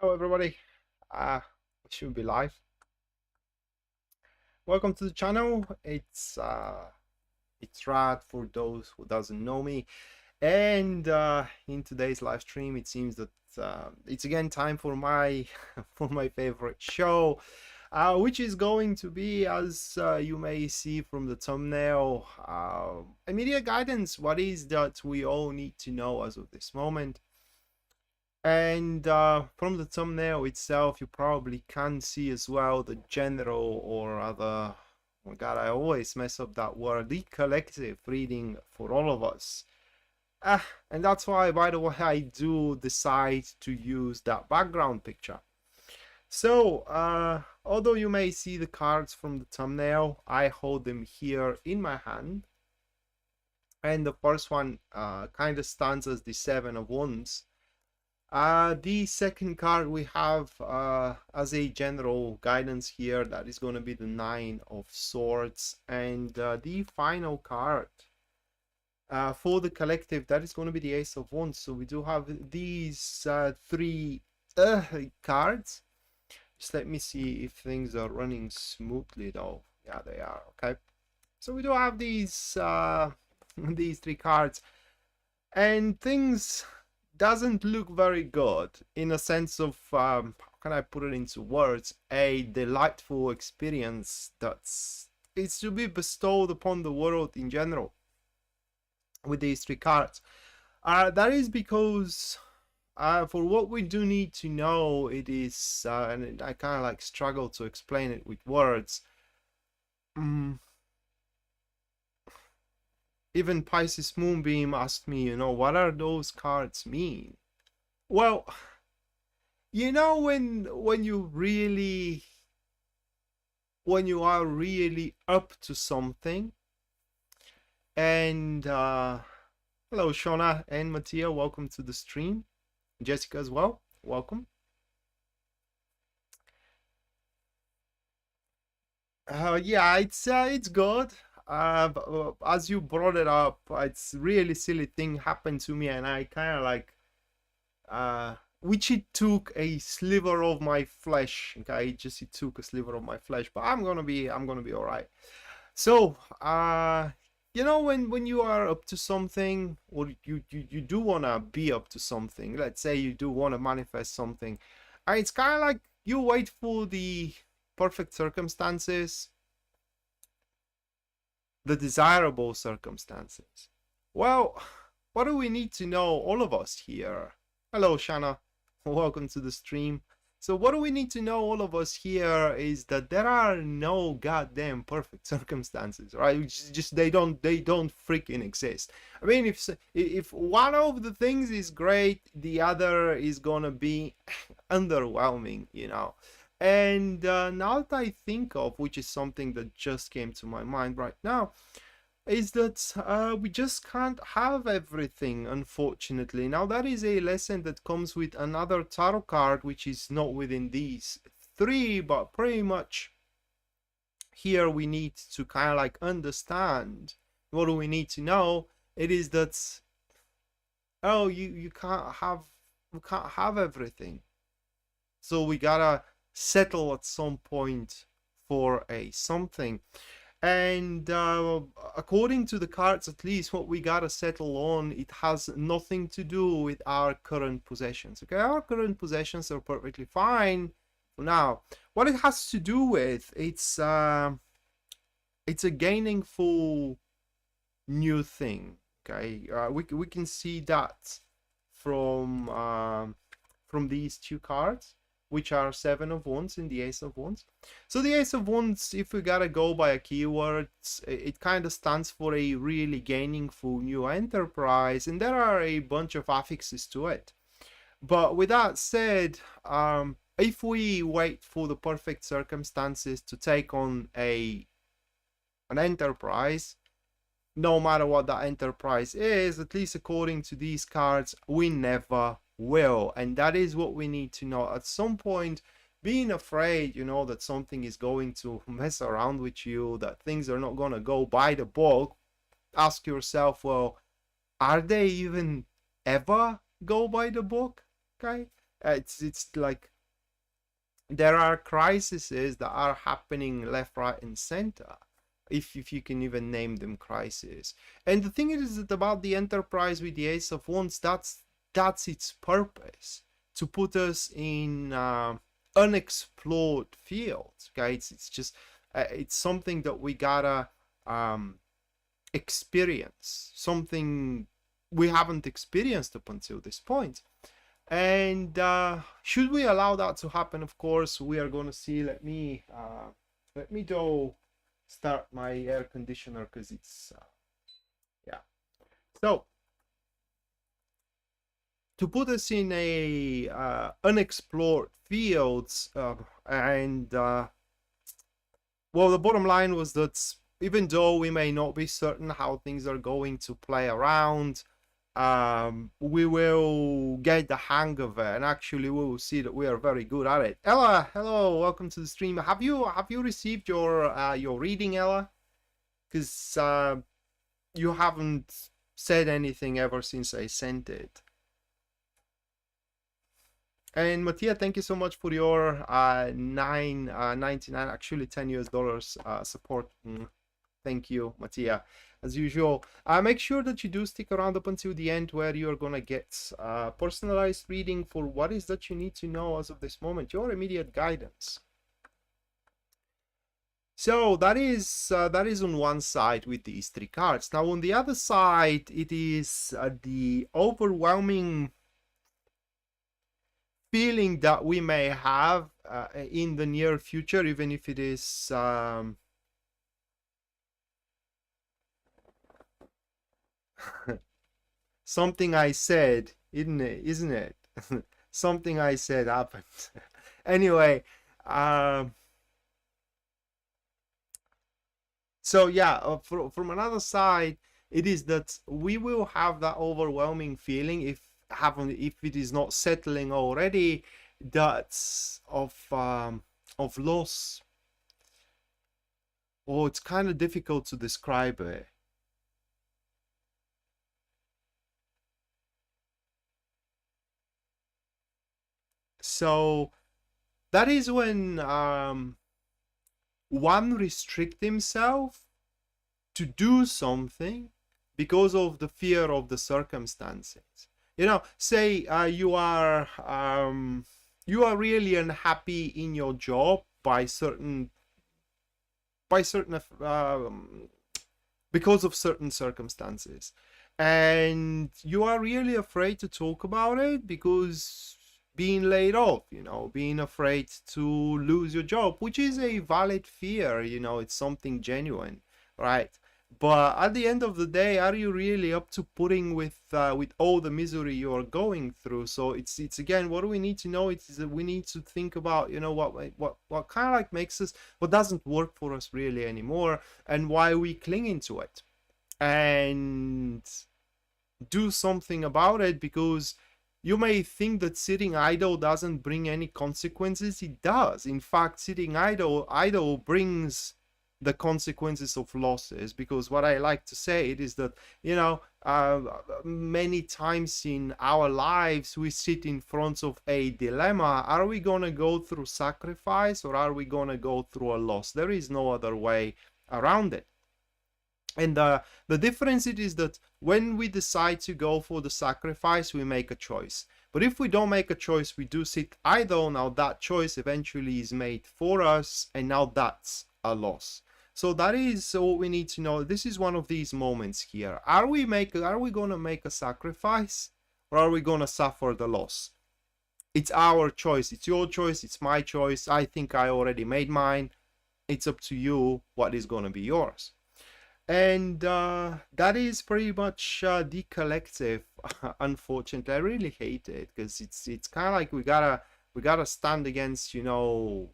Hello everybody, we should be live. Welcome to the channel. It's Rad for those who doesn't know me. And in today's live stream, it seems that it's again time for my for my favorite show, which is going to be, as you may see from the thumbnail, a media guidance. What is that we all need to know as of this moment? And from the thumbnail itself, you probably can see as well the general, or other, oh god, I always mess up that word, the collective reading for all of us. And that's why, by the way, I do decide to use that background picture. So although you may see the cards from the thumbnail, I hold them here in my hand, and the first one kind of stands as the Seven of Wands. The second card we have as a general guidance here, that is going to be the Nine of Swords. And the final card for the collective, that is going to be the Ace of Wands. So we do have these three cards. Just let me see if things are running smoothly though. Yeah, they are. Okay. So we do have these these three cards, and things doesn't look very good in a sense of how can I put it into words, a delightful experience that's to be bestowed upon the world in general with these three cards. That is because for what we do need to know, it is and I kind of like struggle to explain it with words. Even Pisces Moonbeam asked me, what are those cards mean? Well, when you are really up to something, and hello Shona and Mattia, welcome to the stream. Jessica as well, welcome. Yeah, it's good. As you brought it up, it's really silly thing happened to me, and I kind of like which it took a sliver of my flesh. Okay, it took a sliver of my flesh, but I'm gonna be all right. So when you are up to something, or you do want to be up to something, let's say you do want to manifest something, it's kind of like you wait for the perfect circumstances, the desirable circumstances. Well, what do we need to know, all of us here? Hello Shana, welcome to the stream. So what do we need to know, all of us here, is that there are no goddamn perfect circumstances, right? Just they don't freaking exist. I mean, if one of the things is great, the other is gonna be underwhelming, And now that I think of, which is something that just came to my mind right now, is that we just can't have everything, unfortunately. Now that is a lesson that comes with another tarot card, which is not within these three, but pretty much here we need to kind of like understand. What do we need to know? It is that, oh, you can't have everything, so we gotta settle at some point for a something. And according to the cards, at least, what we gotta settle on, it has nothing to do with our current possessions. Okay, our current possessions are perfectly fine for now. What it has to do with, it's a gainingful new thing. Okay, we can see that from these two cards, which are Seven of Wands and the Ace of Wands. So the Ace of Wands, if we gotta go by a keyword, it kind of stands for a really gainingful new enterprise, and there are a bunch of affixes to it. But with that said, if we wait for the perfect circumstances to take on an enterprise, no matter what that enterprise is, at least according to these cards, we never will. And that is what we need to know. At some point, being afraid, that something is going to mess around with you, that things are not going to go by the book, ask yourself, well, are they even ever go by the book? Okay, it's like there are crises that are happening left, right, and center, if you can even name them crises. And the thing is that about the Enterprise with the Ace of Wands, that's its purpose, to put us in unexplored fields. Okay, it's just it's something that we gotta experience, something we haven't experienced up until this point. And should we allow that to happen, of course, we are going to see. Let me though start my air conditioner, because it's yeah. So to put us in a unexplored fields, and well, the bottom line was that even though we may not be certain how things are going to play around, we will get the hang of it, and actually we will see that we are very good at it. Ella, hello, welcome to the stream. Have you received your reading, Ella? Because you haven't said anything ever since I sent it. And Mattia, thank you so much for your $9.99, actually $10 support. Thank you, Mattia. As usual, make sure that you do stick around up until the end, where you're gonna get personalized reading for what is that you need to know as of this moment, your immediate guidance. So that is on one side with these three cards. Now on the other side, it is the overwhelming feeling that we may have in the near future, even if it is something I said, isn't it? Something I said happened. Anyway, so yeah, from another side, it is that we will have that overwhelming feeling, if it is not settling already, that's of loss. Oh, it's kind of difficult to describe it. So that is when one restricts himself to do something because of the fear of the circumstances. You know, say you are really unhappy in your job because of certain circumstances, and you are really afraid to talk about it because being laid off, you know, being afraid to lose your job, which is a valid fear, you know, it's something genuine, right? But at the end of the day, are you really up to putting with all the misery you are going through? So it's again, what do we need to know? It's that we need to think about, you know, what kind of like makes us, what doesn't work for us really anymore, and why we cling into it, and do something about it. Because you may think that sitting idle doesn't bring any consequences. It does. In fact, sitting idle brings the consequences of losses. Because what I like to say it is that, you know, many times in our lives we sit in front of a dilemma. Are we gonna go through sacrifice, or are we gonna go through a loss? There is no other way around it. And the difference it is that when we decide to go for the sacrifice, we make a choice. But if we don't make a choice, we do sit idle. Now that choice eventually is made for us, and now that's a loss. So that is what we need to know. This is one of these moments here. Are we gonna make a sacrifice, or are we gonna suffer the loss? It's our choice. It's your choice. It's my choice. I think I already made mine. It's up to you what is gonna be yours. And that is pretty much the collective. Unfortunately, I really hate it, because it's kind of like we gotta stand against, you know,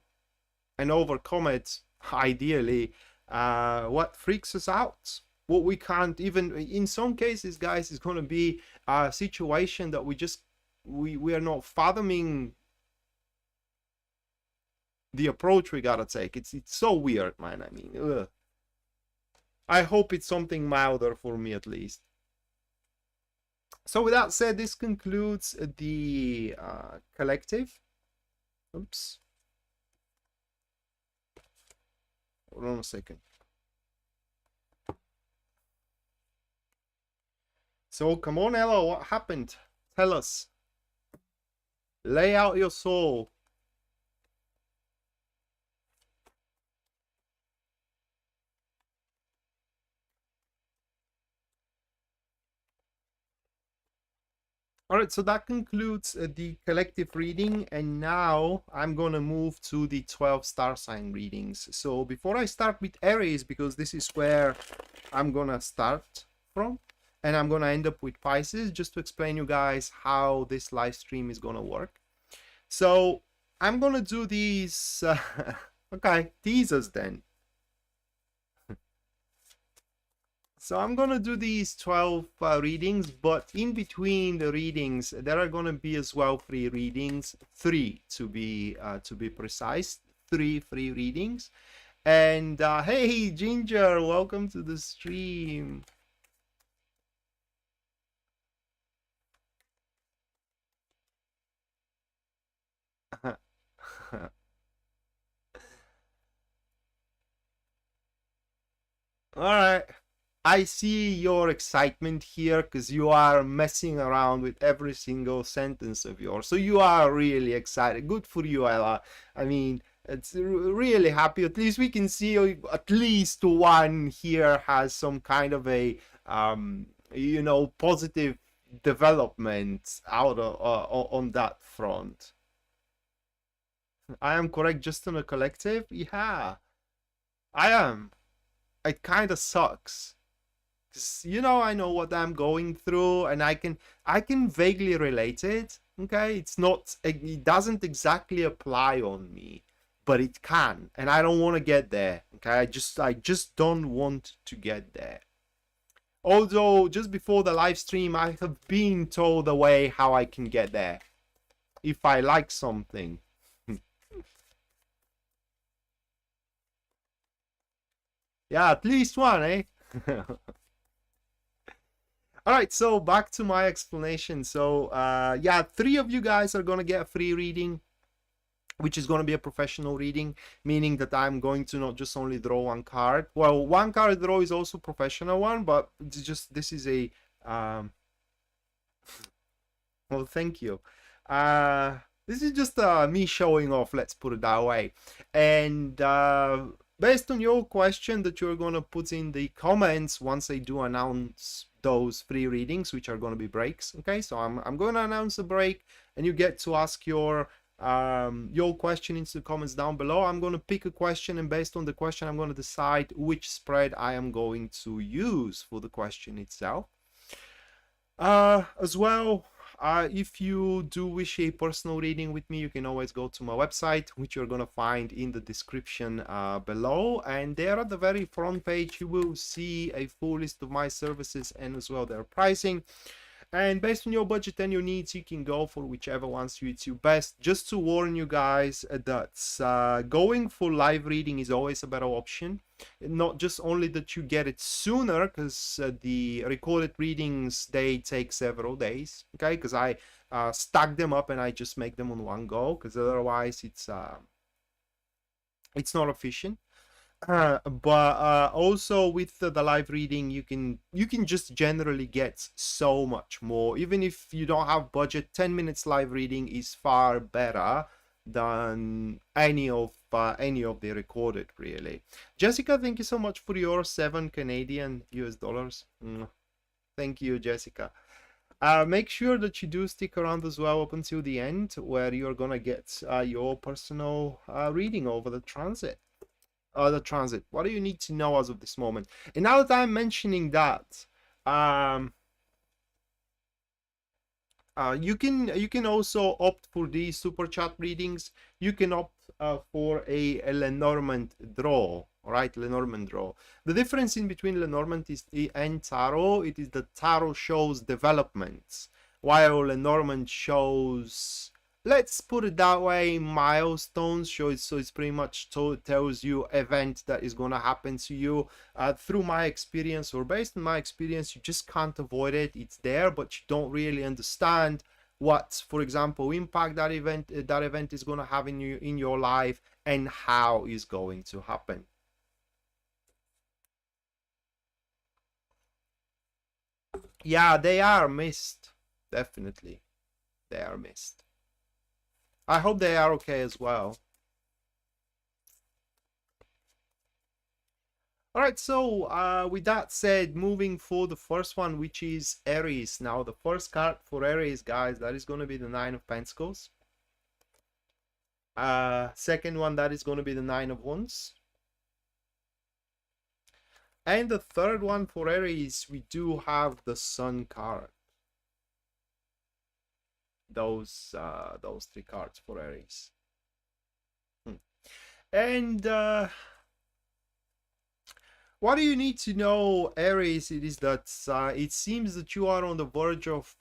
and overcome it. Ideally, what freaks us out, what we can't even, in some cases, guys, is going to be a situation that we are not fathoming the approach we gotta take. It's so weird, man. I mean, ugh. I hope it's something milder for me, at least. So with that said, this concludes the collective. Oops. Hold on a second. So come on, Ella, what happened? Tell us. Lay out your soul. All right, so that concludes the collective reading, and now I'm gonna move to the 12 star sign readings. So before I start with Aries, because this is where I'm gonna start from, and I'm gonna end up with Pisces, just to explain you guys how this live stream is gonna work. So I'm gonna do these okay, teasers then. So I'm gonna do these 12 readings, but in between the readings there are gonna be as well free readings, 3 to be precise, 3 free readings. And hey Ginger, welcome to the stream. All right, I see your excitement here because you are messing around with every single sentence of yours. So you are really excited. Good for you, Ella. I mean, it's really happy. At least we can see at least one here has some kind of a, you know, positive development out of, on that front. I am correct just on a collective? Yeah, I am. It kind of sucks. You know, I know what I'm going through, and I can vaguely relate it. Okay, it doesn't exactly apply on me, but it can, and I don't want to get there. Okay, I just don't want to get there. Although just before the live stream I have been told the way how I can get there if I like something. Yeah, at least one, eh? All right, so back to my explanation. So yeah, 3 of you guys are gonna get a free reading, which is gonna be a professional reading, meaning that I'm going to not just only draw one card. Well, one card draw is also professional one, but just this is a well, thank you. This is just me showing off, let's put it that way. And based on your question that you're going to put in the comments once I do announce those free readings, which are going to be breaks. Okay, so I'm going to announce a break, and you get to ask your question into the comments down below. I'm going to pick a question, and based on the question I'm going to decide which spread I am going to use for the question itself. As well, if you do wish a personal reading with me, you can always go to my website, which you're going to find in the description below. And there at the very front page, you will see a full list of my services and as well their pricing. And based on your budget and your needs, you can go for whichever one suits you best. Just to warn you guys that going for live reading is always a better option. Not just only that you get it sooner, because the recorded readings, they take several days, okay? Because I stack them up and I just make them on one go, because otherwise it's not efficient. But also with the live reading, you can just generally get so much more. Even if you don't have budget, 10 minutes live reading is far better than any of the recorded, really. Jessica, thank you so much for your 7 Canadian US dollars. Thank you, Jessica. Make sure that you do stick around as well up until the end, where you're gonna get your personal reading over the transit. What do you need to know as of this moment? And now that I'm mentioning that, you can also opt for these super chat readings. You can opt for a Lenormand draw. All right, Lenormand draw. The difference in between Lenormand and Tarot, it is that Tarot shows developments, while Lenormand shows, let's put it that way, milestones. So it's pretty much tells you event that is going to happen to you. Through my experience, or based on my experience, you just can't avoid it. It's there, but you don't really understand what, for example, impact that event is going to have in your life and how is going to happen. Yeah, they are missed. Definitely. They are missed. I hope they are okay as well. All right, so with that said, moving for the first one, which is Aries. Now, the first card for Aries, guys, that is going to be the Nine of Pentacles. Second one, that is going to be the Nine of Wands. And the third one for Aries, we do have the Sun card. Those three cards for Aries. And what do you need to know, Aries? It is that it seems that you are on the verge of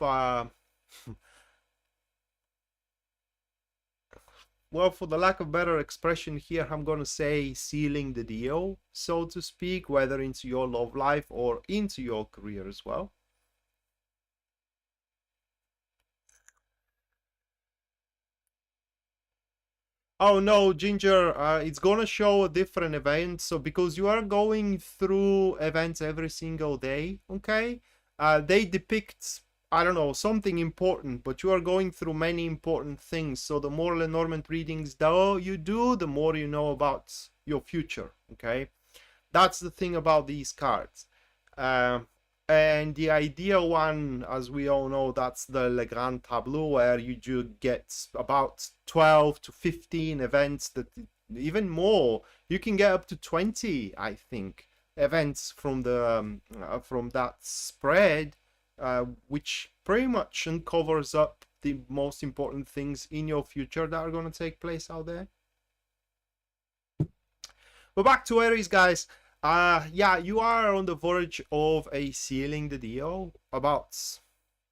well, for the lack of better expression here, I'm gonna say sealing the deal, so to speak, whether into your love life or into your career as well. Oh no, Ginger, it's gonna show a different event. So because you are going through events every single day, okay? They depict, I don't know, something important, but you are going through many important things. So the more Lenormand readings though you do, the more you know about your future, okay? That's the thing about these cards. And the ideal one, as we all know, that's the Le Grand Tableau, where you do get about 12 to 15 events, that even more. You can get up to 20, I think, events from the from that spread, which pretty much uncovers up the most important things in your future that are going to take place out there. But back to Aries, guys. Yeah, you are on the verge of a sealing the deal about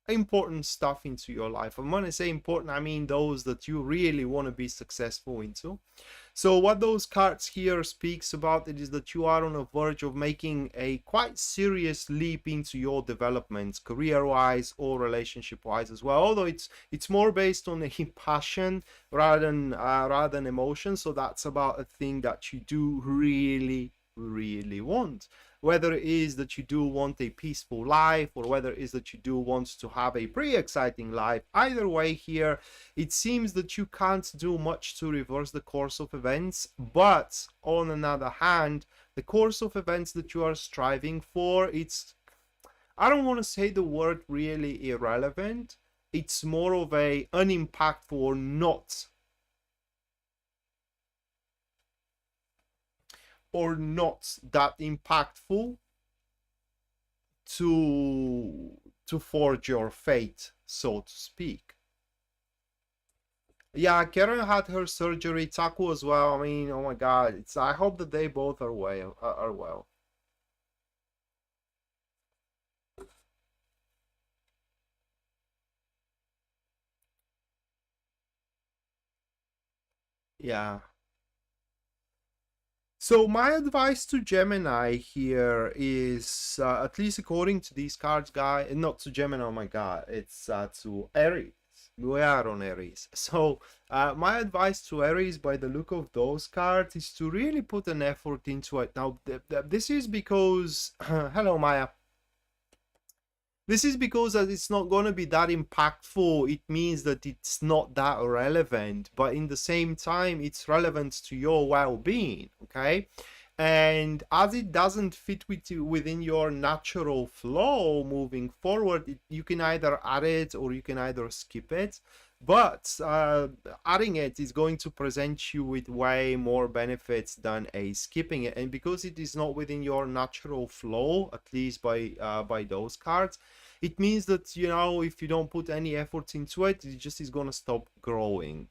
important stuff into your life. And when I say important, I mean those that you really want to be successful into. So what those cards here speaks about, it is that you are on the verge of making a quite serious leap into your development, career-wise or relationship-wise as well. Although it's more based on a passion rather than emotion. So that's about a thing that you do really want, whether it is that you do want a peaceful life or whether it is that you do want to have a pretty exciting life. Either way here, it seems that you can't do much to reverse the course of events, but on another hand, the course of events that you are striving for, it's, I don't want to say the word really irrelevant, it's more of a unimpactful or not that impactful to forge your fate, so to speak. Yeah, Karen had her surgery, Taku as well. I mean, oh my god, it's, I hope that they both are well. Yeah. So my advice to Gemini here is, at least according to these cards, guy, not to Gemini, oh my god, it's to Aries. We are on Aries. So my advice to Aries, by the look of those cards, is to really put an effort into it. Now, this is because, hello Maya. This is because it's not going to be that impactful. It means that it's not that relevant, but in the same time, it's relevant to your well-being, okay? And as it doesn't fit within your natural flow moving forward, you can either add it or you can either skip it. But adding it is going to present you with way more benefits than a skipping it. And because it is not within your natural flow, at least by those cards, it means that, you know, if you don't put any effort into it, it just is going to stop growing.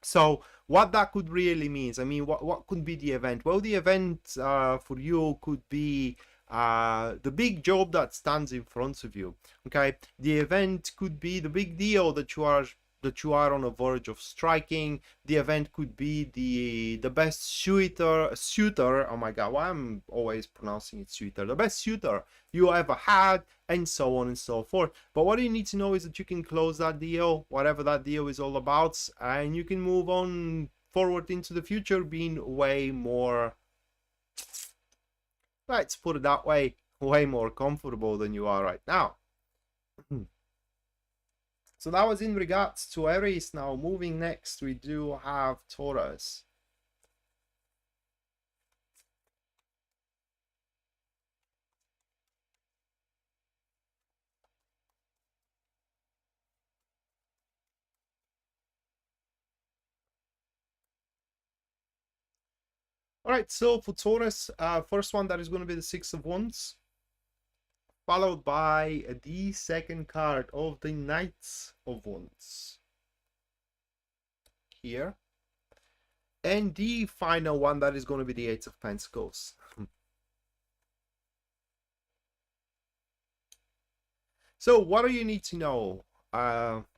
So what that could really mean, I mean, what could be the event? Well, the event for you could be the big job that stands in front of you. Okay, the event could be the big deal that you are on a verge of striking. The event could be the best suitor. Oh my god, why I'm always pronouncing it suitor? The best suitor you ever had, and so on and so forth. But what you need to know is that you can close that deal, whatever that deal is all about, and you can move on forward into the future being way more, let's put it that way, way more comfortable than you are right now. So that was in regards to Aries. Now moving next, we do have Taurus. All right, so for Taurus, first one, that is going to be the Six of Wands, followed by the second card of the Knights of Wands here, and the final one, that is going to be the Eight of Pentacles. So what do you need to know,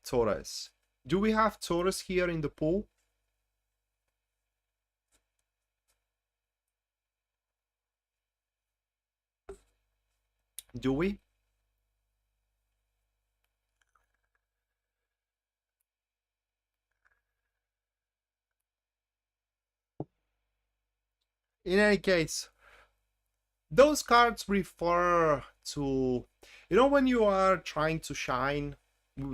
Taurus? Do we have Taurus here in the pool? Do we? In any case, those cards refer to, you know, when you are trying to shine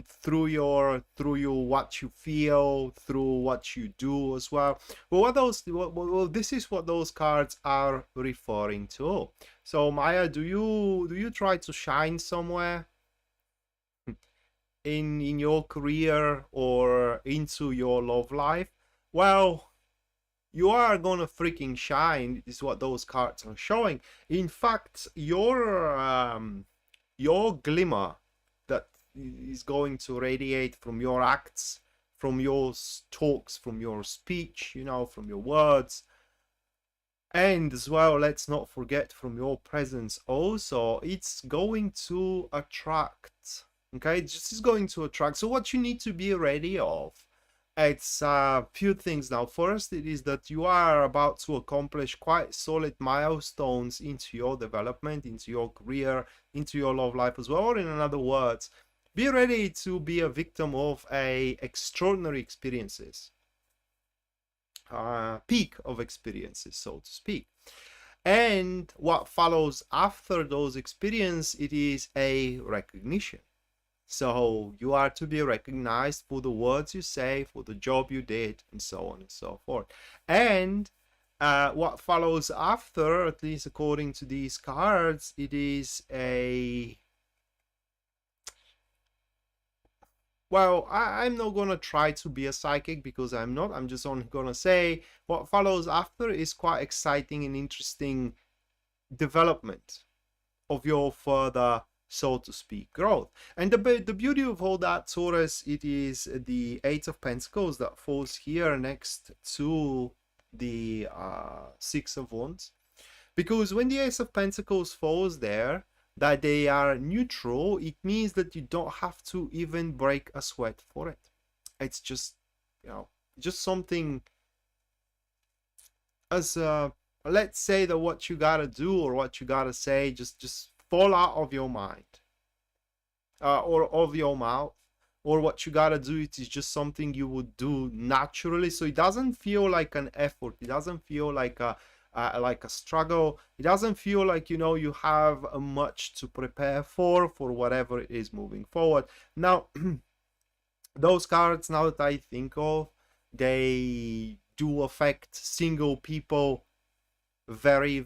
through your what you feel, through what you do as well. Well, this is what those cards are referring to. So Maya, do you try to shine somewhere in your career or into your love life? Well, you are gonna freaking shine, is what those cards are showing. In fact, your glimmer that is going to radiate from your acts, from your talks, from your speech, you know, from your words, and as well, let's not forget, from your presence also, it's going to attract. Okay, this is going to attract. So what you need to be ready of, it's a few things now. First, it is that you are about to accomplish quite solid milestones into your development, into your career, into your love life as well. Or in other words, be ready to be a victim of extraordinary experiences, peak of experiences, so to speak. And what follows after those experiences, it is a recognition. So you are to be recognized for the words you say, for the job you did, and so on and so forth. And what follows after, at least according to these cards, it is a... Well, I'm not going to try to be a psychic because I'm not. I'm just only going to say what follows after is quite exciting and interesting development of your further, so to speak, growth. And the beauty of all that, Taurus, it is the Eight of Pentacles that falls here next to the Six of Wands. Because when the Ace of Pentacles falls there, that they are neutral, it means that you don't have to even break a sweat for it. It's just, you know, just something as let's say that what you gotta do or what you gotta say just fall out of your mind or of your mouth, or what you gotta do, it is just something you would do naturally. So it doesn't feel like an effort, it doesn't feel like a struggle, it doesn't feel like, you know, you have much to prepare for whatever it is moving forward. Now those cards, now that I think of, they do affect single people very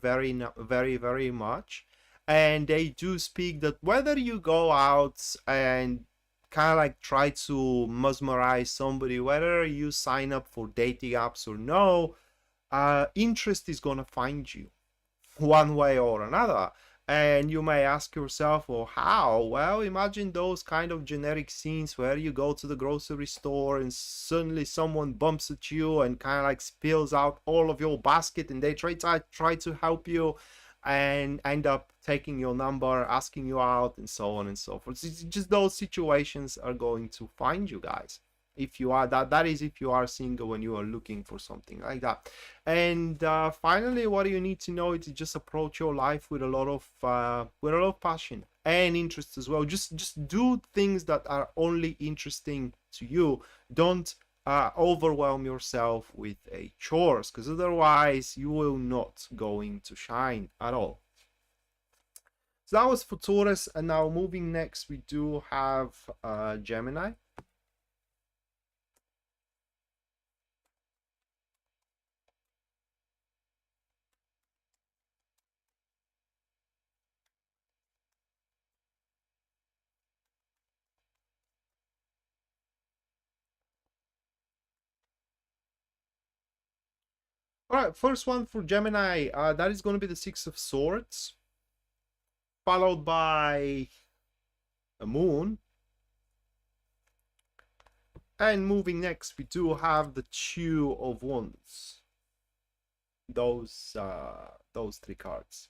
much, and they do speak that whether you go out and kind of like try to mesmerize somebody, whether you sign up for dating apps or no, interest is gonna find you one way or another. And you may ask yourself, well, how? Well, imagine those kind of generic scenes where you go to the grocery store and suddenly someone bumps at you and kind of like spills out all of your basket, and they try to help you and end up taking your number, asking you out, and so on and so forth. It's just those situations are going to find you guys. If you are that is if you are single and you are looking for something like that. And finally, what you need to know is to just approach your life with a lot of passion and interest as well. Just do things that are only interesting to you. Don't overwhelm yourself with chores, because otherwise you will not going to shine at all. So that was for Taurus, and now moving next, we do have Gemini. All right, first one for Gemini, that is going to be the Six of Swords, followed by a Moon. And moving next, we do have the Two of Wands. Those three cards.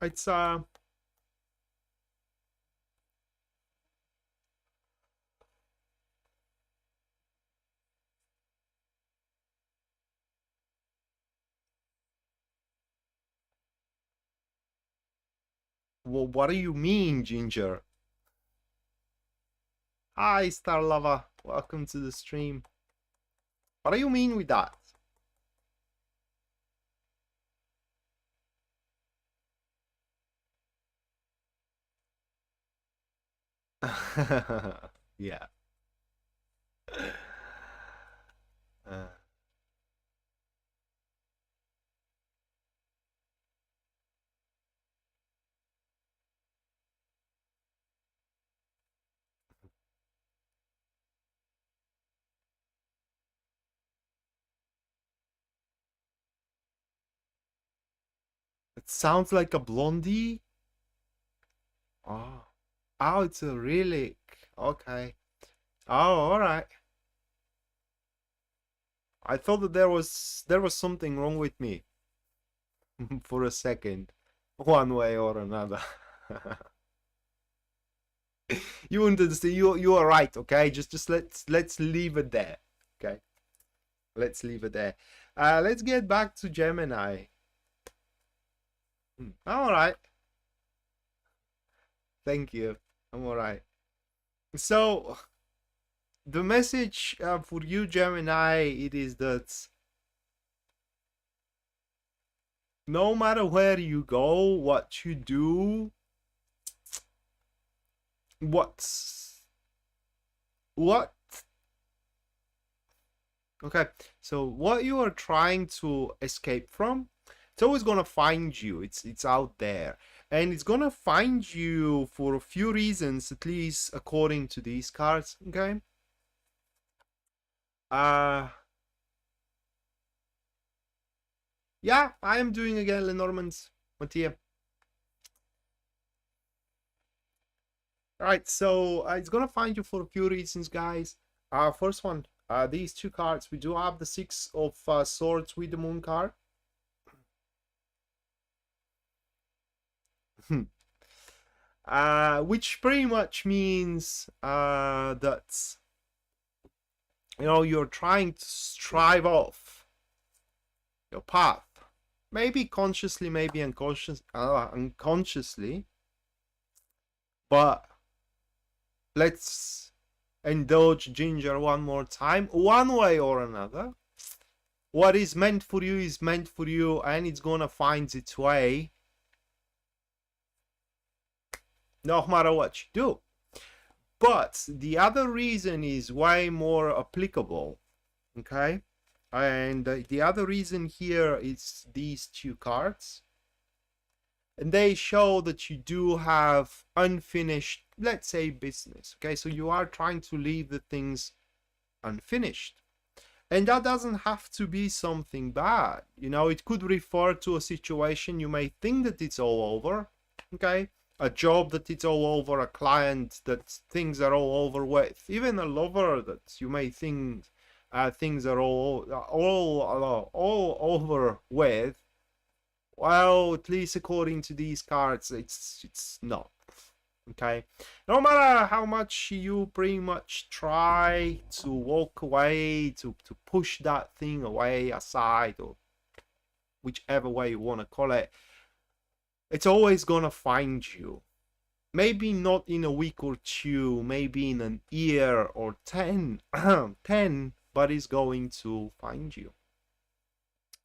It's well, what do you mean, Ginger? Hi, Star Lover. Welcome to the stream. What do you mean with that? Yeah. Uh, it sounds like a blondie. Oh, oh, it's a relic. Okay. Oh, all right. I thought that there was something wrong with me for a second, one way or another. You understand? You are right. Okay, just let's leave it there. Okay, let's leave it there. Let's get back to Gemini. All right. Thank you. I'm all right. So the message for you, Gemini, it is that no matter where you go, what you do, what okay, so what you are trying to escape from, it's always gonna find you. It's out there, and it's gonna find you for a few reasons, at least according to these cards. Okay. Yeah, I am doing again Lenormand's Mattia. Alright, so it's gonna find you for a few reasons, guys. First one, these two cards, we do have the Six of Swords with the Moon card. Which pretty much means that, you know, you're trying to strive off your path. Maybe consciously, maybe unconsciously. But let's indulge Ginger one more time. One way or another, what is meant for you is meant for you, and it's gonna find its way no matter what you do. But the other reason is way more applicable. Okay, and the other reason here is these two cards, and they show that you do have unfinished, let's say, business. Okay, so you are trying to leave the things unfinished, and that doesn't have to be something bad. You know, it could refer to a situation you may think that it's all over. Okay, a job that it's all over, a client that things are all over with, even a lover that you may think things are all over with. Well, at least according to these cards, it's not. Okay, no matter how much you pretty much try to walk away, to push that thing away, aside, or whichever way you want to call it, it's always gonna find you. maybe not in a week or two, maybe in an year or 10, 10, but is going to find you.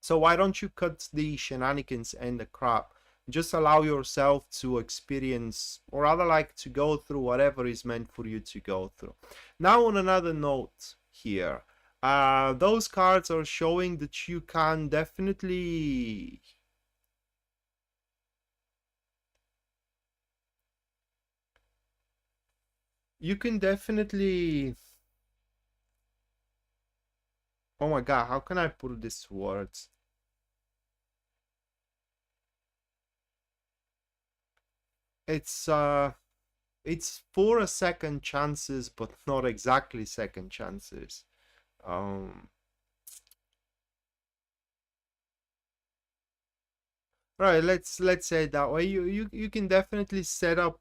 So why don't you cut the shenanigans and the crap? Just allow yourself to experience, or rather like to go through whatever is meant for you to go through. Now on another note here, those cards are showing that you can definitely oh my god, how can I put this words? It's for a second chances, but not exactly second chances. Right, let's say it that way. You can definitely set up.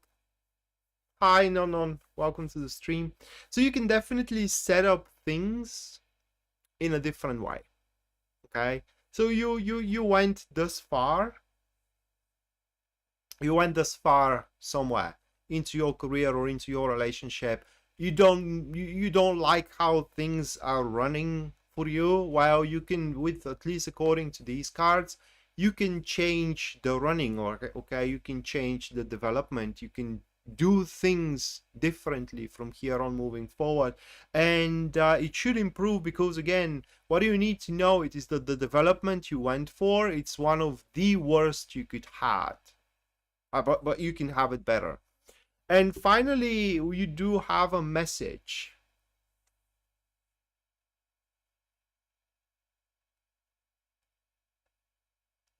Hi, non, welcome to the stream. So you can definitely set up things in a different way. Okay, so you went this far. You went this far somewhere into your career or into your relationship. You don't like how things are running for you. While you can, with at least according to these cards, you can change the running, or okay, you can change the development. You can do things differently from here on moving forward, and it should improve, because again, what you need to know it is that the development you went for, it's one of the worst you could have, but you can have it better. And finally, you do have a message.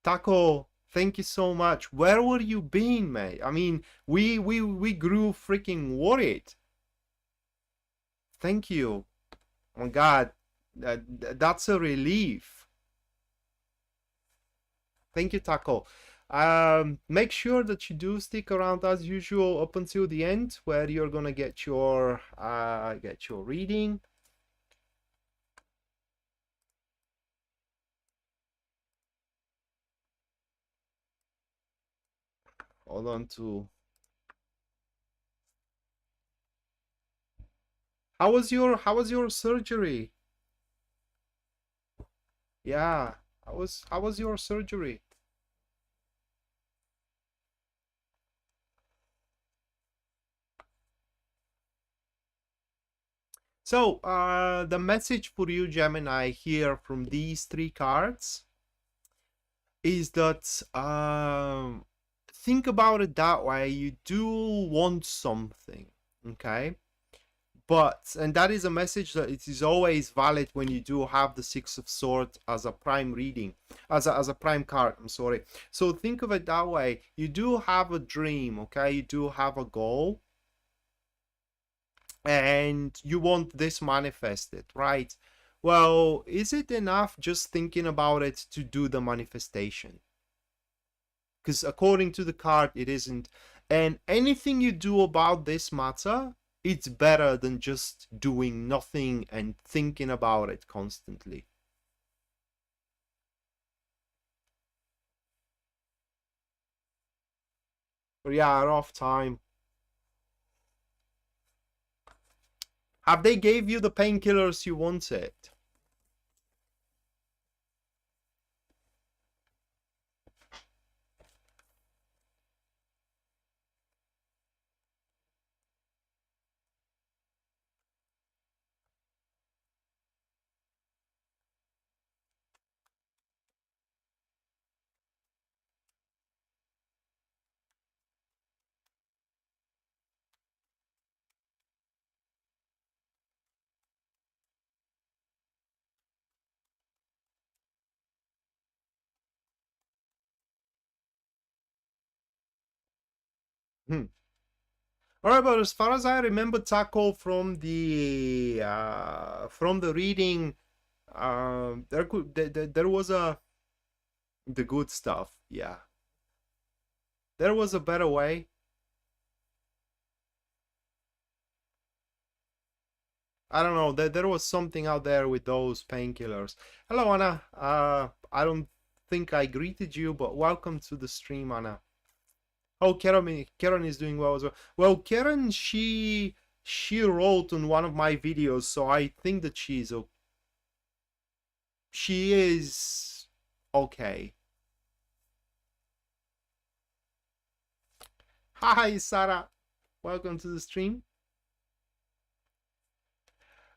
Taco, thank you so much. Where were you been, mate? I mean, we grew freaking worried. Thank you. Oh my God, that's a relief. Thank you, Taco. Make sure that you do stick around as usual up until the end, where you're gonna get your reading. Hold on to. How was your surgery? Yeah, how was your surgery? So, the message for you, Gemini, here from these three cards is that think about it that way. You do want something, okay? But, and that is a message that it is always valid when you do have the Six of Swords as a prime reading, as a prime card, I'm sorry. So think of it that way. You do have a dream, okay? You do have a goal, and you want this manifested, right? Well, is it enough just thinking about it to do the manifestation? Because according to the card, it isn't. And anything you do about this matter, it's better than just doing nothing and thinking about it constantly. But yeah, rough time. Have they gave you the painkillers you wanted? Hmm. All right, but as far as I remember, Taco, from the reading, there was the good stuff. Yeah, there was a better way. I don't know. There was something out there with those painkillers. Hello, Anna. I don't think I greeted you, but welcome to the stream, Anna. Oh, Karen is doing well as well. Well, Karen, she wrote on one of my videos, so I think that she is okay. Hi, Sarah. Welcome to the stream.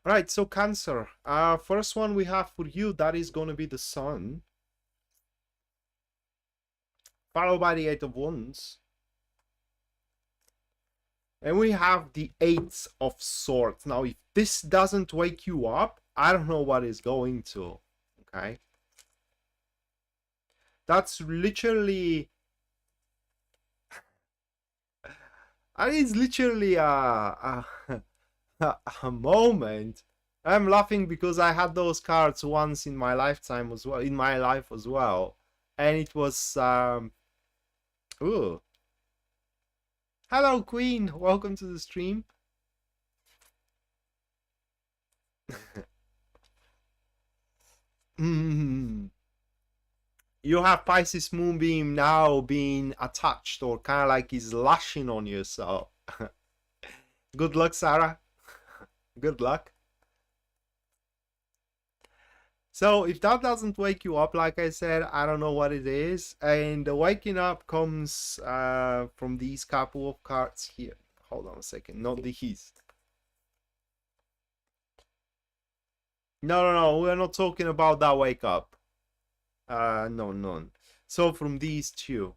All right, so Cancer. First one we have for you, that is going to be the Sun, followed by the Eight of Wands. And we have the Eight of Swords. Now, if this doesn't wake you up, I don't know what is going to. Okay. That's literally... That is literally a moment. I'm laughing because I had those cards once in my lifetime as well, in my life as well. And it was... Ooh. Hello, Queen. Welcome to the stream. You have Pisces Moonbeam now being attached, or kind of like is lashing on you, so good luck, Sarah. Good luck. So if that doesn't wake you up, like I said, I don't know what it is. And the waking up comes from these couple of cards here. Hold on a second, not these. No, we're not talking about that wake up. No, none. So from these two.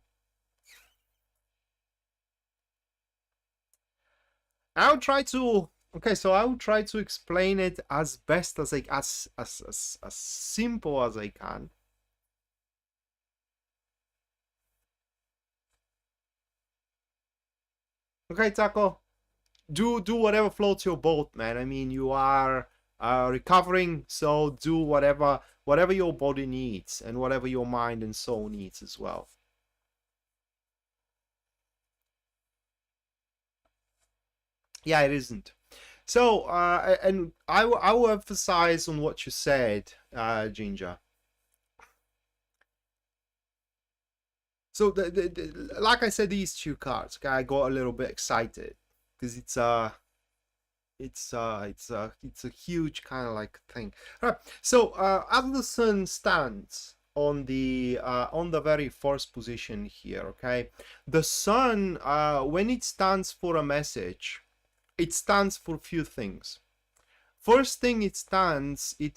I'll try to... Okay, so I will try to explain it as best as I... as simple as I can. Okay, Taco. Do whatever floats your boat, man. I mean, you are recovering, so do whatever your body needs and whatever your mind and soul needs as well. Yeah, it isn't. So, and I will emphasize on what you said, Ginger. So, like I said, these two cards, okay, I got a little bit excited because it's a huge kind of like thing. All right. So, as the Sun stands on the very first position here, okay, the Sun, when it stands for a message, it stands for a few things. First thing it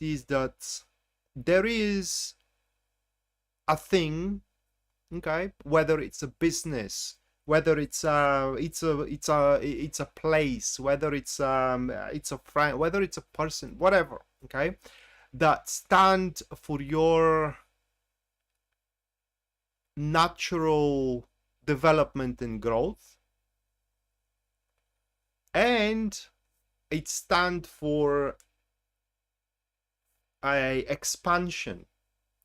is that there is a thing, okay, whether it's a business, whether it's a place, whether it's a friend, whether it's a person, whatever, okay, that stand for your natural development and growth, and it stands for a expansion,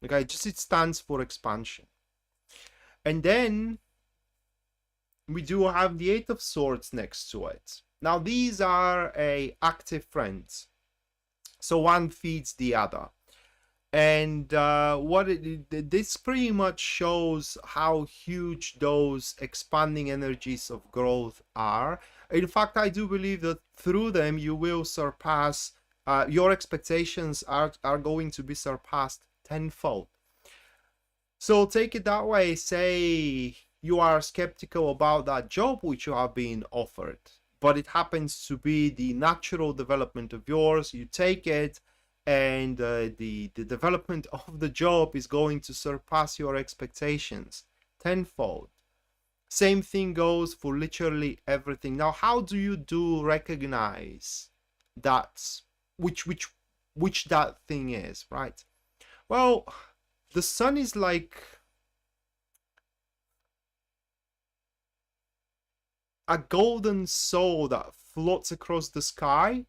okay, just it stands for expansion. And then we do have the Eight of Swords next to it. Now these are active friends, so one feeds the other. And this pretty much shows how huge those expanding energies of growth are. In fact, I do believe that through them you will surpass, your expectations are going to be surpassed tenfold. So take it that way. Say you are skeptical about that job which you have been offered, but it happens to be the natural development of yours. You take it, and the development of the job is going to surpass your expectations tenfold. Same thing goes for literally everything. Now, how do you recognize that which that thing is, right? Well, the Sun is like a golden soul that floats across the sky,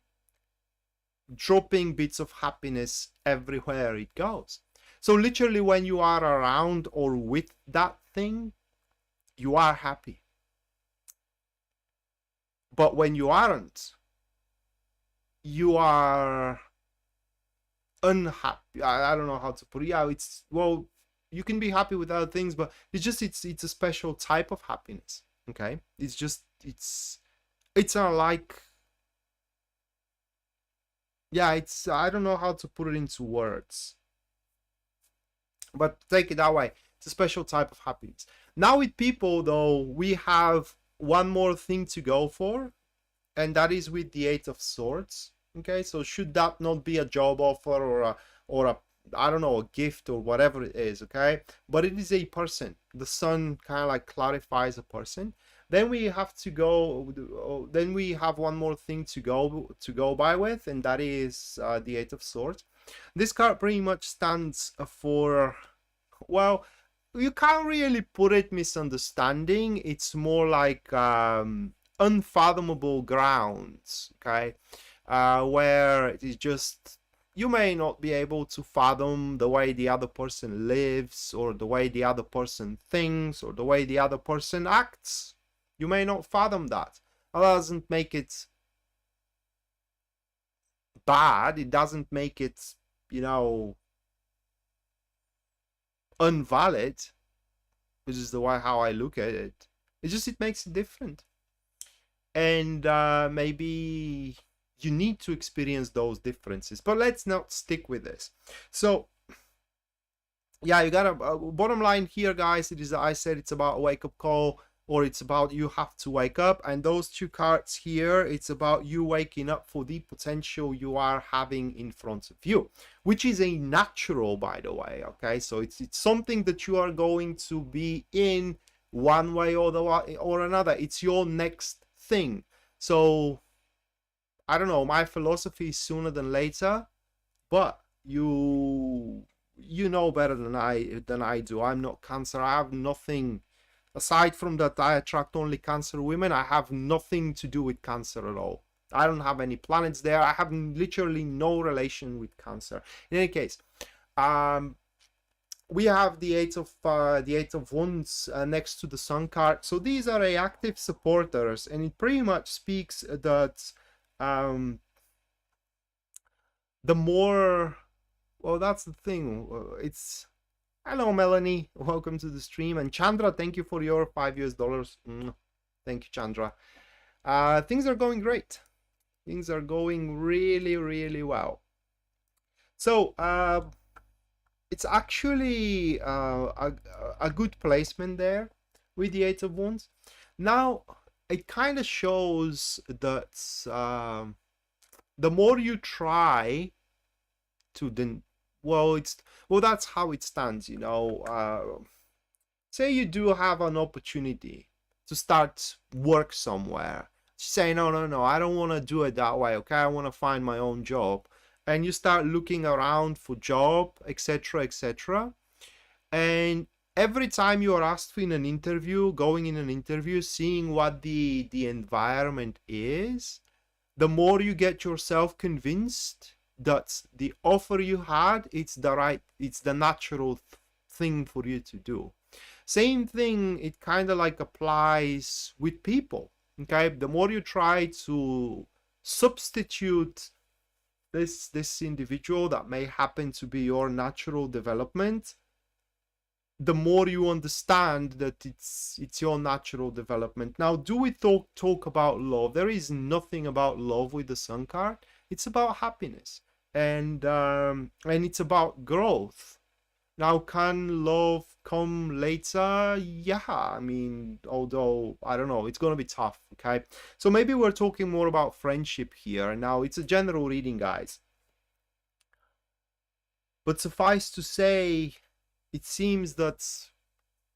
dropping bits of happiness everywhere it goes. So literally when you are around or with that thing, you are happy. But when you aren't, you are unhappy. I don't know how to put it. Yeah, it's, well, you can be happy with other things, but it's a special type of happiness. Okay, it's just it's like, yeah, it's, I don't know how to put it into words, but take it that way. It's a special type of happiness. Now with people though, we have one more thing to go for, and that is with the Eight of Swords. Okay, so should that not be a job offer or a I don't know, a gift or whatever it is, okay, but it is a person. The sun kind of like clarifies a person. Then we have to go, then we have one more thing to go by with, and that is the Eight of Swords. This card pretty much stands for, well, you can't really put it misunderstanding. It's more like unfathomable grounds, okay, where it is just, you may not be able to fathom the way the other person lives, or the way the other person thinks, or the way the other person acts. You may not fathom that. That doesn't make it bad. It doesn't make it, you know, invalid, which is the way how I look at it. It's just, it makes it different. And maybe you need to experience those differences, but let's not stick with this. So yeah, you got a bottom line here, guys. It is, I said, it's about a wake-up call, or it's about you have to wake up. And those two cards here, it's about you waking up for the potential you are having in front of you, which is a natural, by the way. Okay, so it's something that you are going to be in one way or another. It's your next thing. So I don't know, my philosophy is sooner than later, but you know better than I do. I'm not Cancer. I have nothing aside from that. I attract only Cancer women. I have nothing to do with Cancer at all. I don't have any planets there. I have literally no relation with Cancer. In any case, we have the Eight of Wands next to the Sun card. So these are active supporters, and it pretty much speaks that the more, well, that's the thing. It's, hello Melanie, welcome to the stream. And Chandra, thank you for your $5 US. Thank you, Chandra. Things are going great. Things are going really, really well. So it's actually a good placement there with the Eight of Wands. Now it kind of shows that the more you try to, then, well, that's how it stands, you know. Say you do have an opportunity to start work somewhere. Say, no, I don't want to do it that way, okay? I want to find my own job. And you start looking around for job, etc., etc. And every time you are asked in an interview, going in an interview, seeing what the environment is, the more you get yourself convinced that the offer you had, it's the natural thing for you to do. Same thing, it kind of like applies with people, okay? The more you try to substitute this individual that may happen to be your natural development, the more you understand that it's your natural development. Now, do we talk about love? There is nothing about love with the Sun card. It's about happiness, and it's about growth. Now, can love come later? Yeah, I mean, although I don't know, it's gonna be tough. Okay, so maybe we're talking more about friendship here. Now, it's a general reading, guys, but suffice to say, it seems that,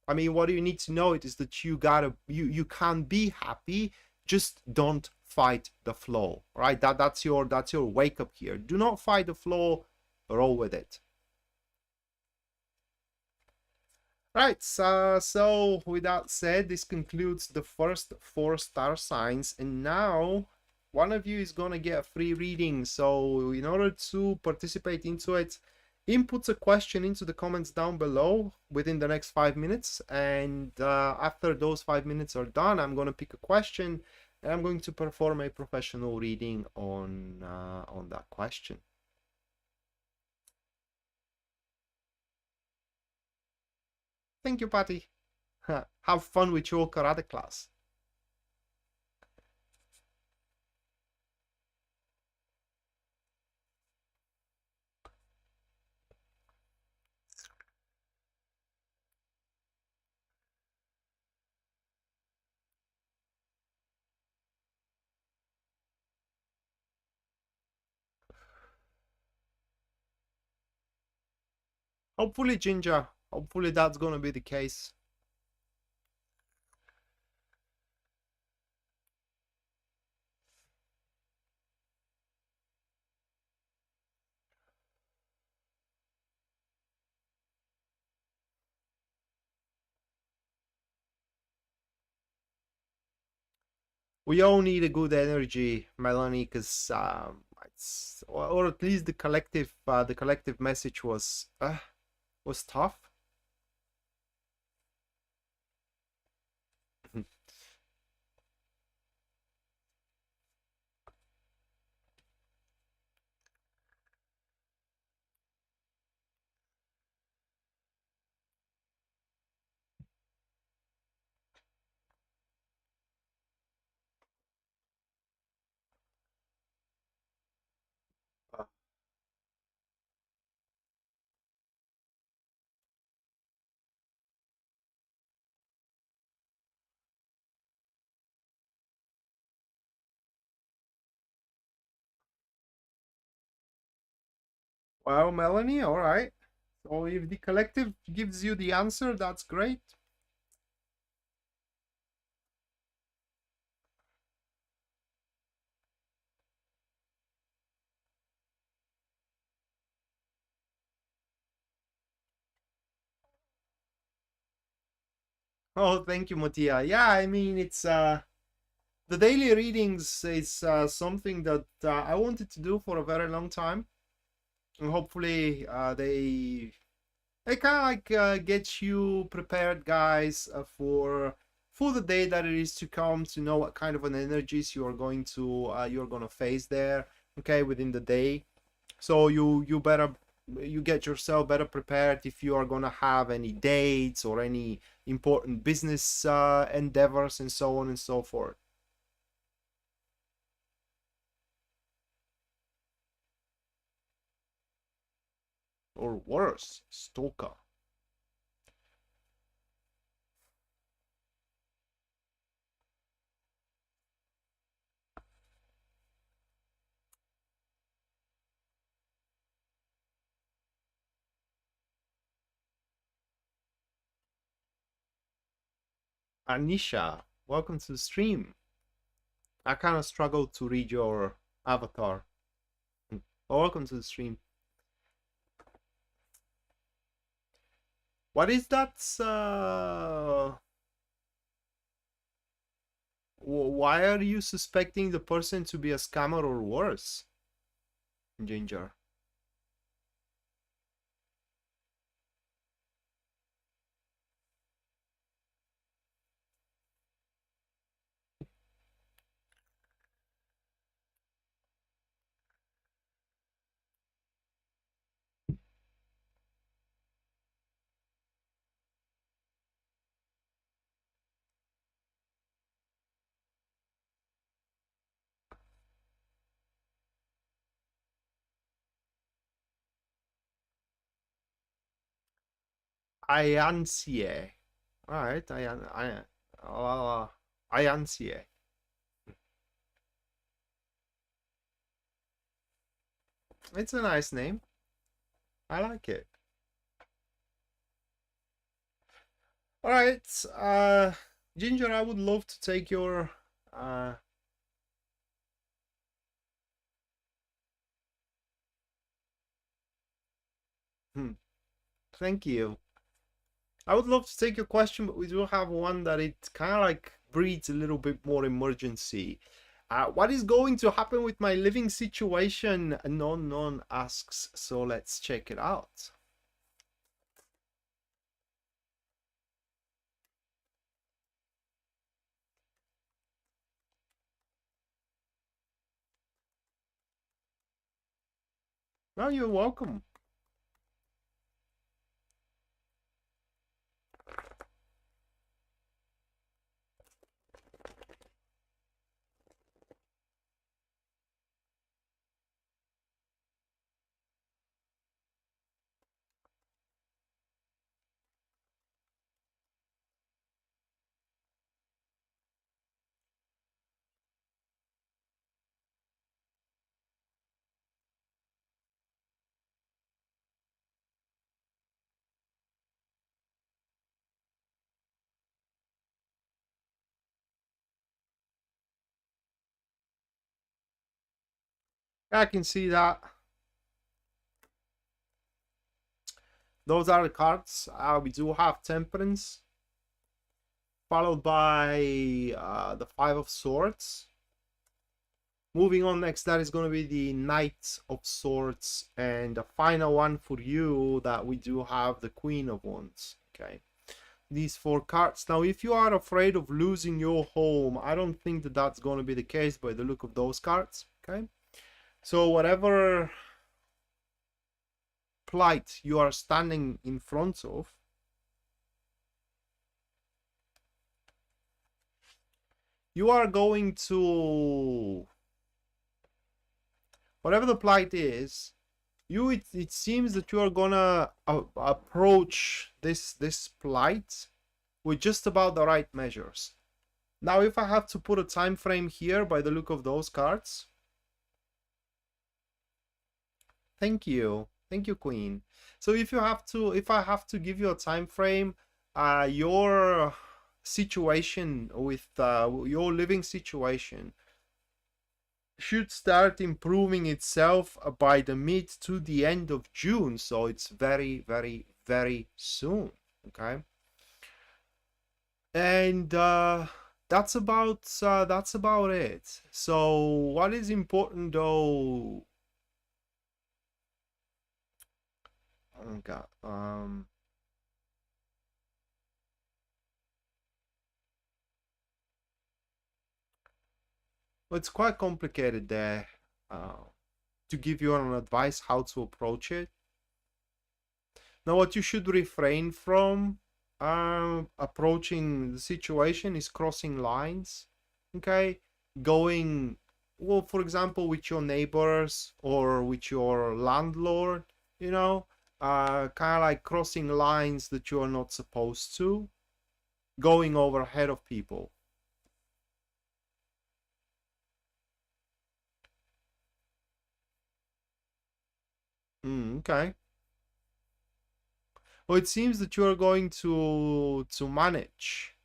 I mean, what you need to know it is that you can be happy, just don't fight the flow, right? That's your wake up here. Do not fight the flow, roll with it. Right, so with that said, this concludes the first 4 star signs, and now one of you is gonna get a free reading. So in order to participate into it, input a question into the comments down below within the next 5 minutes, and after those 5 minutes are done, I'm going to pick a question and I'm going to perform a professional reading on that question. Thank you, Patty. Have fun with your karate class. Hopefully, Ginger. Hopefully that's gonna be the case. We all need a good energy, Melanie, because it's or at least the collective message was tough. Well, Melanie, all right. So if the collective gives you the answer, that's great. Oh, thank you, Mattia. Yeah, I mean it's the daily readings is something that I wanted to do for a very long time, and hopefully they kind of like get you prepared, guys, for the day that it is to come, to know what kind of an energies you're gonna face there, okay, within the day. So you get yourself better prepared if you are gonna have any dates or any important business endeavors and so on and so forth. Or worse, stalker. Anisha, welcome to the stream. I kind of struggled to read your avatar. Welcome to the stream. What is that? Why are you suspecting the person to be a scammer or worse, Ginger? Iancie. All right, Iancie. It's a nice name. I like it. All right, Ginger, I would love to take your hmm, thank you. I would love to take your question, but we do have one that it kind of like breeds a little bit more emergency. What is going to happen with my living situation? Non asks, so let's check it out. Well, you're welcome. I can see that. Those are the cards. We do have Temperance, followed by the Five of Swords. Moving on next, that is going to be the Knight of Swords, and the final one for you that we do have the Queen of Wands. Okay, these 4 cards. Now, if you are afraid of losing your home, I don't think that that's going to be the case by the look of those cards. Okay, so whatever plight you are standing in front of, you are going to, whatever the plight is, it seems that you are gonna approach this plight with just about the right measures. Now, if I have to put a time frame here by the look of those cards, thank you, Queen. So if I have to give you a time frame, your situation with your living situation should start improving itself by the mid to the end of June. So it's very, very, very soon. Okay, and that's about it. So what is important though? Oh God. Well, it's quite complicated there to give you an advice how to approach it. Now, what you should refrain from approaching the situation is crossing lines. Okay, going, well, for example, with your neighbors or with your landlord, you know, kind of like crossing lines that you are not supposed to, going over ahead of people. Okay. Well, it seems that you are going to manage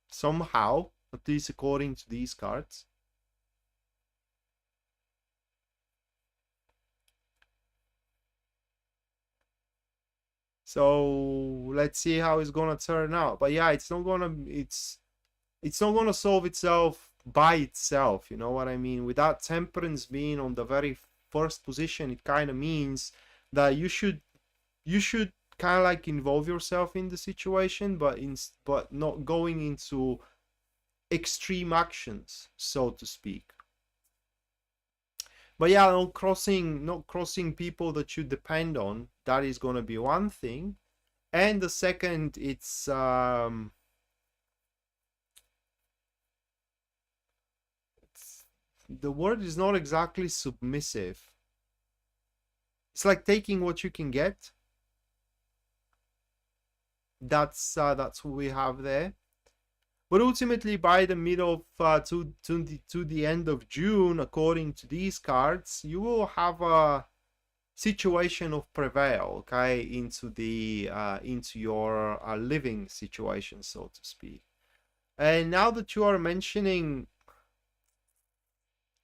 somehow, at least according to these cards. So let's see how it's gonna turn out. But yeah, it's not gonna solve itself by itself. You know what I mean? Without Temperance being on the very first position, it kind of means that you should kind of like involve yourself in the situation, but not going into extreme actions, so to speak. But yeah, not crossing people that you depend on. That is going to be one thing. And the second, it's the word is not exactly submissive. It's like taking what you can get. That's what we have there. But ultimately, by the middle of to the end of June, according to these cards, you will have a situation of prevail, okay, into your living situation, so to speak. And now that you are mentioning,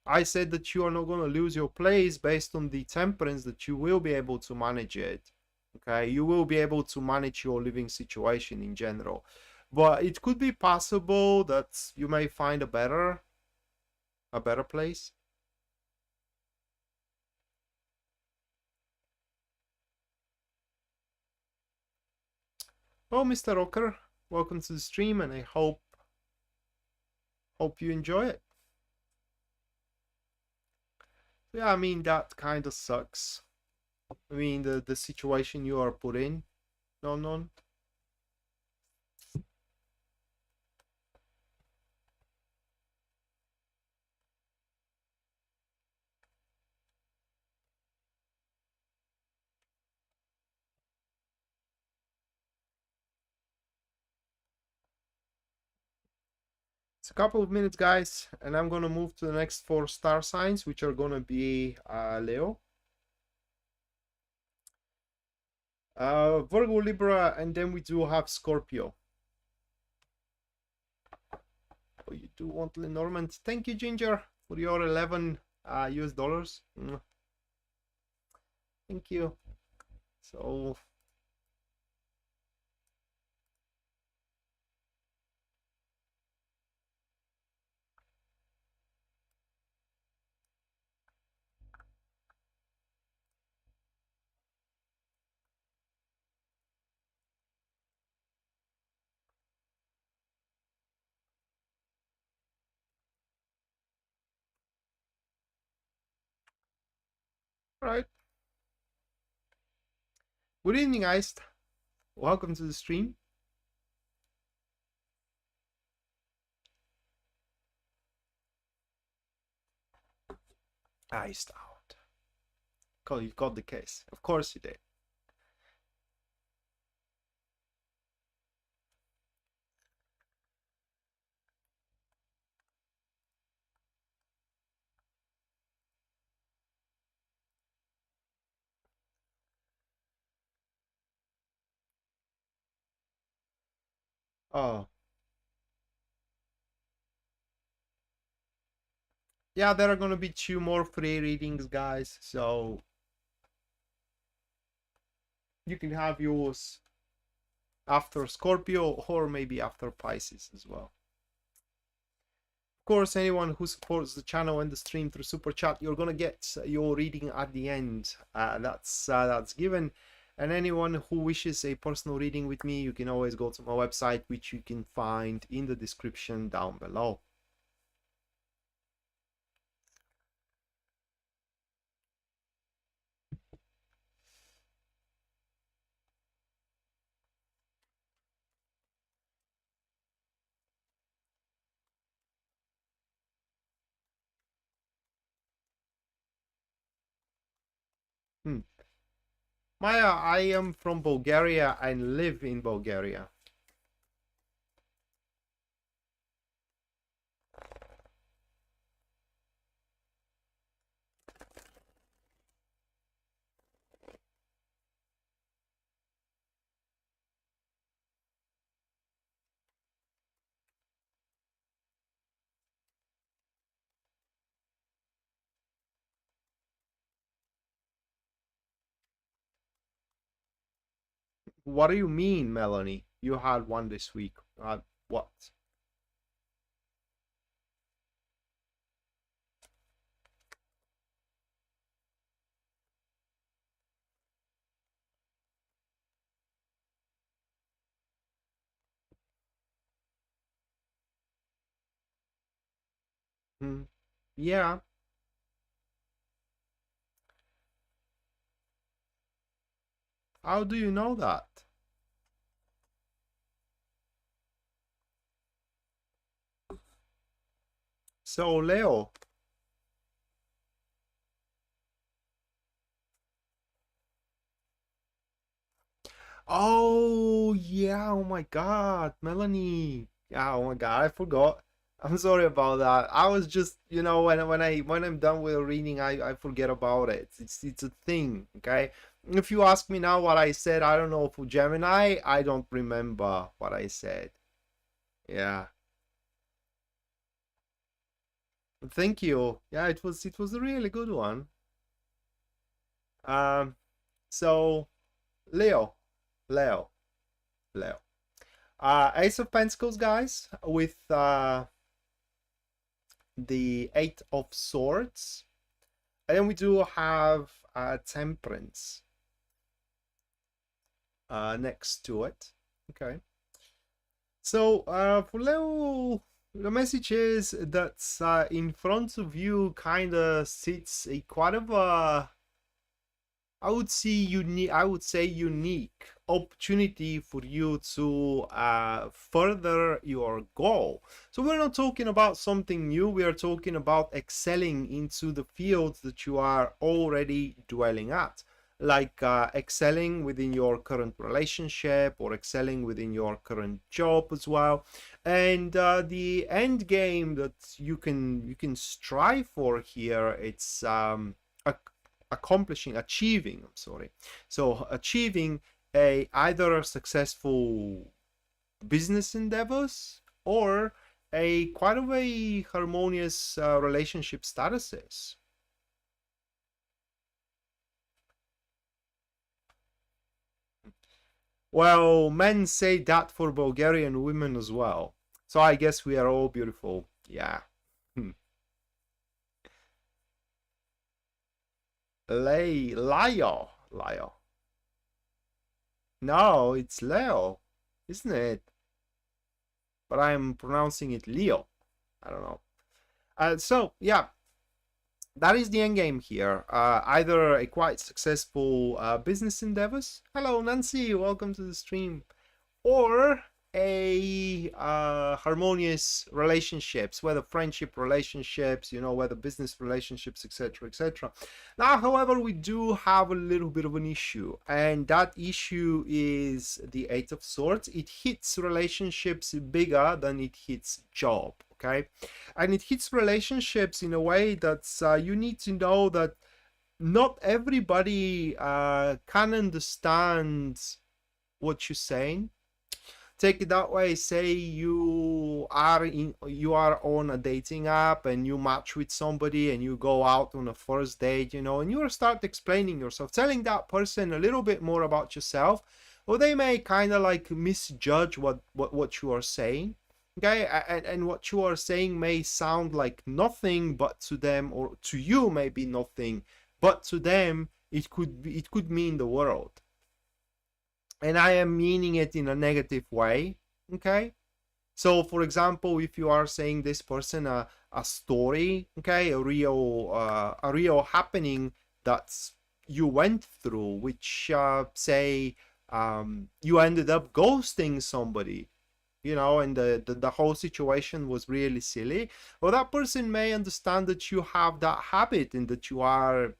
I said that you are not going to lose your place based on the Temperance, that you will be able to manage it. Okay, you will be able to manage your living situation in general. But it could be possible that you may find a better place. Well, Mr. Rocker, welcome to the stream, and I hope you enjoy it. Yeah, I mean, that kind of sucks. I mean, the situation you are put in. No. It's a couple of minutes, guys, and I'm gonna move to the next 4 star signs, which are gonna be Leo, Virgo, Libra, and then we do have Scorpio. Oh, you do want Lenormand. Thank you, Ginger. for your 11 US dollars. Thank you. So all right. Good evening, guys. Welcome to the stream. Iced out. You got the case. Of course you did. Oh. Yeah, there are gonna be 2 more free readings, guys. So you can have yours after Scorpio or maybe after Pisces as well. Of course, anyone who supports the channel and the stream through super chat, you're gonna get your reading at the end. That's given. And anyone who wishes a personal reading with me, you can always go to my website, which you can find in the description down below. Maya, I am from Bulgaria and live in Bulgaria. What do you mean, Melanie? You had one this week. What? Yeah. How do you know that? So, Leo. Oh, yeah. Oh my God, Melanie. Yeah, oh my God, I forgot. I'm sorry about that. I was just, when I'm done with reading, I forget about it. It's a thing, okay? If you ask me now what I said, I don't know, for Gemini, I don't remember what I said. Yeah. Thank you. Yeah, it was a really good one. So Leo, Leo, Leo. Ace of Pentacles, guys, with the Eight of Swords. And then we do have Temperance next to it. Okay. So for Leo, the message is that in front of you kind of sits a quite of a, I would say unique opportunity for you to further your goal. So we're not talking about something new. We are talking about excelling into the fields that you are already dwelling at, like excelling within your current relationship or excelling within your current job as well. And the end game that you can strive for here, it's achieving either successful business endeavors or a quite of a harmonious relationship statuses. Well, men say that for Bulgarian women as well. So I guess we are all beautiful. Yeah. Leo. No, it's Leo, isn't it? But I'm pronouncing it Leo. I don't know. So yeah, that is the end game here. Either a quite successful business endeavors. Hello, Nancy. Welcome to the stream. Or a harmonious relationships, whether friendship relationships, you know, whether business relationships, etc., etc. Now, however, we do have a little bit of an issue, and that issue is the Eight of Swords. It hits relationships bigger than it hits job, okay? And it hits relationships in a way that you need to know that not everybody can understand what you're saying. Take it that way. Say you are on a dating app and you match with somebody and you go out on a first date, you know, and you start explaining yourself, telling that person a little bit more about yourself, or they may kind of like misjudge what you are saying. Okay, and what you are saying may sound like nothing, but to them, or to you may be nothing, but to them it could mean the world. And I am meaning it in a negative way. Okay, so for example, if you are saying this person a story, okay, a real happening that you went through, which say you ended up ghosting somebody, you know, and the whole situation was really silly, well, that person may understand that you have that habit and that you are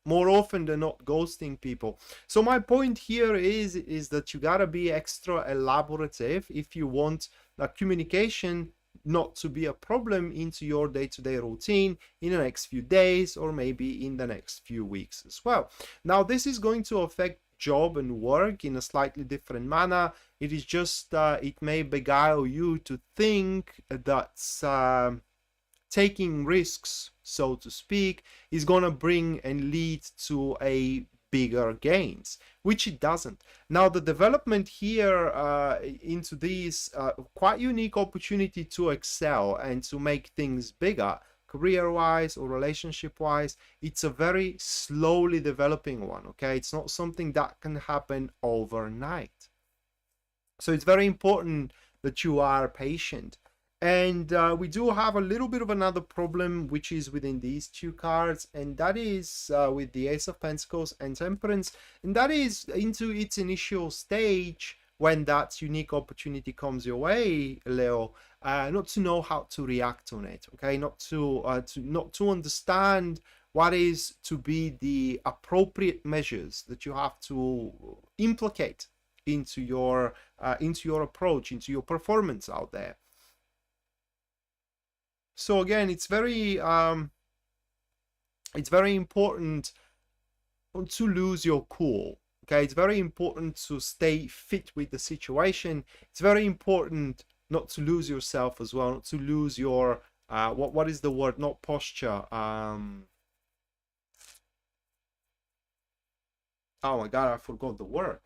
more often than not ghosting people. So my point here is that you gotta be extra elaborative if you want communication not to be a problem into your day-to-day routine in the next few days, or maybe in the next few weeks as well. Now, this is going to affect job and work in a slightly different manner. It is just it may beguile you to think that taking risks, so to speak, is gonna bring and lead to a bigger gains, which it doesn't. Now, the development here into this quite unique opportunity to excel and to make things bigger, career-wise or relationship-wise, it's a very slowly developing one. Okay, it's not something that can happen overnight. So it's very important that you are patient. And we do have a little bit of another problem, which is within these two cards, and that is with the Ace of Pentacles and Temperance, and that is into its initial stage when that unique opportunity comes your way, Leo, not to know how to react on it, okay, not to understand what is to be the appropriate measures that you have to implicate into your approach, into your performance out there. So again, it's very important to lose your cool. Okay, it's very important to stay fit with the situation. It's very important not to lose yourself as well, not to lose your what is the word? Not posture. Oh my God, I forgot the word.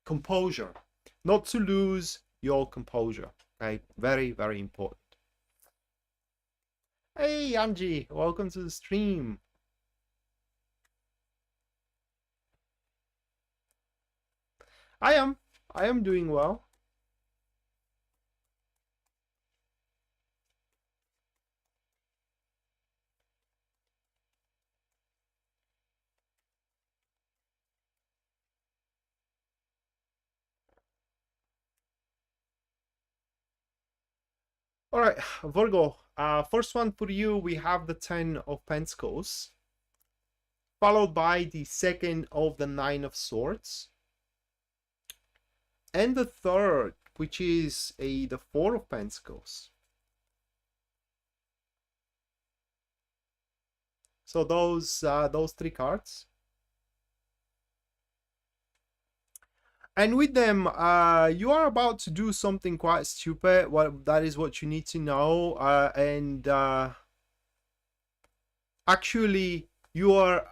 Composure. Not to lose your composure. Okay, very, very important. Hey, Angie, welcome to the stream. I am doing well. All right, Virgo, first one for you, we have the 10 of Pentacles, followed by the second of the 9 of Swords, and the third, which is the 4 of Pentacles. So those three cards. And with them, you are about to do something quite stupid. Well, that is what you need to know. Actually, you are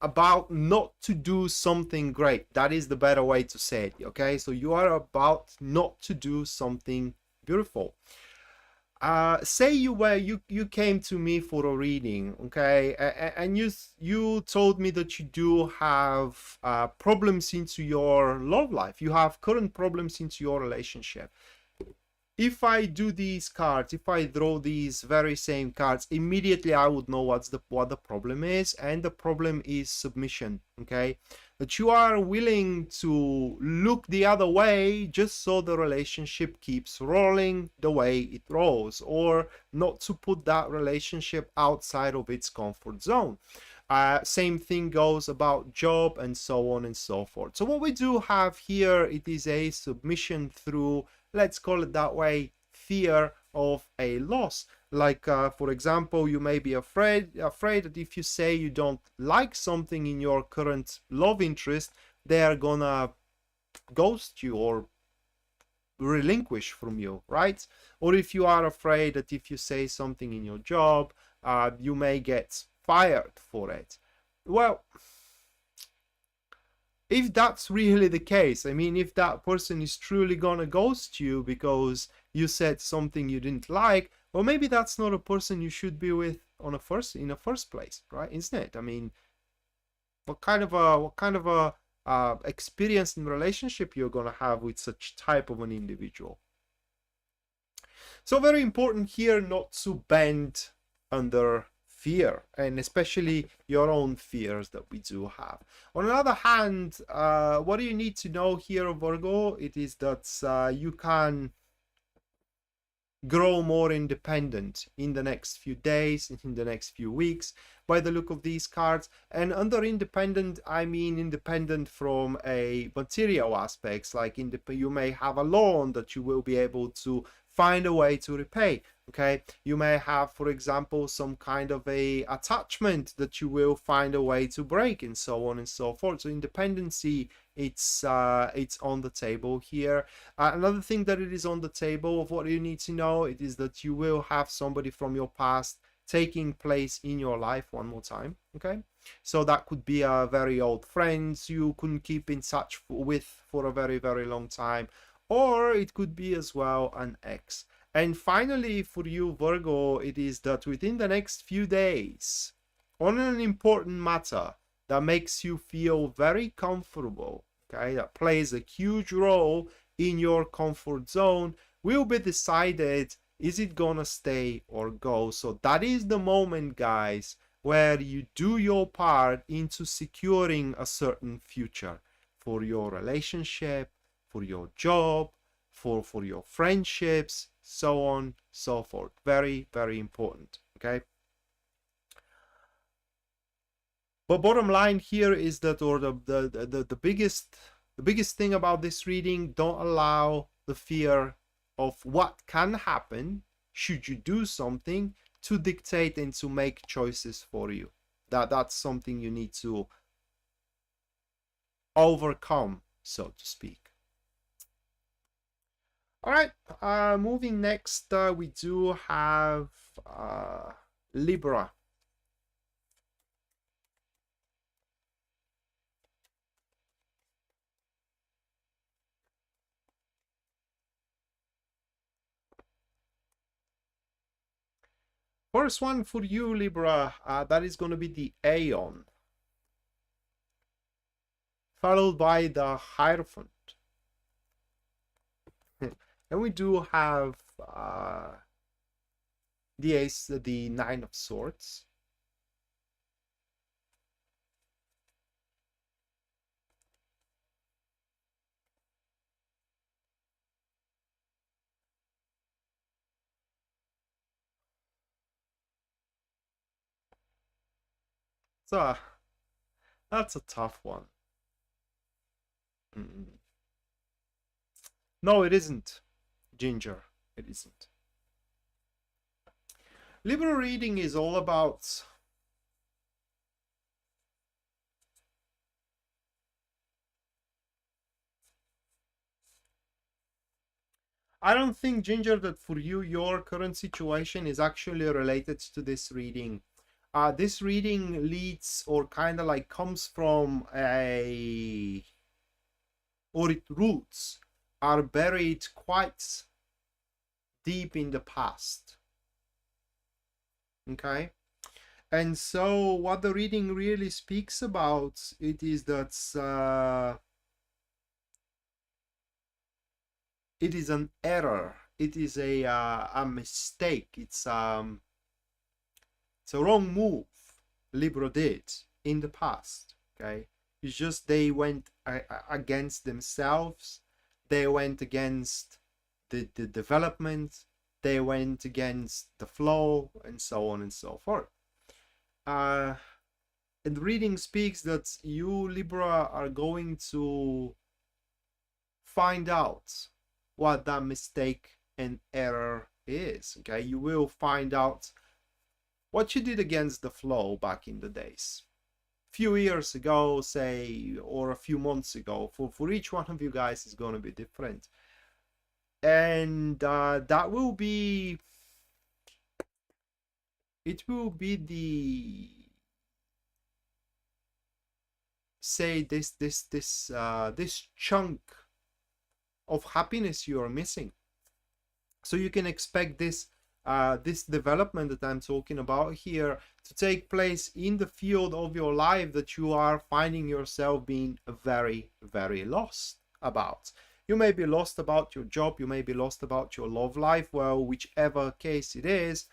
about not to do something great. That is the better way to say it. Okay, so you are about not to do something beautiful. Say you came to me for a reading, okay, and you told me that you do have problems into your love life. You have current problems into your relationship. If I do these cards, if I draw these very same cards, immediately I would know what the problem is, and the problem is submission. Okay, that you are willing to look the other way just so the relationship keeps rolling the way it rolls, or not to put that relationship outside of its comfort zone. Same thing goes about job and so on and so forth. So what we do have here, it is a submission through, let's call it that way, fear of a loss. Like for example, you may be afraid that if you say you don't like something in your current love interest, they are gonna ghost you or relinquish from you, right? Or if you are afraid that if you say something in your job, you may get fired for it. Well, if that's really the case, I mean, if that person is truly gonna ghost you because you said something you didn't like, well, maybe that's not a person you should be with in the first place, right? Isn't it? I mean, what kind of a experience in relationship you're gonna have with such type of an individual? So very important here not to bend under fear, and especially your own fears that we do have. On the other hand, what do you need to know here, Virgo? It is that you can grow more independent in the next few days, in the next few weeks, by the look of these cards. And under independent, I mean independent from a material aspects, like you may have a loan that you will be able to find a way to repay. Okay, you may have, for example, some kind of a attachment that you will find a way to break, and so on and so forth. So independency, it's on the table here. Another thing that it is on the table of what you need to know, it is that you will have somebody from your past taking place in your life one more time. Okay, so that could be a very old friends you couldn't keep in touch with for a very, very long time, or it could be as well an ex. And finally, for you, Virgo, it is that within the next few days, on an important matter that makes you feel very comfortable, okay, that plays a huge role in your comfort zone, will be decided, is it gonna stay or go? So that is the moment, guys, where you do your part into securing a certain future for your relationship, for your job, for your friendships, so on, so forth. Very, very important. Okay. But bottom line here is that, or the biggest thing about this reading, don't allow the fear of what can happen should you do something to dictate and to make choices for you. That's something you need to overcome, so to speak. All right, moving next, we do have Libra. First one for you, Libra, that is going to be the Aeon, followed by the Hierophant. And we do have the Ace, the Nine of Swords. So that's a tough one. No, it isn't, Ginger. It isn't. Libra reading is all about I don't think, Ginger, that for you, your current situation is actually related to this reading. This reading leads or kind of like comes from a, or its roots are buried quite deep in the past. Okay? And so what the reading really speaks about, it is that it is an error. It is a mistake. It's a wrong move Libra did in the past. Okay, it's just they went against themselves. They went against the development. They went against the flow, and so on and so forth. And the reading speaks that you, Libra, are going to find out what that mistake and error is. Okay, you will find out what you did against the flow back in the days, a few years ago, say, or a few months ago. For each one of you guys is going to be different, and that will be, it will be the, say, this chunk of happiness you are missing. So you can expect this this development that I'm talking about here to take place in the field of your life that you are finding yourself being very, very lost about. You may be lost about your job, you may be lost about your love life. Well, whichever case it is,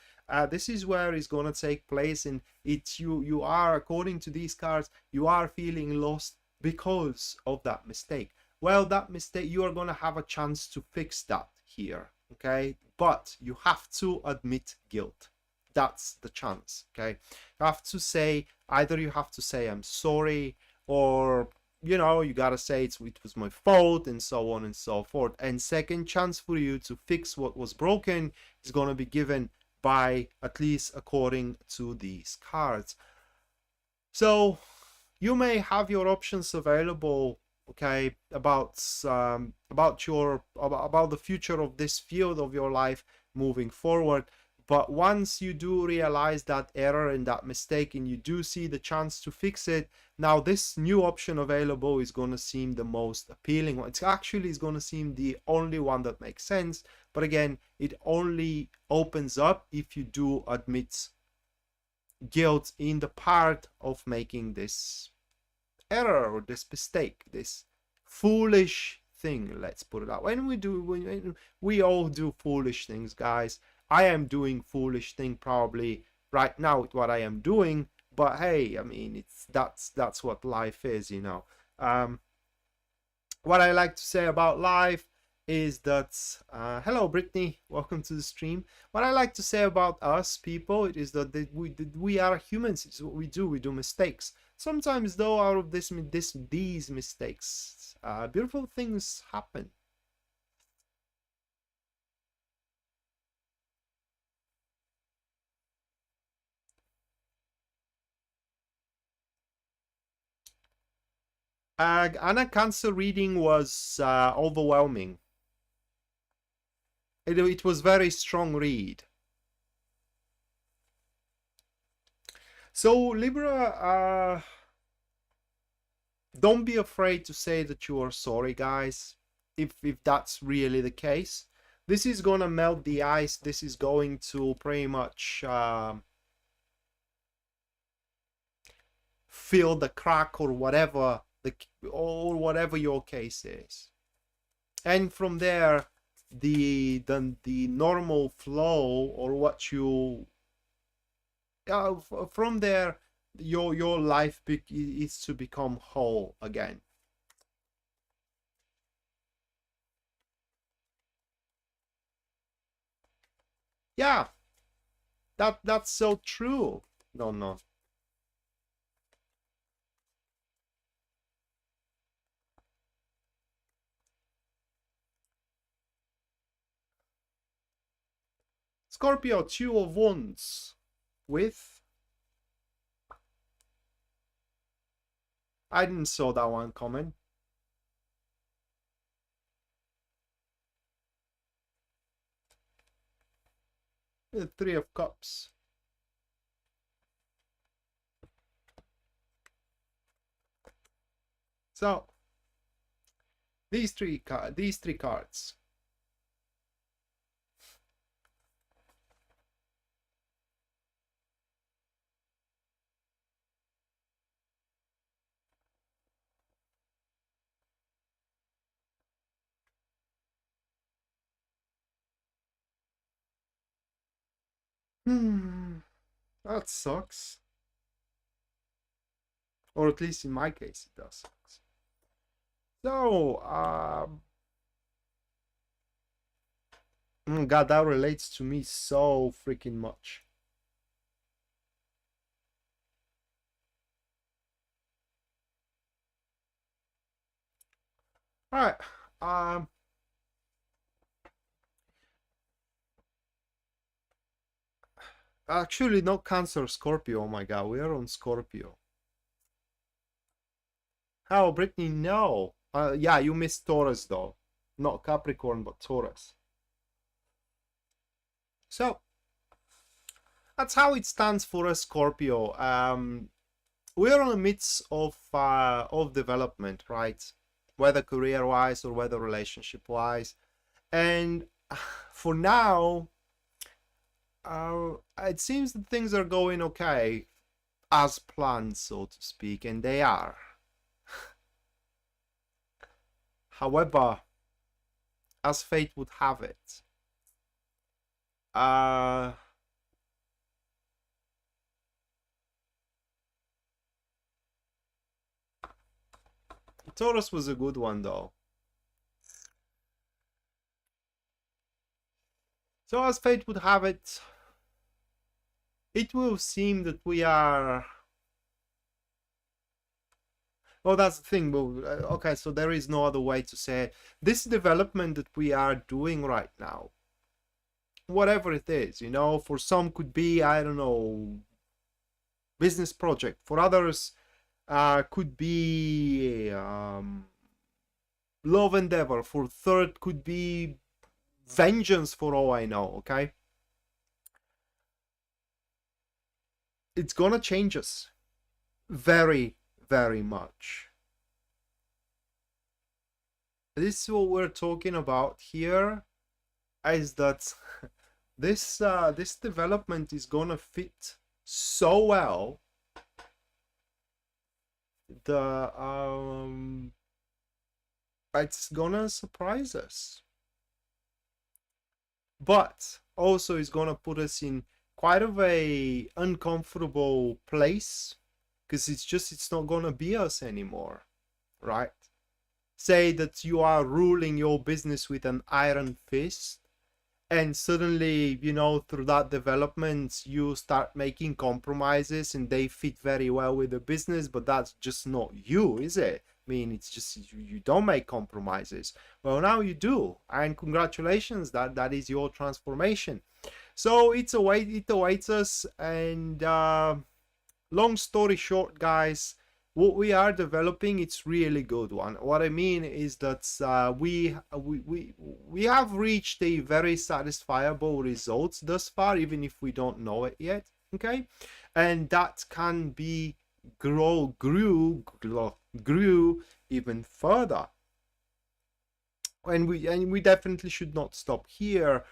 this is where it's going to take place, and it's you are, according to these cards, you are feeling lost because of that mistake. Well, that mistake, you are going to have a chance to fix that here. Okay, but you have to admit guilt. That's the chance. Okay, you have to say, either you have to say I'm sorry, or you know, you gotta say it was my fault, and so on and so forth. And second chance for you to fix what was broken is going to be given by, at least according to these cards. So you may have your options available, okay, about the future of this field of your life moving forward. But once you do realize that error and that mistake, and you do see the chance to fix it, now this new option available is going to seem the most appealing one. It's actually is going to seem the only one that makes sense. But again, it only opens up if you do admit guilt in the part of making this error or this mistake, this foolish thing, let's put it out. When we all do foolish things, guys. I am doing foolish thing probably right now with what I am doing, but hey, I mean, it's that's what life is, you know. What I like to say about life is that hello Brittany, welcome to the stream. What I like to say about us people is that we are humans. It's what we do mistakes. Sometimes though, out of these mistakes, beautiful things happen. Anna Cancer reading was overwhelming. It was very strong read. So Libra, don't be afraid to say that you are sorry, guys. If that's really the case, this is gonna melt the ice. This is going to pretty much fill the crack, or whatever whatever your case is. And from there, the normal flow, or what you from there, your life is to become whole again. Yeah, that's so true. No. Scorpio, 2 of Wands with, I didn't saw that one coming. The Three of Cups. So these three cards. That sucks. Or at least in my case, it does suck. So, God, that relates to me so freaking much. All right. Actually, not Cancer, Scorpio. Oh my God, we are on Scorpio. How, Brittany? No. Yeah, you missed Taurus though. Not Capricorn, but Taurus. So that's how it stands for a Scorpio. We're in the midst of development, right? Whether career-wise or whether relationship-wise, and for now, it seems that things are going okay as planned, so to speak, and they are. However, as fate would have it, Taurus was a good one though. So as fate would have it, it will seem that we are... Well, that's the thing. Well, okay, so there is no other way to say it. This development that we are doing right now, whatever it is, you know, for some could be, I don't know, business project. For others, could be love endeavor. For third, could be vengeance, for all I know, okay? It's gonna change us very, very much. This is what we're talking about here, is that this development is gonna fit so well. It's gonna surprise us, but also it's gonna put us in quite of a uncomfortable place, because it's not gonna be us anymore, right? Say that you are ruling your business with an iron fist, and suddenly, you know, through that development you start making compromises and they fit very well with the business, but that's just not you, is it? I mean, it's just you don't make compromises. Well, now you do, and congratulations, that is your transformation. So it awaits us, and long story short, guys, what we are developing, it's really good one. What I mean is that we have reached a very satisfiable results thus far, even if we don't know it yet, okay? And that can be grew even further, and we definitely should not stop here.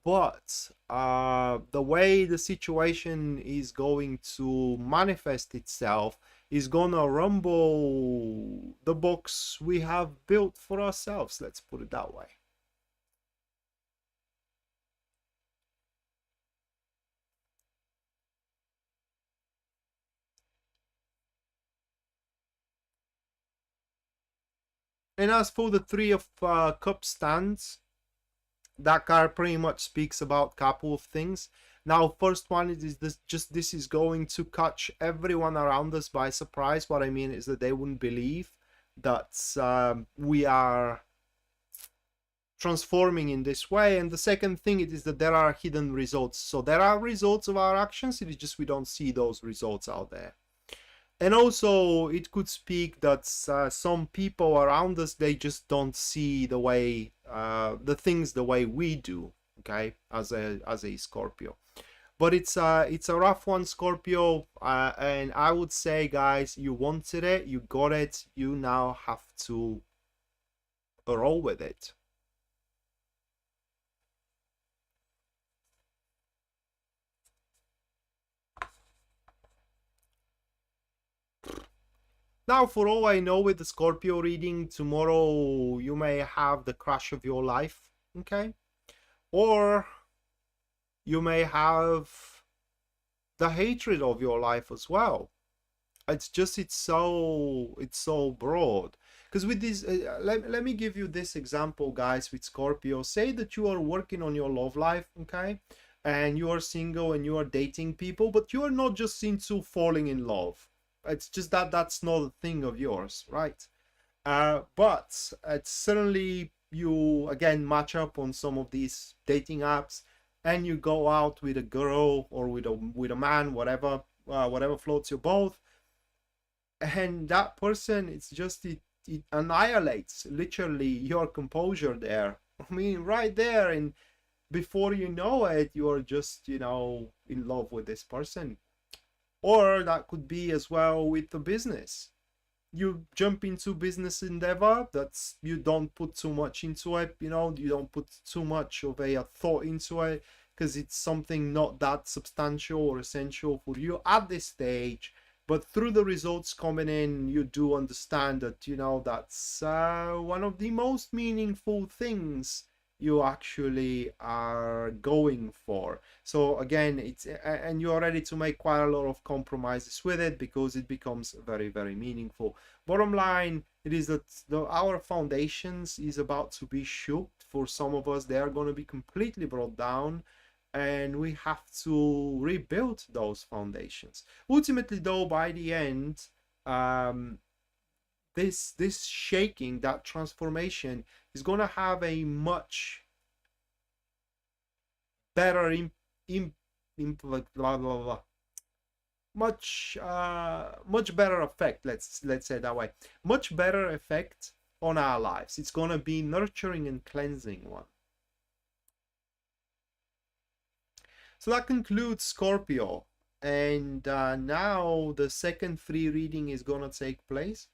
But the way the situation is going to manifest itself is gonna rumble the box we have built for ourselves, let's put it that way. And as for the Three of Cups stands, that card pretty much speaks about a couple of things. Now, first one is this is going to catch everyone around us by surprise. What I mean is that they wouldn't believe that we are transforming in this way. And the second thing is that there are hidden results. So there are results of our actions, it is just we don't see those results out there. And also it could speak that some people around us, they just don't see the way the things the way we do, okay, as a Scorpio. But it's a rough one, Scorpio, and I would say, guys, you wanted it, you got it, you now have to roll with it. Now, for all I know, with the Scorpio reading tomorrow, you may have the crush of your life, okay? Or you may have the hatred of your life as well. It's just it's so broad. Because with this, let me give you this example, guys, with Scorpio. Say that you are working on your love life, okay? And you are single and you are dating people, but you are not just into falling in love. It's just that that's not a thing of yours, right? But it's certainly you again match up on some of these dating apps, and you go out with a girl or with a man, whatever floats your boat, and that person, it annihilates literally your composure there. I mean, right there, and before you know it, you are just in love with this person. Or that could be as well with the business. You jump into business endeavor, that's, you don't put too much into it, you don't put too much of a thought into it, because it's something not that substantial or essential for you at this stage. But through the results coming in, you do understand that that's one of the most meaningful things you actually are going for. So again, it's, and you're ready to make quite a lot of compromises with it, because it becomes very, very meaningful. Bottom line, it is that our foundations is about to be shook. For some of us, they are going to be completely brought down, and we have to rebuild those foundations. Ultimately, though, by the end, this shaking, that transformation, is going to have a much better blah, blah, blah, much better effect, let's say it that way, much better effect on our lives. It's going to be nurturing and cleansing one. So that concludes Scorpio, and now the second free reading is going to take place.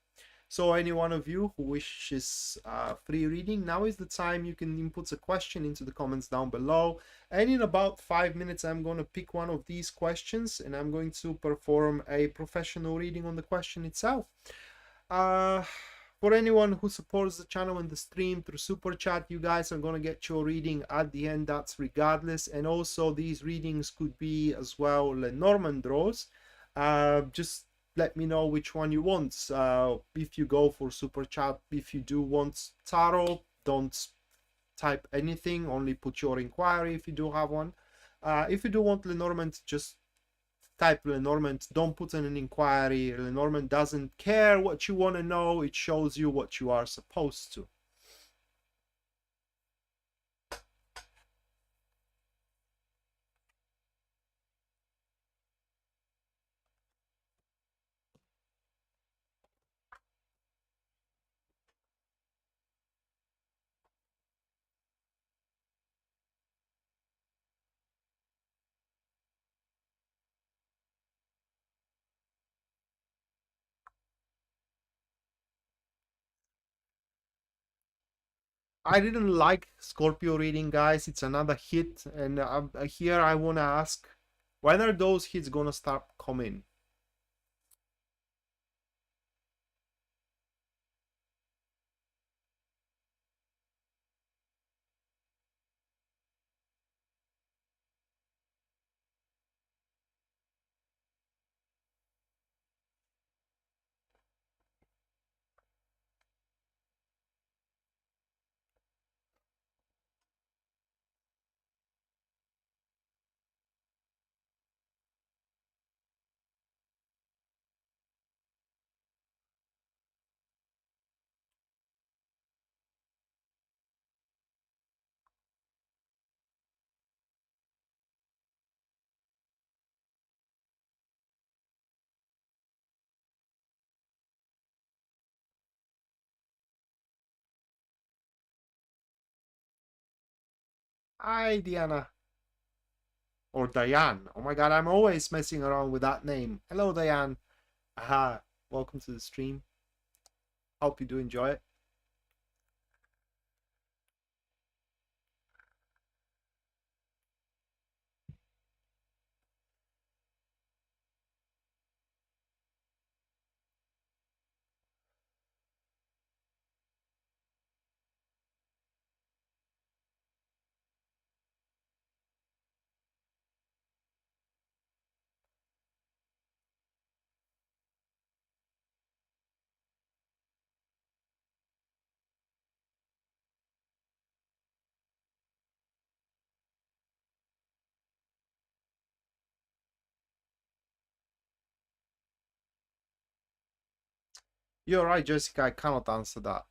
So any one of you who wishes free reading, now is the time. You can input a question into the comments down below, and in about 5 minutes I'm going to pick one of these questions and I'm going to perform a professional reading on the question itself. For anyone who supports the channel and the stream through super chat, you guys are going to get your reading at the end, that's regardless. And also these readings could be as well Lenormand draws. Just let me know which one you want. If you go for super chat, if you do want tarot, don't type anything, only put your inquiry if you do have one. If you do want Lenormand, just type Lenormand, don't put in an inquiry. Lenormand doesn't care what you want to know, it shows you what you are supposed to. I didn't like Scorpio reading, guys. It's another hit, and here I want to ask, when are those hits gonna start coming? Hi, Diana. Or Diane. Oh my god, I'm always messing around with that name. Hello, Diane. Aha, welcome to the stream. Hope you do enjoy it. You're right, Jessica, I cannot answer that.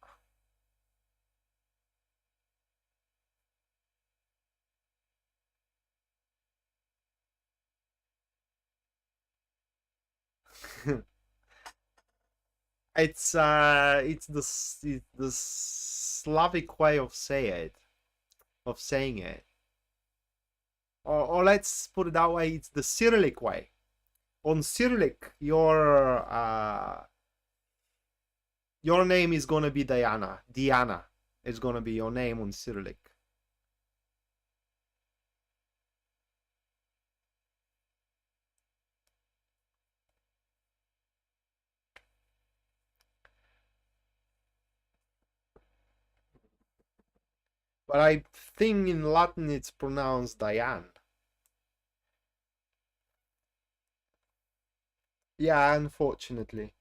It's the Slavic way of saying it. Or let's put it that way, it's the Cyrillic way. On Cyrillic, your name is gonna be Diana. Diana is gonna be your name on Cyrillic. But I think in Latin it's pronounced Diane. Yeah, unfortunately.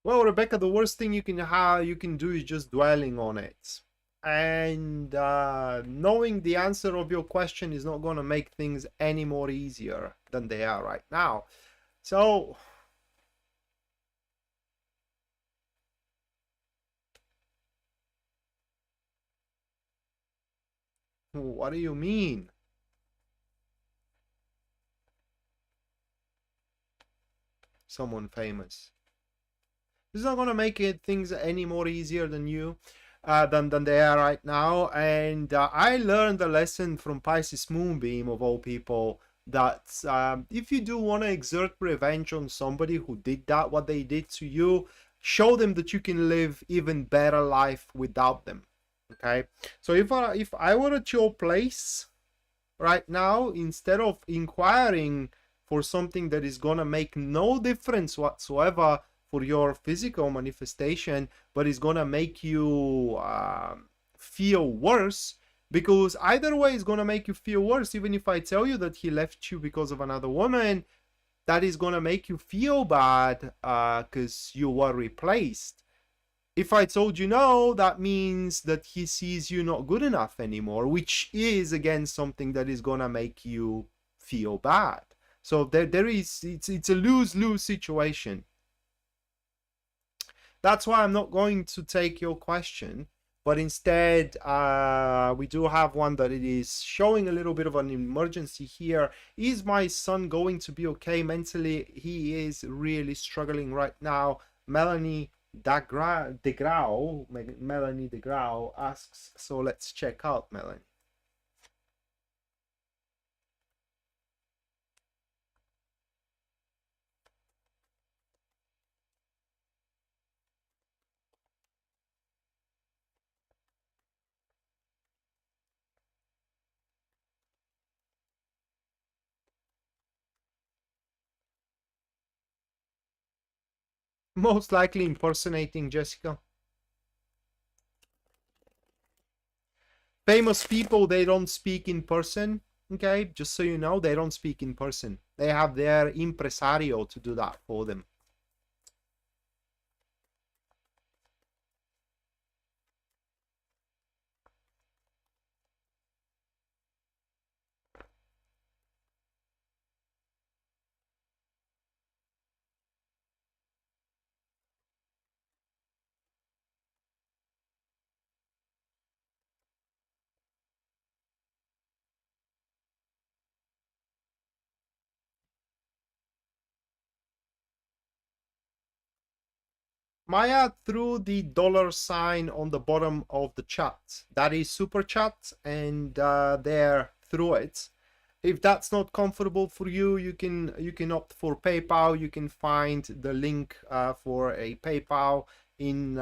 Well, Rebecca, the worst thing you can do is just dwelling on it. And knowing the answer of your question is not going to make things any more easier than they are right now. So, what do you mean? Someone famous. This is not going to make things any more easier than than they are right now. And I learned a lesson from Pisces Moonbeam, of all people, that if you do want to exert revenge on somebody who did that, what they did to you, show them that you can live even better life without them. Okay, so if I were at your place right now, instead of inquiring for something that is gonna make no difference whatsoever for your physical manifestation, but is gonna make you feel worse, because either way is gonna make you feel worse. Even if I tell you that he left you because of another woman, that is gonna make you feel bad because you were replaced. If I told you no, that means that he sees you not good enough anymore, which is again something that is gonna make you feel bad. So it's a lose-lose situation. That's why I'm not going to take your question, but instead we do have one that it is showing a little bit of an emergency here. Is my son going to be okay mentally? He is really struggling right now. Melanie Melanie DeGrau asks, so let's check out Melanie. Most likely impersonating Jessica. Famous people, they don't speak in person. Okay, just so you know, they don't speak in person. They have their impresario to do that for them. Maya, through the dollar sign on the bottom of the chat. That is super chat, and there through it. If that's not comfortable for you, you can opt for PayPal. You can find the link for a PayPal in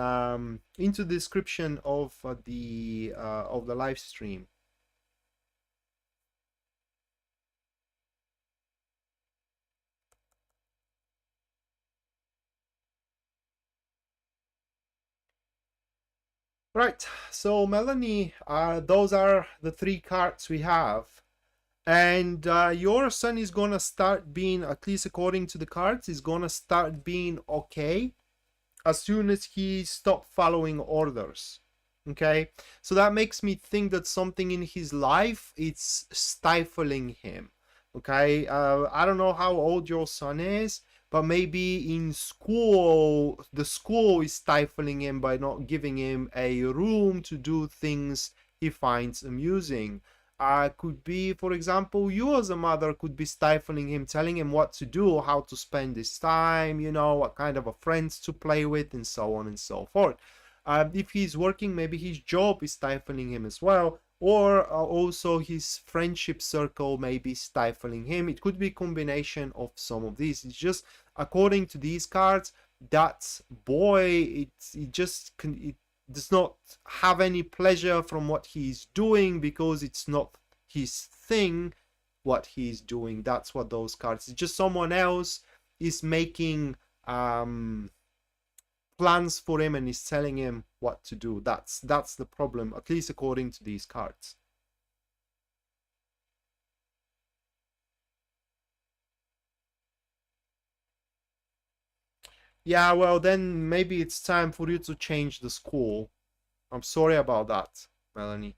into the description of the live stream. Right. So Melanie, those are the three cards we have. And your son is gonna start being, at least according to the cards, is gonna start being okay as soon as he stopped following orders. Okay, so that makes me think that something in his life it's stifling him. Okay, I don't know how old your son is, but maybe in school the school is stifling him by not giving him a room to do things he finds amusing. Could be, for example, you as a mother could be stifling him, telling him what to do, how to spend his time, what kind of a friends to play with, and so on and so forth. If he's working, maybe his job is stifling him as well, or also his friendship circle may be stifling him. It could be a combination of some of these. It's just according to these cards, that boy, it does not have any pleasure from what he's doing because it's not his thing what he's doing. That's what those cards, it's just someone else is making plans for him and is telling him what to do. That's the problem, at least according to these cards. Yeah, well then maybe it's time for you to change the school. I'm sorry about that, Melanie.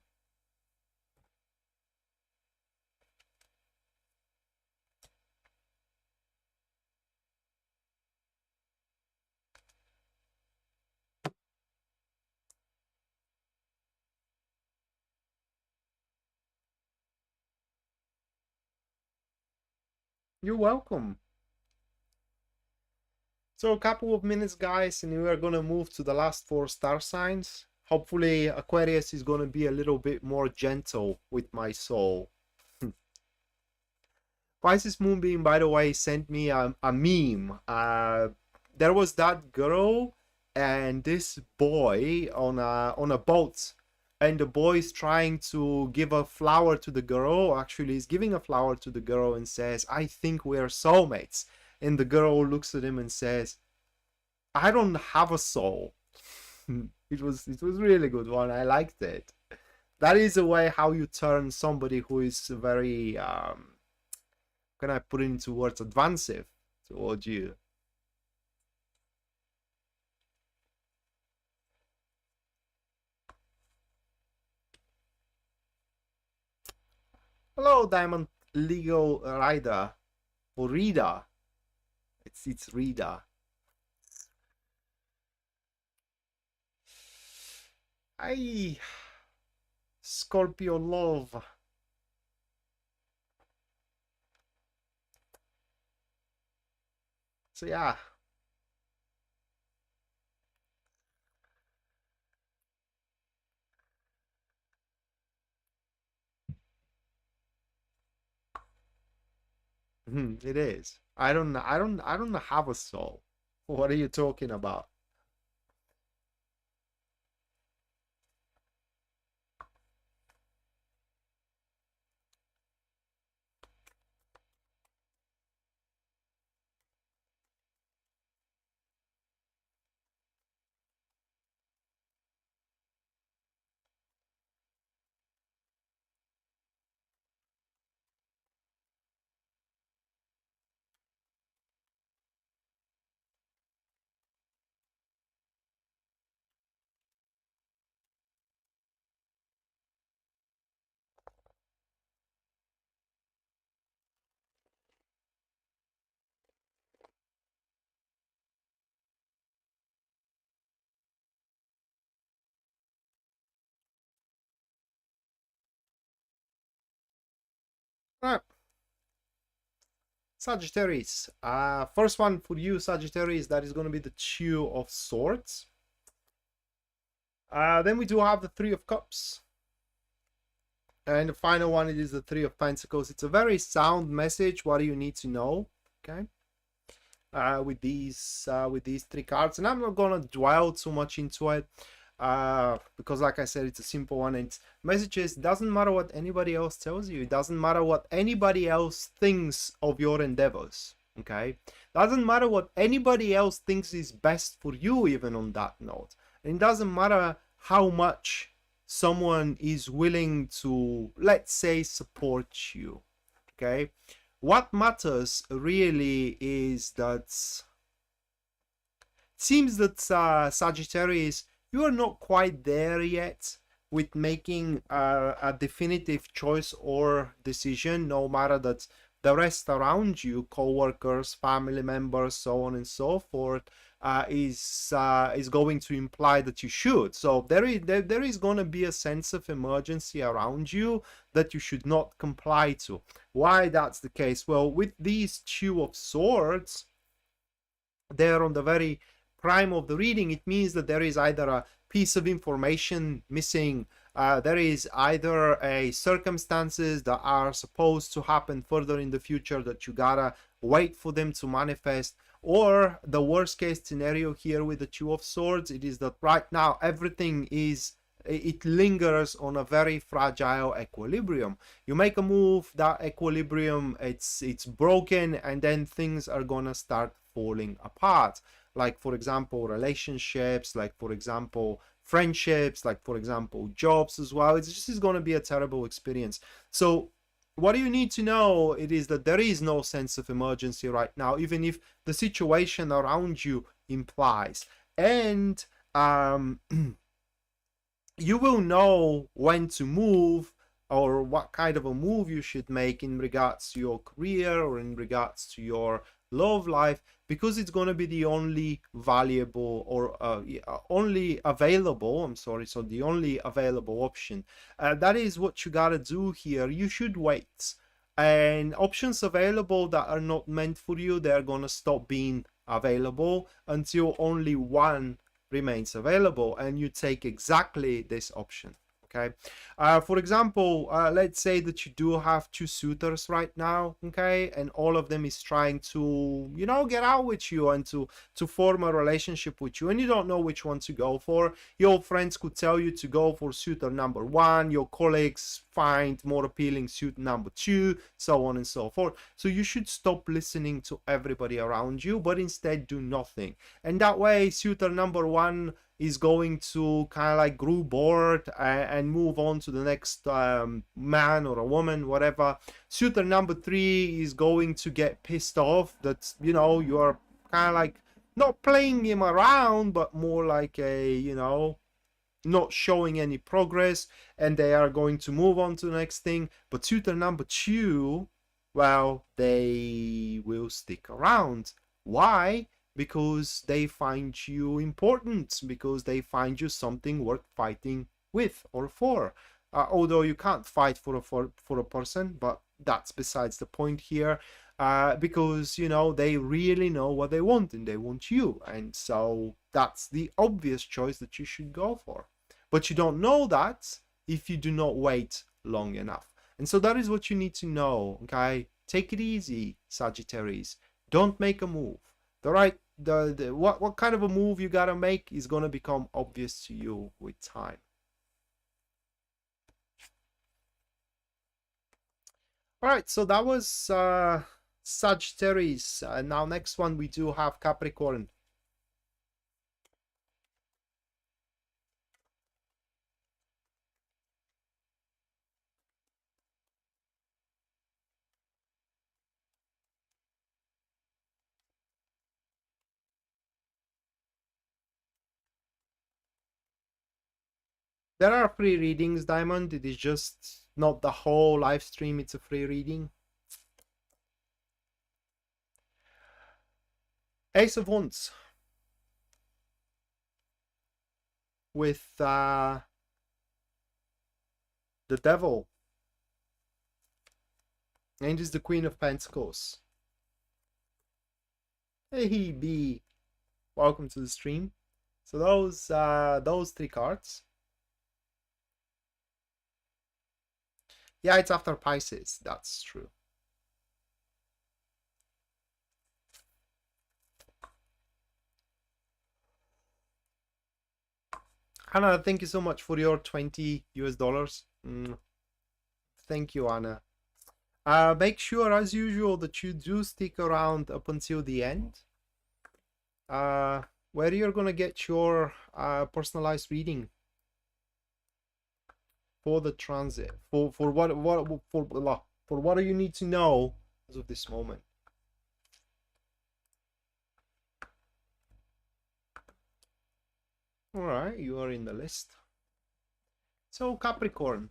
You're welcome. So a couple of minutes, guys, and we are gonna move to the last four star signs. Hopefully Aquarius is gonna be a little bit more gentle with my soul. Pisces Moonbeam, by the way, sent me a meme. There was that girl and this boy on a boat, and the boy is trying to give a flower to the girl. Actually, he's giving a flower to the girl and says, "I think we are soulmates." And the girl looks at him and says, "I don't have a soul." It was really good one. I liked it. That is a way how you turn somebody who is very can I put it into words, advansive towards you. Hello, Diamond Legal Rider or Rida. It's Rida. I Scorpio love. So yeah. It is. I don't have a soul. What are you talking about? Sagittarius. First one for you, Sagittarius, that is going to be the Two of Swords. Then we do have the Three of Cups. And the final one, it is the Three of Pentacles. It's a very sound message. What do you need to know? Okay. With these three cards, and I'm not gonna dwell too much into it, because like I said, it's a simple one. And messages, doesn't matter what anybody else tells you. It doesn't matter what anybody else thinks of your endeavors. Okay, doesn't matter what anybody else thinks is best for you, even on that note. And it doesn't matter how much someone is willing to, let's say, support you. Okay, what matters really is that it seems that Sagittarius, you are not quite there yet with making a definitive choice or decision, no matter that the rest around you, co-workers, family members, so on and so forth, is going to imply that you should. So there is going to be a sense of emergency around you that you should not comply to. Why that's the case? Well, with these Two of Swords, they're on the very prime of the reading. It means that there is either a piece of information missing, there is either a circumstances that are supposed to happen further in the future that you gotta wait for them to manifest, or the worst case scenario here with the Two of Swords, it is that right now everything is, it lingers on a very fragile equilibrium. You make a move, that equilibrium, it's broken, and then things are gonna start falling apart. Like, for example, relationships, like, for example, friendships, like, for example, jobs as well. It's just going to be a terrible experience. So what do you need to know? It is that there is no sense of emergency right now, even if the situation around you implies. And you will know when to move, or what kind of a move you should make in regards to your career or in regards to your love life, because it's going to be the only valuable or only available, I'm sorry, so the only available option. That is what you got to do here. You should wait, and options available that are not meant for you, they're going to stop being available until only one remains available, and you take exactly this option. Okay, for example, let's say that you do have two suitors right now, okay, and all of them is trying to, you know, get out with you and to form a relationship with you, and you don't know which one to go for. Your friends could tell you to go for suitor number one, your colleagues find more appealing suitor number two, so on and so forth. So you should stop listening to everybody around you, but instead do nothing, and that way suitor number one is going to kind of like grow bored and move on to the next man or a woman, whatever. Suitor number three is going to get pissed off that, you know, you are kind of like not playing him around, but more like a, you know, not showing any progress, and they are going to move on to the next thing. But suitor number two, well, they will stick around. Why? Because they find you important, because they find you something worth fighting with or for. Although you can't fight for a person, but that's besides the point here, because, you know, they really know what they want, and they want you, and so that's the obvious choice that you should go for. But you don't know that if you do not wait long enough. And so that is what you need to know. Okay, take it easy, Sagittarius. Don't make a move. What kind of a move you gotta make is gonna become obvious to you with time. All right, so that was Sagittarius. Now next one we do have Capricorn. There are free readings, Diamond. It is just not the whole live stream. It's a free reading. Ace of Wands with the Devil, and is the Queen of Pentacles. Hey B, welcome to the stream. So those three cards. Yeah, it's after Pisces. That's true. Anna, thank you so much for your 20 US dollars. Thank you, Anna. Make sure, as usual, that you do stick around up until the end, where you're gonna get your personalized reading for the transit, for what do you need to know as of this moment. All right, you are in the list. So Capricorn.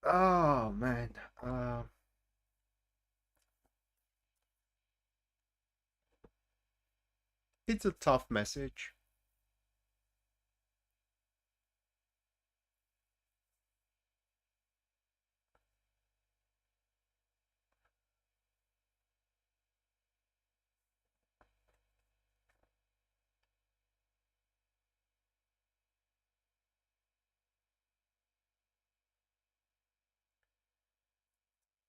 Oh man. It's a tough message.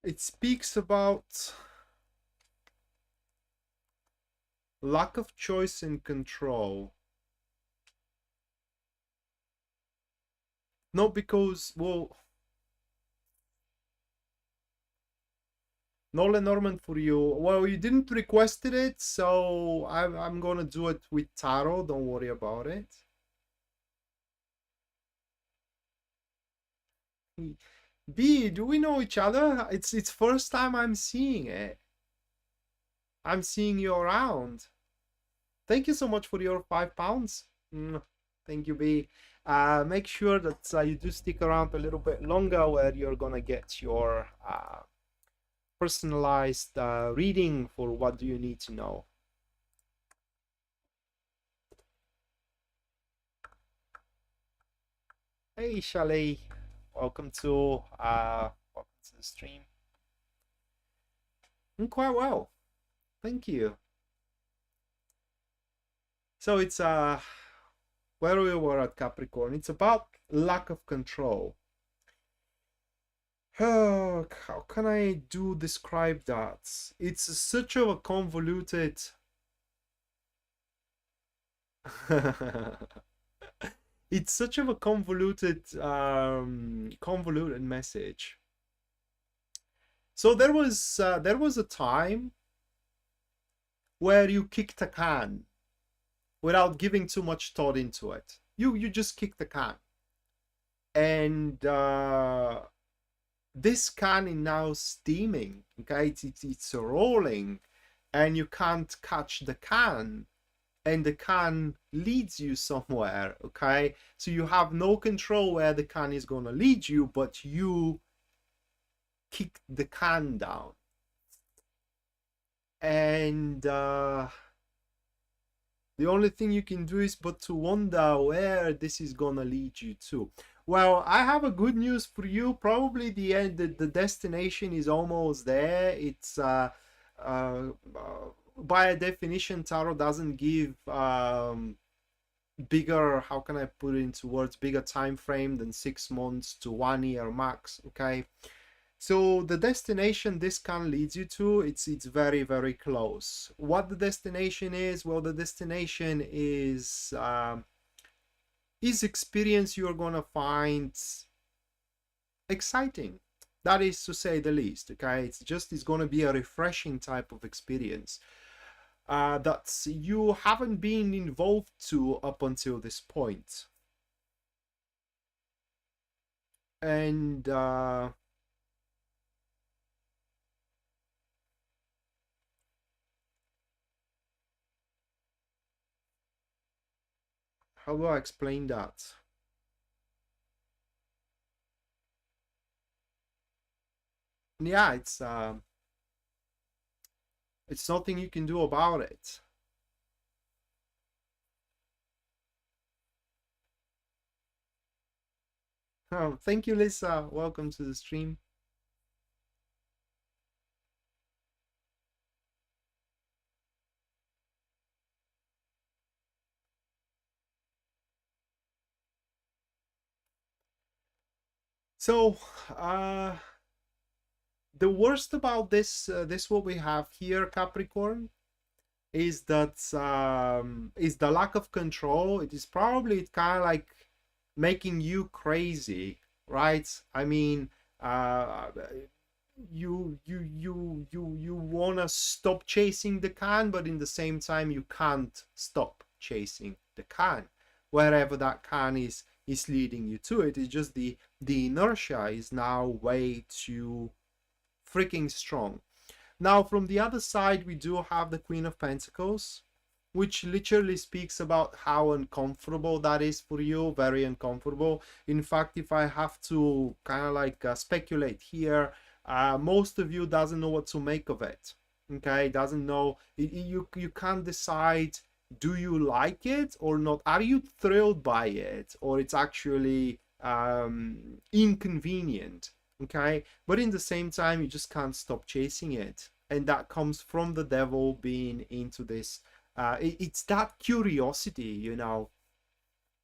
It speaks about lack of choice and control. Not because, well, Nolan Norman for you. Well, you didn't requested it, so I'm gonna do it with tarot. Don't worry about it. B, do we know each other? It's first time I'm seeing it. I'm seeing you around. Thank you so much for your £5. Thank you, B. Make sure that you do stick around a little bit longer, where you're gonna get your personalized reading for what do you need to know. Hey, Chalet, welcome to the stream. I'm quite well, thank you. So it's where we were at Capricorn. It's about lack of control. Oh, how can I describe that? It's such a convoluted it's such of a convoluted message. So there was a time where you kicked a can without giving too much thought into it. You just kicked the can, and this can is now steaming. Okay, it's rolling, and you can't catch the can, and the can leads you somewhere. Okay, so you have no control where the can is gonna lead you, but you kick the can down, and the only thing you can do is but to wonder where this is gonna lead you to. Well, I have a good news for you. Probably the end, the destination is almost there. It's by definition, tarot doesn't give bigger, how can I put it into words, bigger time frame than 6 months to 1 year max. Okay, so the destination this can leads you to, it's very, very close. What the destination is? Well, the destination is experience you're gonna find exciting. That is to say the least. Okay, it's gonna be a refreshing type of experience that you haven't been involved to up until this point. And how do I explain that? Yeah, it's nothing you can do about it. Oh, thank you, Lisa. Welcome to the stream. So the worst about this what we have here, Capricorn, is that is the lack of control. It is probably kind of like making you crazy, right? I mean, uh you want to stop chasing the can, but in the same time you can't stop chasing the can, wherever that can is leading you to. It is just the inertia is now way too freaking strong. Now, from the other side, we do have the Queen of Pentacles, which literally speaks about how uncomfortable that is for you. Very uncomfortable. In fact, if I have to kind of like speculate here, most of you doesn't know what to make of it. Okay, doesn't know. You can't decide, do you like it or not? Are you thrilled by it, or it's actually inconvenient? Okay, but in the same time, you just can't stop chasing it, and that comes from the devil being into this. It's that curiosity, you know.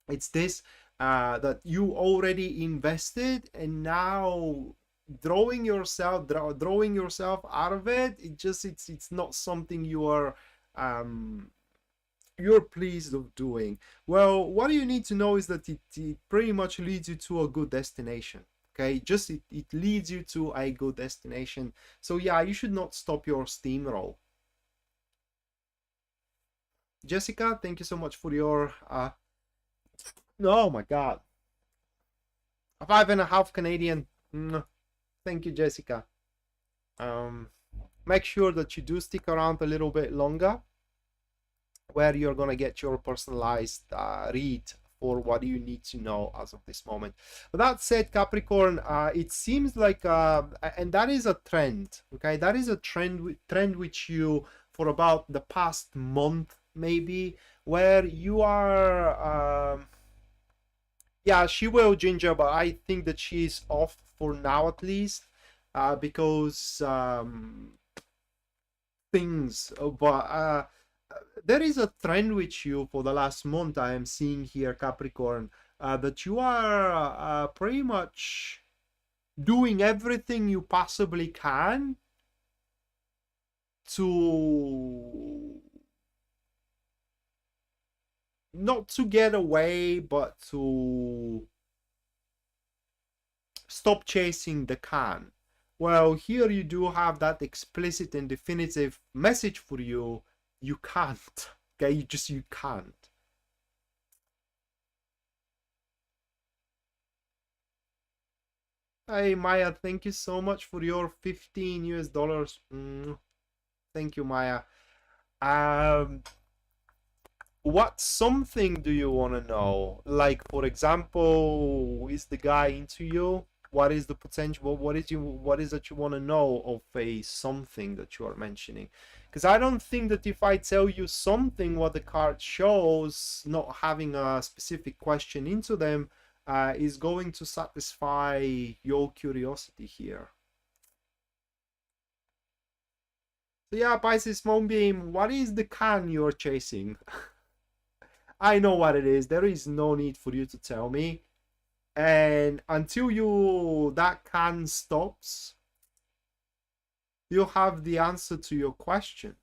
It's this that you already invested, and now drawing yourself out of it. It's not something you're pleased of doing. Well, what you need to know is that it pretty much leads you to a good destination. Okay, just it leads you to a good destination. So yeah, you should not stop your steamroll. Jessica, thank you so much for your oh my god, 5.5 Canadian. Thank you, Jessica. Make sure that you do stick around a little bit longer, where you're gonna get your personalized read for what you need to know as of this moment. But that said, Capricorn, it seems like and that is a trend. Okay, that is a trend which you, for about the past month maybe, where you are yeah, she will, Ginger, but I think that she's off for now at least, because things but there is a trend with you for the last month I am seeing here, Capricorn, that you are pretty much doing everything you possibly can to not to get away, but to stop chasing the can. Well, here you do have that explicit and definitive message for you. You can't. Okay, you can't. Hey Maya, thank you so much for your 15 US dollars. Thank you, Maya. What something do you want to know? Like, for example, is the guy into you? What is the potential? What is that you want to know of a something that you are mentioning? Because I don't think that if I tell you something what the card shows, not having a specific question into them, is going to satisfy your curiosity here. So yeah, Pisces Moonbeam, what is the can you're chasing? I know what it is. There is no need for you to tell me. And until that can stops, you have the answer to your question.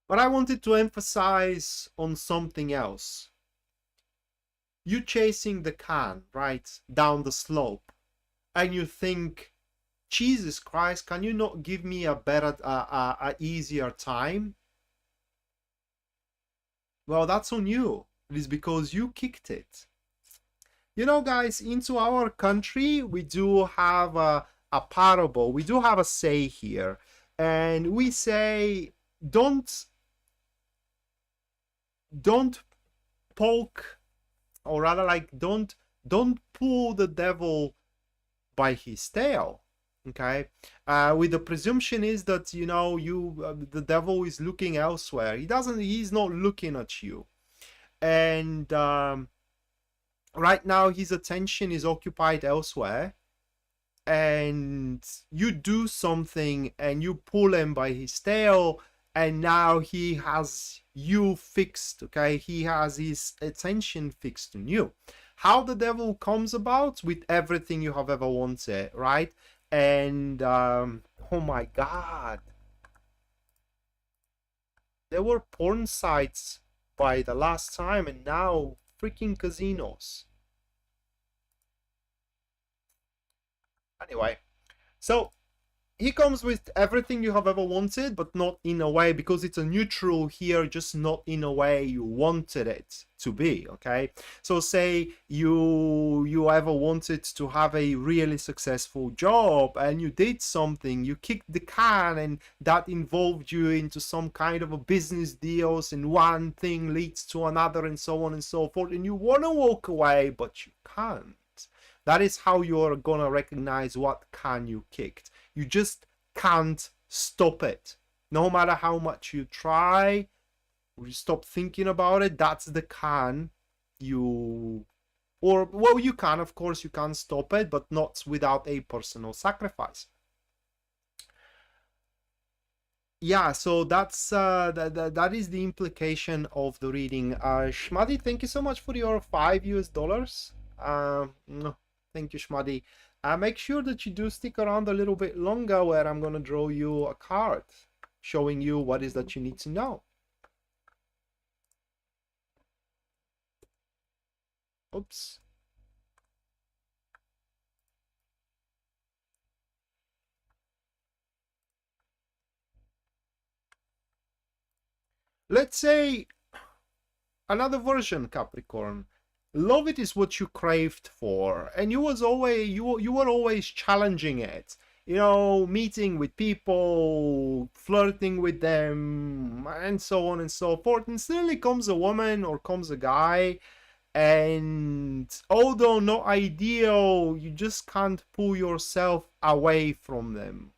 But I wanted to emphasize on something else. You chasing the can, right, down the slope, and you think, Jesus Christ, can you not give me a better, easier time? Well, that's on you. It is because you kicked it. You know, guys, into our country, we do have a parable. We do have a say here. And we say, don't poke, or rather like don't pull the devil by his tail. Okay, with the presumption is that, you know, the devil is looking elsewhere. He's not looking at you, and right now his attention is occupied elsewhere, and you do something and you pull him by his tail, and now he has you fixed, okay? He has his attention fixed on you. How the devil comes about? With everything you have ever wanted, right? And oh my god, there were porn sites by the last time, and now freaking casinos. Anyway, so he comes with everything you have ever wanted, but not in a way, because it's a neutral here, just not in a way you wanted it to be, okay? So say you ever wanted to have a really successful job, and you did something, you kicked the can, and that involved you into some kind of a business deals, and one thing leads to another, and so on and so forth, and you want to walk away, but you can't. That is how you're gonna recognize what can you kicked. You just can't stop it. No matter how much you try, you stop thinking about it, that's the can you... Or, well, you can, of course, you can stop it, but not without a personal sacrifice. Yeah, so that's that is the implication of the reading. Shmadi, thank you so much for your $5 US. Thank you, Shmadi. Make sure that you do stick around a little bit longer, where I'm gonna draw you a card showing you what is that you need to know. Oops. Let's say another version, Capricorn. Love it is what you craved for, and you were always challenging it. You know, meeting with people, flirting with them, and so on and so forth. And suddenly comes a woman or comes a guy, and although not ideal, you just can't pull yourself away from them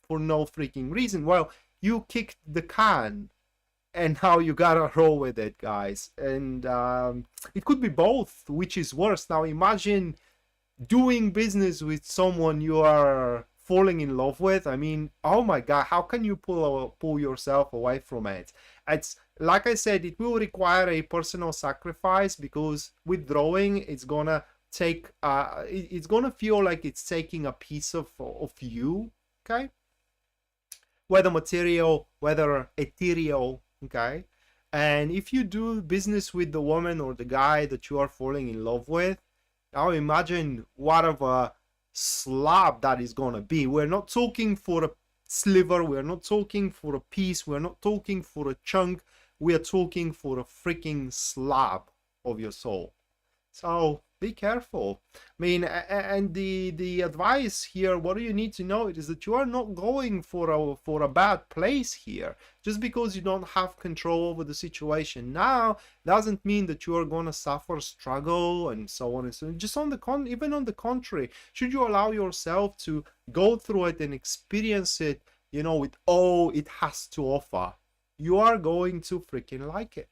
for no freaking reason. Well, you kicked the can, and how you gotta roll with it, guys. And it could be both, which is worse. Now imagine doing business with someone you are falling in love with. I mean, oh my god, how can you pull yourself away from it? It's like I said, it will require a personal sacrifice, because withdrawing, it's gonna take it's gonna feel like it's taking a piece of you, okay? Whether material, whether ethereal, okay? And if you do business with the woman or the guy that you are falling in love with, now imagine what of a slab that is gonna be. We're not talking for a sliver, we're not talking for a piece, we're not talking for a chunk, we're talking for a freaking slab of your soul. So be careful. I mean, and the advice here, what do you need to know, is that you are not going for a bad place here. Just because you don't have control over the situation now doesn't mean that you are going to suffer struggle and so on and so on. Just even on the contrary, should you allow yourself to go through it and experience it, you know, with all it has to offer, you are going to freaking like it.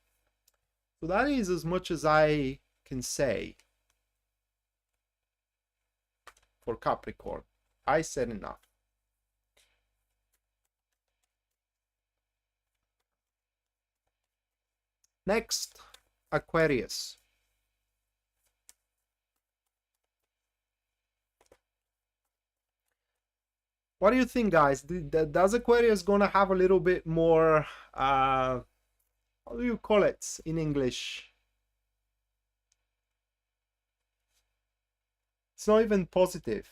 So that is as much as I can say for Capricorn. I said enough. Next, Aquarius. What do you think, guys? Does Aquarius gonna have a little bit more how do you call it in English? It's not even positive.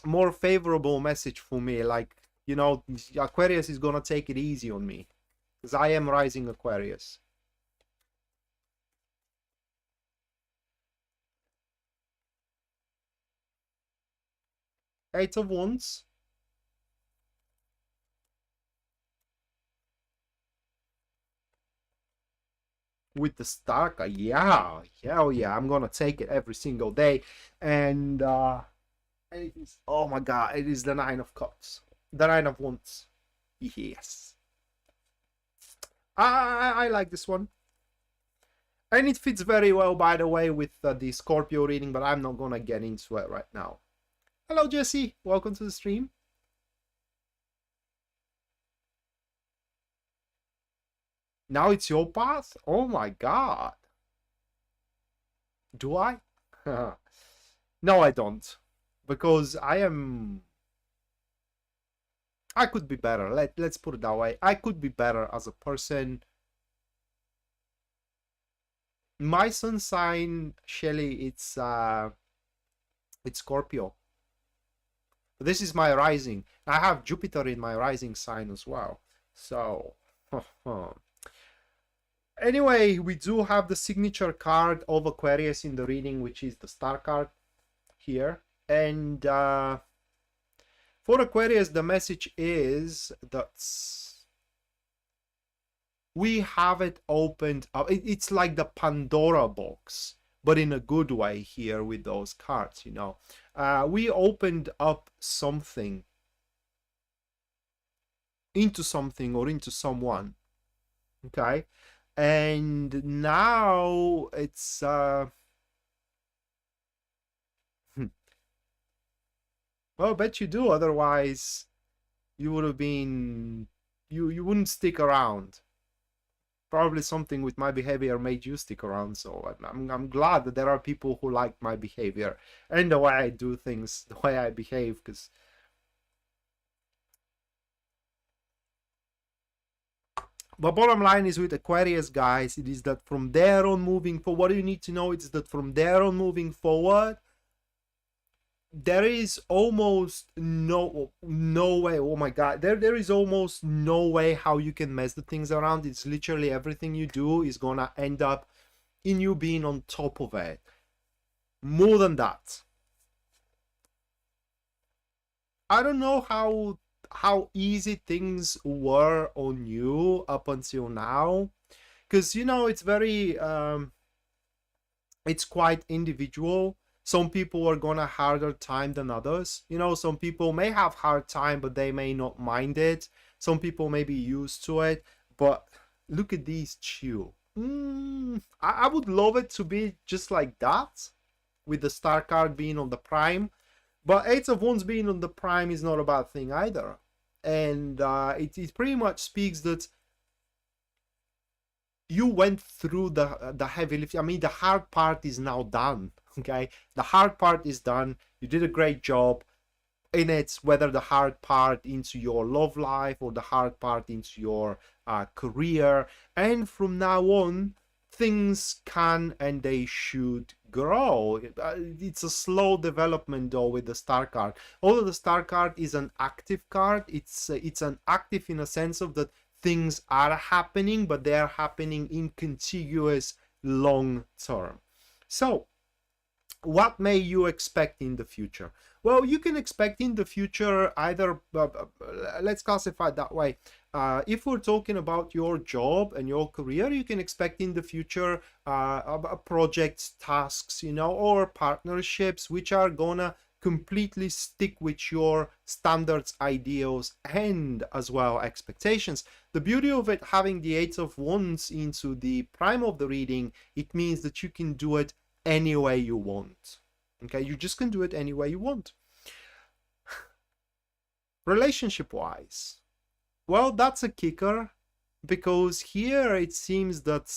More favorable message for me, like, you know, Aquarius is gonna take it easy on me, because I am rising Aquarius. Eight of Wands. With the Star, yeah, hell yeah, I'm gonna take it every single day. And it is, oh my god, it is the Nine of Cups, the Nine of Wands. Yes, I like this one. And it fits very well, by the way, with the Scorpio reading, but I'm not gonna get into it right now. Hello, Jesse. Welcome to the stream. Now it's your path? Oh my god. Do I? No, I don't. Because I could be better. Let's put it that way. I could be better as a person. My sun sign, Shelly, it's Scorpio. This is my rising. I have Jupiter in my rising sign as well. So, anyway, we do have the signature card of Aquarius in the reading, which is the star card here. And for Aquarius, the message is that we have it opened up. It's like the Pandora box, but in a good way here with those cards, you know. We opened up something into something or into someone, okay? And now it's well, I bet you do, otherwise you would have been you wouldn't stick around. Probably something with my behavior made you stick around, so I'm glad that there are people who like my behavior and the way I do things, the way I behave, because the bottom line is with Aquarius, guys, it is that from there on moving forward, what you need to know is that from there on moving forward, there is almost no way. Oh my god, there is almost no way how you can mess the things around. It's literally everything you do is gonna end up in you being on top of it. More than that, I don't know how easy things were on you up until now, because you know it's very it's quite individual. Some people are gonna harder time than others. You know, some people may have hard time, but they may not mind it. Some people may be used to it. But look at these two. I would love it to be just like that, with the star card being on the prime. But Eight of Wands being on the prime is not a bad thing either. And it pretty much speaks that you went through the heavy lift. I mean, the hard part is now done. Okay, the hard part is done. You did a great job in it, whether the hard part into your love life or the hard part into your career. And from now on, things can and they should grow. It's a slow development though with the star card. Although the star card is an active card, it's an active in a sense of that things are happening, but they are happening in contiguous long term. So what may you expect in the future? Well, you can expect in the future either, let's classify it that way. If we're talking about your job and your career, you can expect in the future projects, tasks, you know, or partnerships which are gonna completely stick with your standards, ideals, and as well expectations. The beauty of it having the Eight of Wands into the prime of the reading, it means that you can do it any way you want. Okay, you just can do it any way you want. Relationship wise, well, that's a kicker, because here it seems that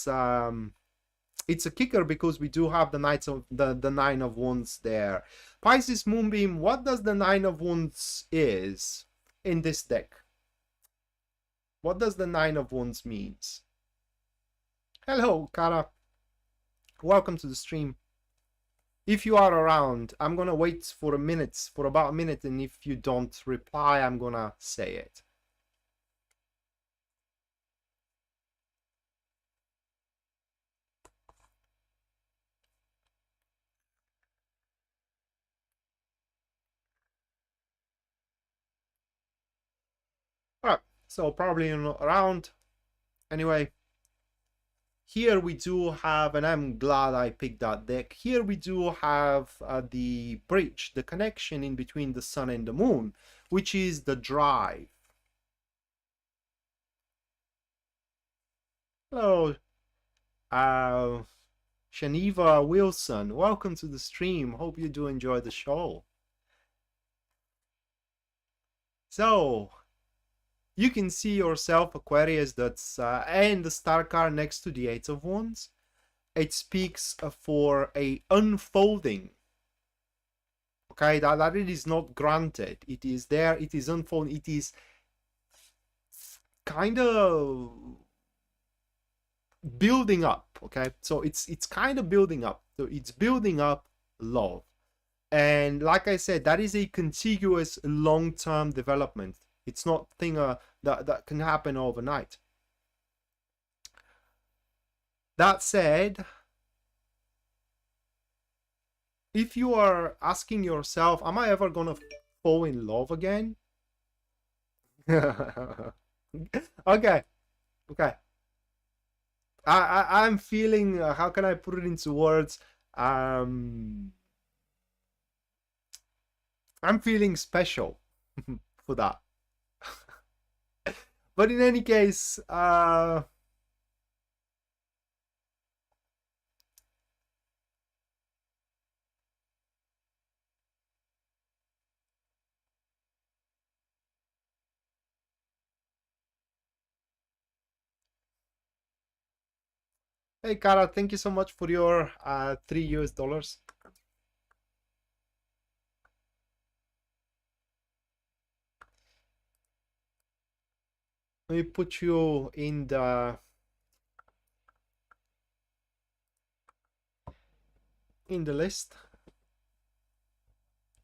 it's a kicker because we do have the Knights of the Nine of Wands there. Pisces Moonbeam, what does the Nine of Wands is in this deck? What does the Nine of Wands means? Hello, Kara. Welcome to the stream. If you are around, I'm gonna wait for a minute, for about a minute, and if you don't reply, I'm gonna say it. Alright, so probably you're not around. Anyway, here we do have, and I'm glad I picked that deck, here we do have the bridge, the connection in between the sun and the moon, which is the drive. Hello, Shaniva Wilson, welcome to the stream. Hope you do enjoy the show. So, you can see yourself, Aquarius, that's and the star card next to the Eight of Wands. It speaks for a unfolding. Okay, that it is not granted. It is there, it is unfolding, it is kind of building up. Okay, so it's kind of building up. So it's building up love. And like I said, that is a contiguous long-term development. It's not thing that can happen overnight. That said, if you are asking yourself, am I ever gonna fall in love again? Okay. I'm feeling, how can I put it into words? I'm feeling special for that. But in any case, hey, Cara, thank you so much for your $3 US. Let me put you in the list.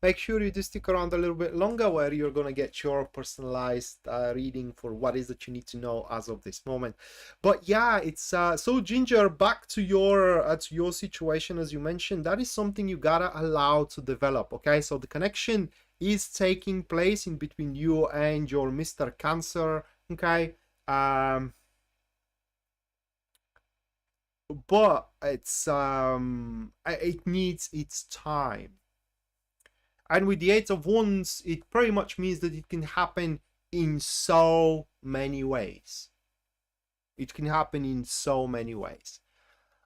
Make sure you do stick around a little bit longer, where you're gonna get your personalized reading for what is that you need to know as of this moment. But yeah, it's so Ginger, back to your situation, as you mentioned, that is something you gotta allow to develop. Okay, so the connection is taking place in between you and your Mr. Cancer. Okay, but it's it needs its time. And with the Eight of Wands, it pretty much means that it can happen in so many ways. It can happen in so many ways.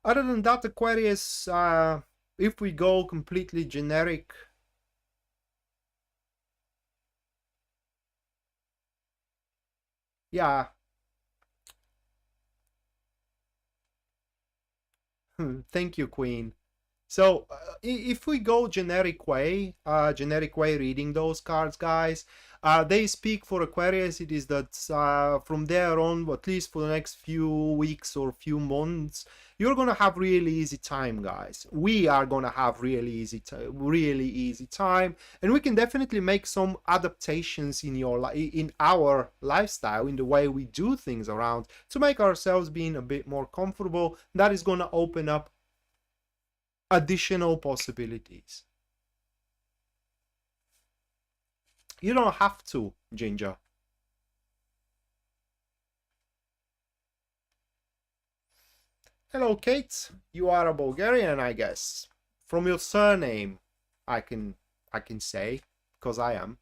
Other than that, Aquarius, if we go completely generic, yeah. Thank you, Queen. So if we go generic way reading those cards, guys, they speak for Aquarius. It is that from there on, at least for the next few weeks or few months, you're gonna have really easy time, guys. We are gonna have really easy time, and we can definitely make some adaptations in our lifestyle, in the way we do things around, to make ourselves being a bit more comfortable. That is gonna open up additional possibilities. You don't have to, Ginger. Hello, Kate. You are a Bulgarian, I guess. From your surname, I can say, because I am.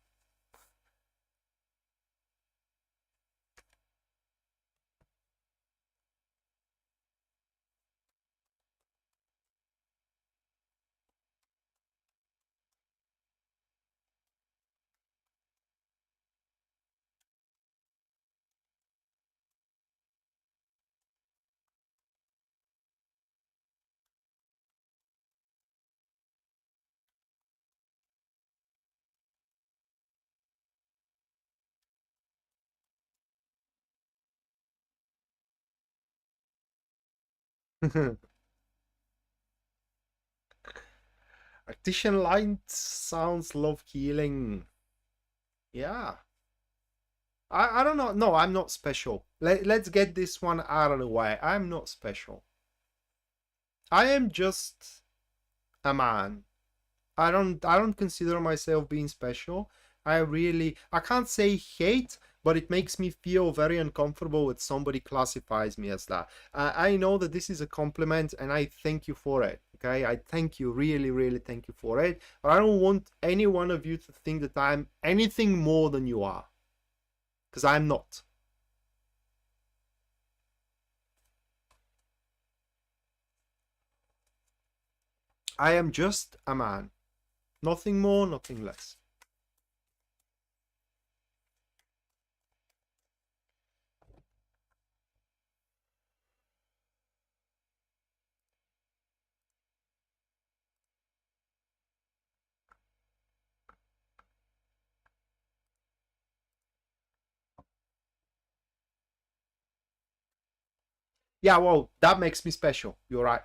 Arctician light sounds love healing. Yeah. I don't know. No, I'm not special. Let's get this one out of the way. I'm not special. I am just a man. I don't consider myself being special. I can't say hate, but it makes me feel very uncomfortable when somebody classifies me as that. I know that this is a compliment, and I thank you for it. Okay, I thank you, really thank you for it. But I don't want any one of you to think that I'm anything more than you are, because I'm not. I am just a man. Nothing more, nothing less. Yeah, well, that makes me special. You're right.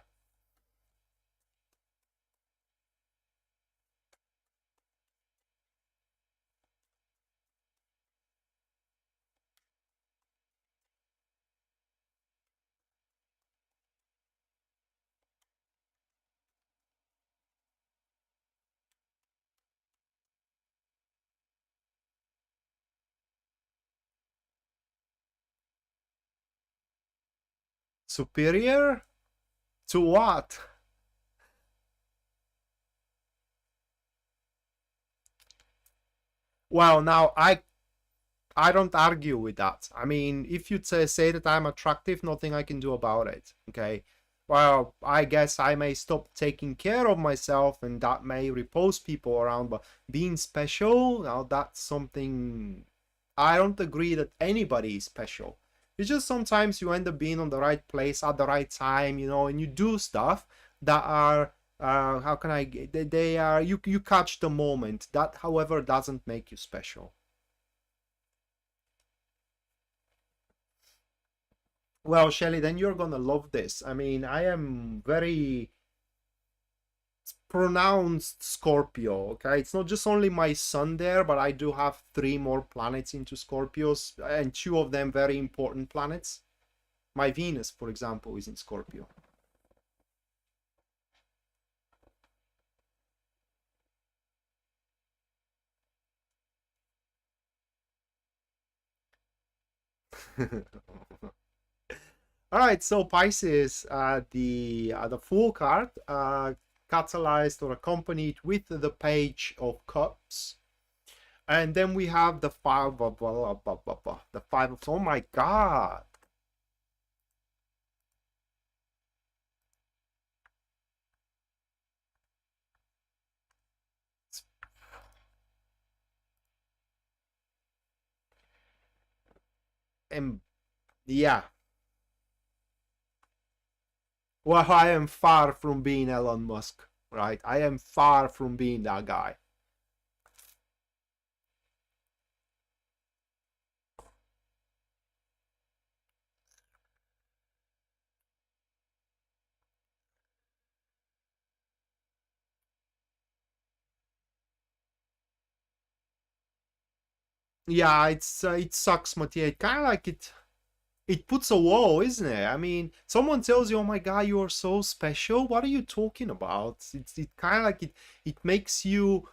Superior to what? Well, now I don't argue with that. I mean, if you say that I'm attractive, nothing I can do about it. Okay. Well, I guess I may stop taking care of myself and that may repulse people around, but being special, now that's something I don't agree that anybody is special. It's just sometimes you end up being on the right place at the right time, you know, and you do stuff that are how can I they are you catch the moment. That however doesn't make you special. Well, Shelly, then you're gonna love this. I mean, I am very pronounced Scorpio, okay? It's not just only my sun there, but I do have 3 more planets into Scorpios, and 2 of them very important planets. My Venus, for example, is in Scorpio. All right, so Pisces, the Fool card, catalyzed or accompanied with the Page of Cups, and then we have the the 5 of, oh my God. And yeah, well, I am far from being Elon Musk, right? I am far from being that guy. Yeah, it sucks, Mattia. It kind of like it puts a wall, isn't it? I mean, someone tells you, "Oh my God, you are so special." What are you talking about? It kind of like it makes you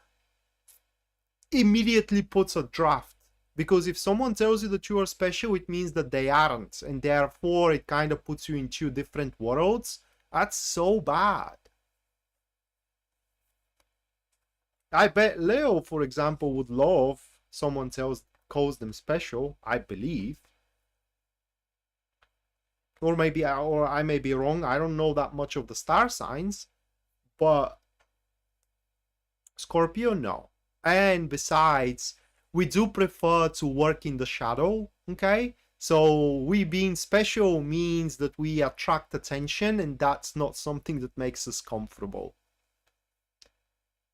immediately puts a draft, because if someone tells you that you are special, it means that they aren't, and therefore it kind of puts you in 2 different worlds. That's so bad. I bet Leo, for example, would love someone calls them special, I believe. Or maybe I may be wrong. I don't know that much of the star signs, but Scorpio, no. And besides, we do prefer to work in the shadow, okay? So we being special means that we attract attention, and that's not something that makes us comfortable.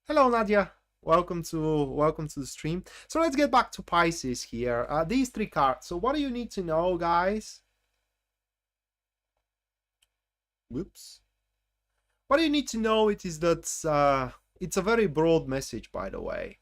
Hello, Nadia. Welcome to the stream. So let's get back to Pisces here. These 3 cards. So what do you need to know, guys? Whoops. What you need to know it is that it's a very broad message, by the way.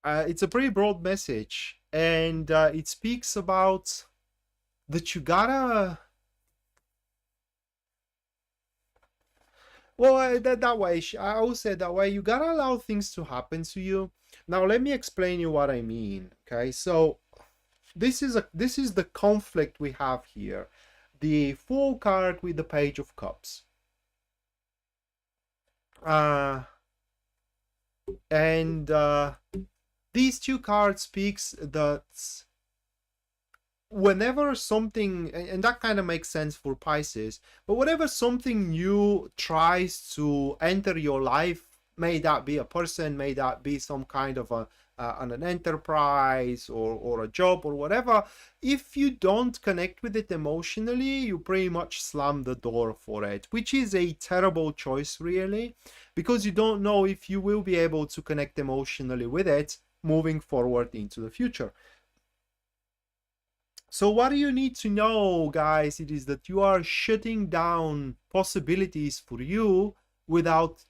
It's a pretty broad message, and it speaks about that you gotta. Well, that way, I always say that way. You gotta allow things to happen to you. Now, let me explain you what I mean. Okay, so this is the conflict we have here. The Fool card with the Page of Cups. And these two cards speaks that whenever something, and that kind of makes sense for Pisces, but whenever something new tries to enter your life, may that be a person, may that be some kind of an enterprise or a job or whatever, if you don't connect with it emotionally, you pretty much slam the door for it, which is a terrible choice really, because you don't know if you will be able to connect emotionally with it moving forward into the future. So what you need to know, guys, it is that you are shutting down possibilities for you without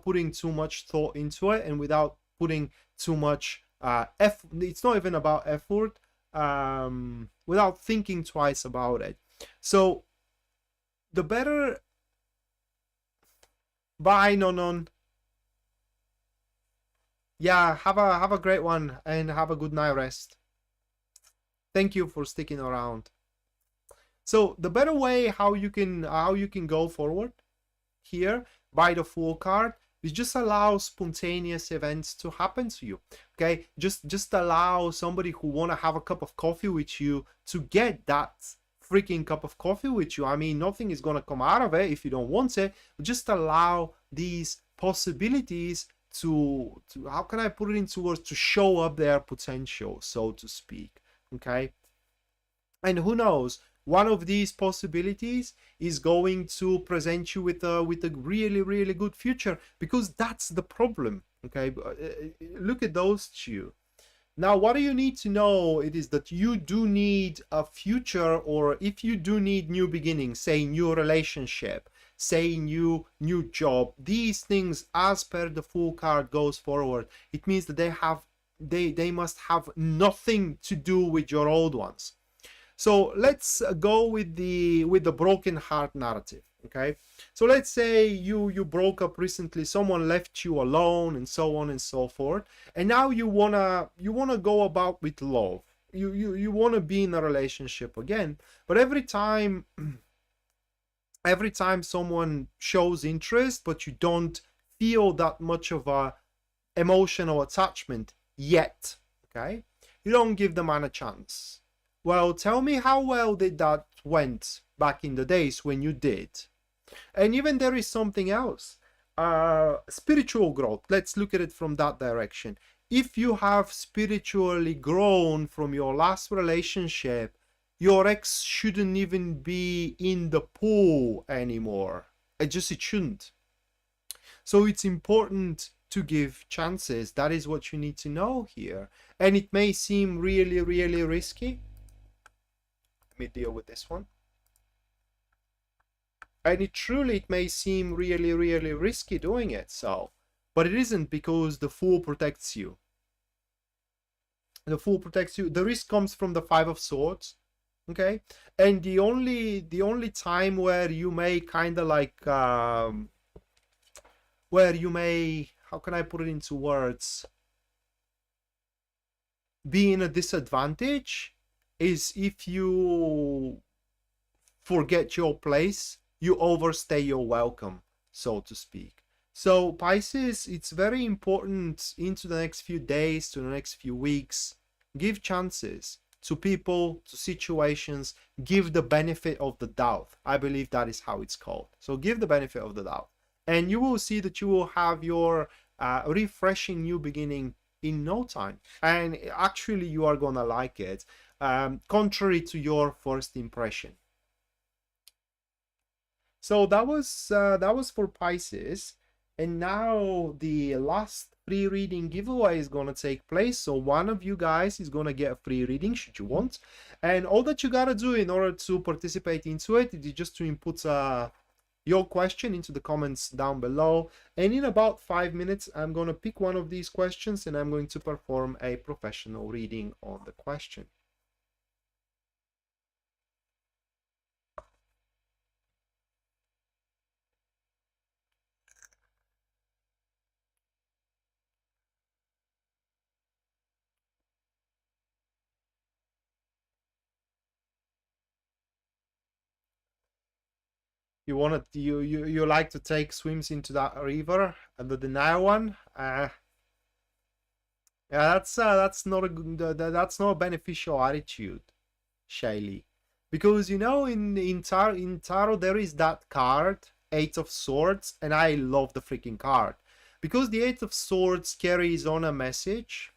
putting too much thought into it, and without putting too much effort. It's not even about effort, without thinking twice about it. So the better. Bye, Nonon. Yeah, have a great one, and have a good night rest. Thank you for sticking around. So the better way how you can go forward here by the Fool card is just allow spontaneous events to happen to you. Okay, just allow somebody who want to have a cup of coffee with you to get that freaking cup of coffee with you. I mean, nothing is gonna come out of it if you don't want it. Just allow these possibilities to how can I put it into words, to show up their potential, so to speak. Okay, and who knows, one of these possibilities is going to present you with a really good future, because that's the problem. Okay, look at those two. Now what do you need to know? It is that you do need a future, or if you do need new beginnings, say new relationship, say new job, these things, as per the Fool card goes forward, it means that they must have nothing to do with your old ones. So let's go with the broken heart narrative. Okay, so let's say you broke up recently, someone left you alone, and so on and so forth, and now you wanna go about with love. You wanna be in a relationship again, but every time someone shows interest, but you don't feel that much of a emotional attachment yet, okay, you don't give the man a chance. Well, tell me, how well did that went back in the days when you did? And even there is something else, spiritual growth. Let's look at it from that direction. If you have spiritually grown from your last relationship, your ex shouldn't even be in the pool anymore. It shouldn't. So it's important to give chances. That is what you need to know here. And it may seem really risky. Let me deal with this one. And it may seem really risky doing it, so, but it isn't, because the Fool protects you. The Fool protects you. The risk comes from the Five of Swords. Okay, and the only time where you may kind of like where you may, how can I put it into words, be in a disadvantage is if you forget your place, you overstay your welcome, so to speak. So Pisces, it's very important into the next few days, to the next few weeks, give chances to people, to situations, give the benefit of the doubt. I believe that is how it's called. So give the benefit of the doubt, and you will see that you will have your refreshing new beginning in no time, and actually you are gonna like it, contrary to your first impression. So that was for Pisces, and now the last free reading giveaway is gonna take place. So one of you guys is gonna get a free reading should you want, and all that you gotta do in order to participate into it is just to input your question into the comments down below, and in about 5 minutes I'm gonna pick one of these questions and I'm going to perform a professional reading on the question. You like to take swims into that river, the Nile one? Yeah, that's not a good, that's not a beneficial attitude, Shaylee, because you know in tarot there is that card, Eight of Swords, and I love the freaking card because the Eight of Swords carries on a message.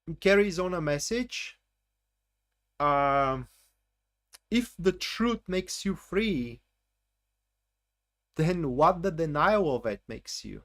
It carries on a message. Um, if the truth makes you free, then what the denial of it makes you.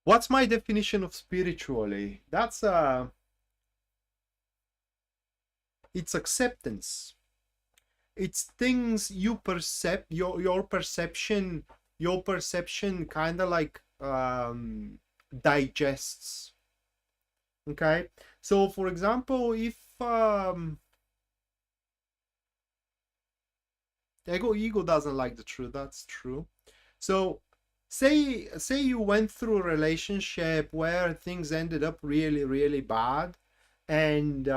What's my definition of spiritually? That's it's acceptance. It's things you perceive, your perception kind of like digests. Okay, so for example, if ego doesn't like the truth, that's true. So say you went through a relationship where things ended up really really bad, and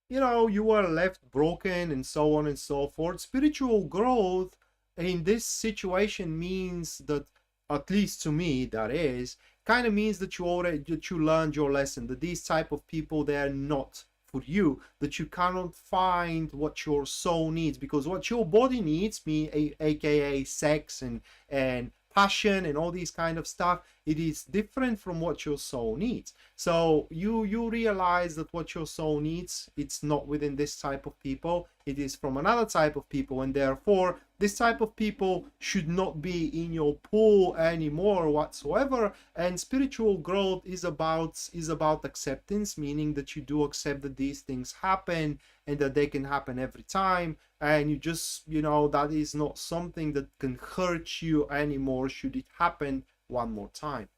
you know, you were left broken and so on and so forth. Spiritual growth in this situation means that, at least to me, that is, kind of means that you learned your lesson, that these type of people, they are not for you, that you cannot find what your soul needs, because what your body needs, aka sex and passion and all these kind of stuff, it is different from what your soul needs. So you realize that what your soul needs, it's not within this type of people, it is from another type of people, and therefore this type of people should not be in your pool anymore whatsoever. And spiritual growth is about acceptance, meaning that you do accept that these things happen and that they can happen every time, and you just, you know, that is not something that can hurt you anymore should it happen one more time.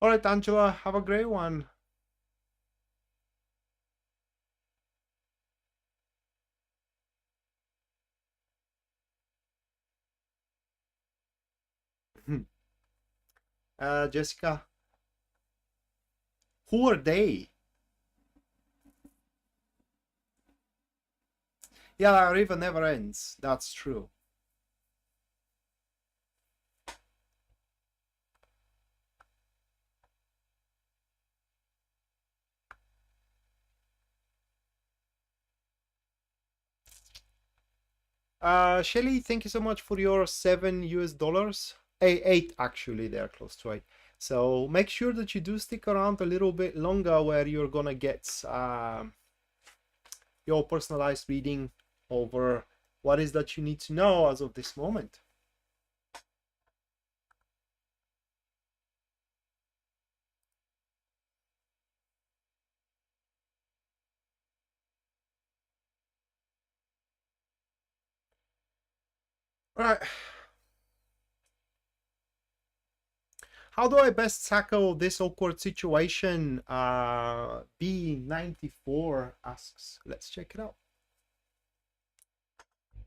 All right, Angela, have a great one. Jessica, who are they? Yeah, our river never ends. That's true. Shelly, thank you so much for your $7 US. Eight, actually, they're close to eight. So make sure that you do stick around a little bit longer, where you're gonna get your personalized reading over what is that you need to know as of this moment. All right. How do I best tackle this awkward situation? B94 asks. Let's check it out.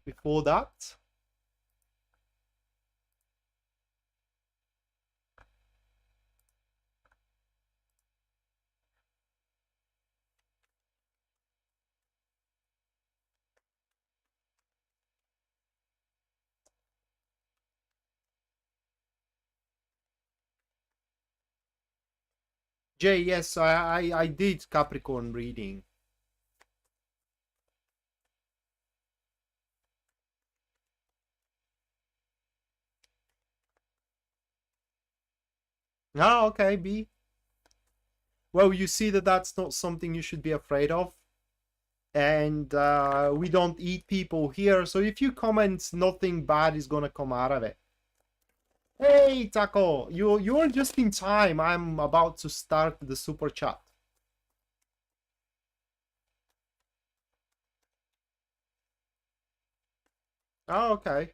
Before that, Jay, yes, I did Capricorn reading. Ah, okay, B. Well, you see that that's not something you should be afraid of. And we don't eat people here. So if you comment, nothing bad is gonna come out of it. Hey, Taco, you're just in time. I'm about to start the super chat. Oh, okay.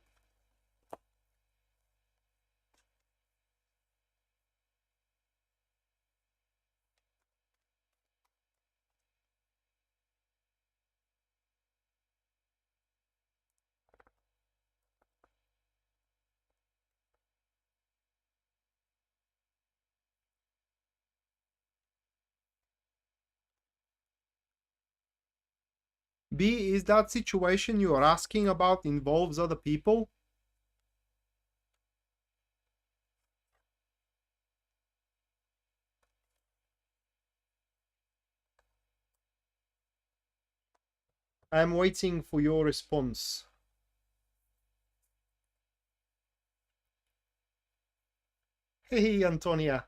B, is that situation you are asking about involves other people? I'm waiting for your response. Hey, Antonia.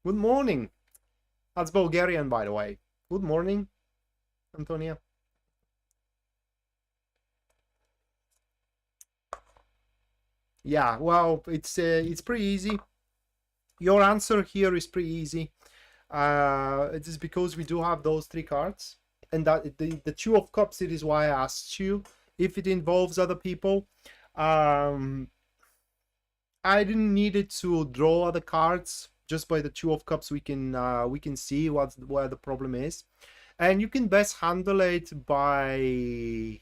Good morning. That's Bulgarian, by the way. Good morning, Antonia. Yeah, well, it's pretty easy. Your answer here is pretty easy. It is because we do have those three cards, and that the Two of Cups. It is why I asked you if it involves other people. I didn't need it to draw other cards. Just by the Two of Cups, we can see where the problem is, and you can best handle it by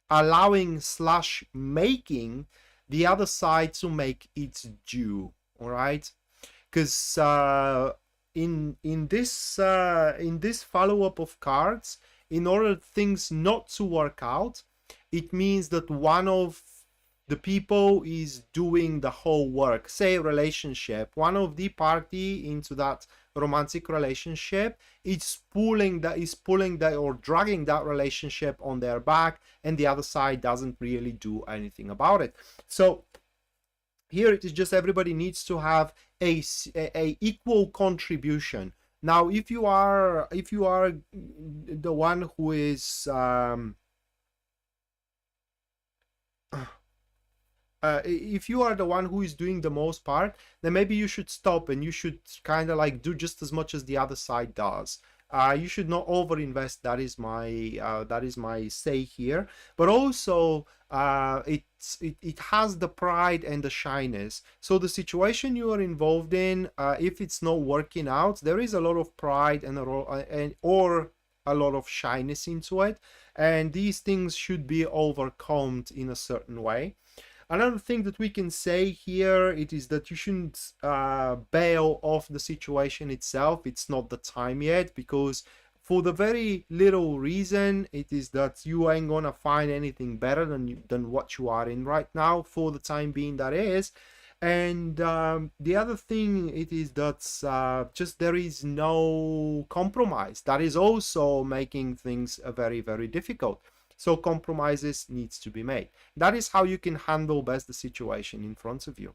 allowing slash making the other side to make its due. All right, because in this follow-up of cards, in order things not to work out, it means that one of the people is doing the whole work. Say relationship, one of the party into that romantic relationship is pulling that or dragging that relationship on their back, and the other side doesn't really do anything about it. So here it is just everybody needs to have a equal contribution. Now if you are the one who is if you are the one who is doing the most part, then maybe you should stop and you should kind of like do just as much as the other side does. You should not overinvest. That is my say here. But also, it has the pride and the shyness. So the situation you are involved in, if it's not working out, there is a lot of pride and or a lot of shyness into it, and these things should be overcome in a certain way. Another thing that we can say here, it is that you shouldn't bail off the situation itself. It's not the time yet, because for the very little reason, it is that you ain't gonna find anything better than what you are in right now for the time being, that is. And the other thing, it is that just there is no compromise. That is also making things very, very difficult. So compromises needs to be made. That is how you can handle best the situation in front of you.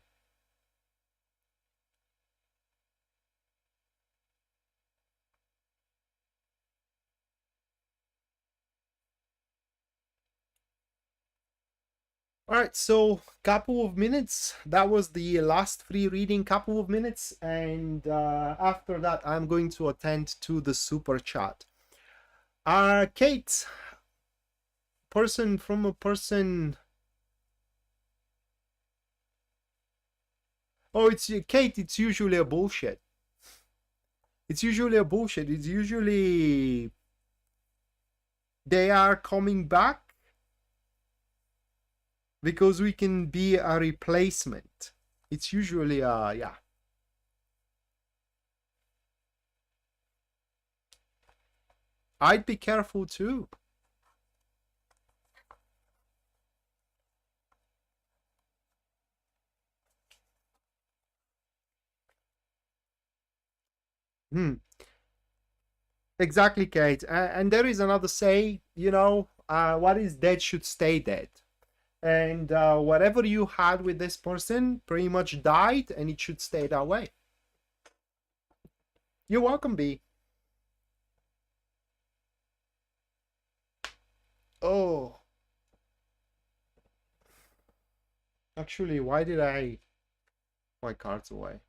All right, so couple of minutes. That was the last free reading, couple of minutes, and after that, I'm going to attend to the super chat. Kate, person from a person. Oh, it's Kate. It's usually a bullshit. It's usually a bullshit. It's usually they are coming back because we can be a replacement. It's usually yeah. I'd be careful too. Exactly, Kate. And there is another say, what is dead should stay dead. And whatever you had with this person pretty much died, and it should stay that way. You're welcome, B. Oh, actually, why did I my cards away?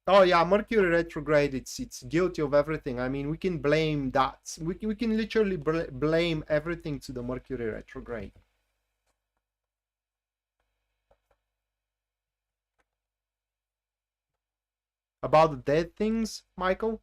Oh yeah, Mercury retrograde, it's guilty of everything. I mean, we can blame that. We can literally blame everything to the Mercury retrograde. About the dead things, Michael?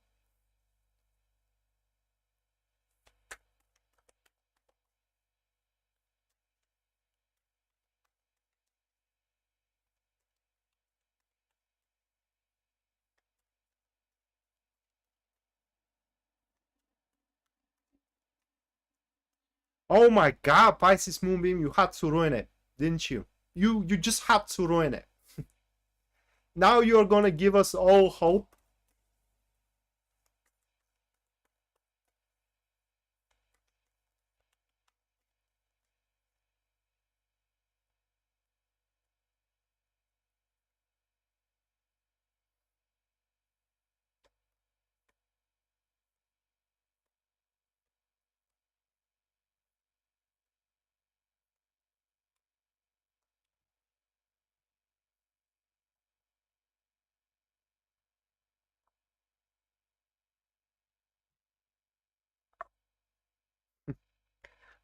Oh my god, Pisces Moonbeam, you had to ruin it, didn't you? You just had to ruin it. Now you're gonna give us all hope.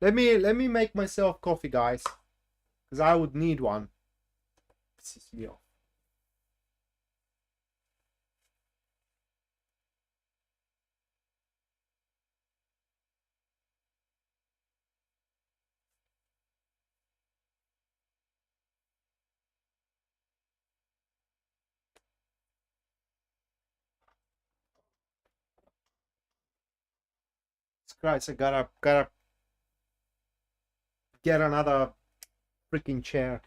Let me make myself coffee, guys, because I would need one. Pisses me off. Christ, I gotta get another freaking chair.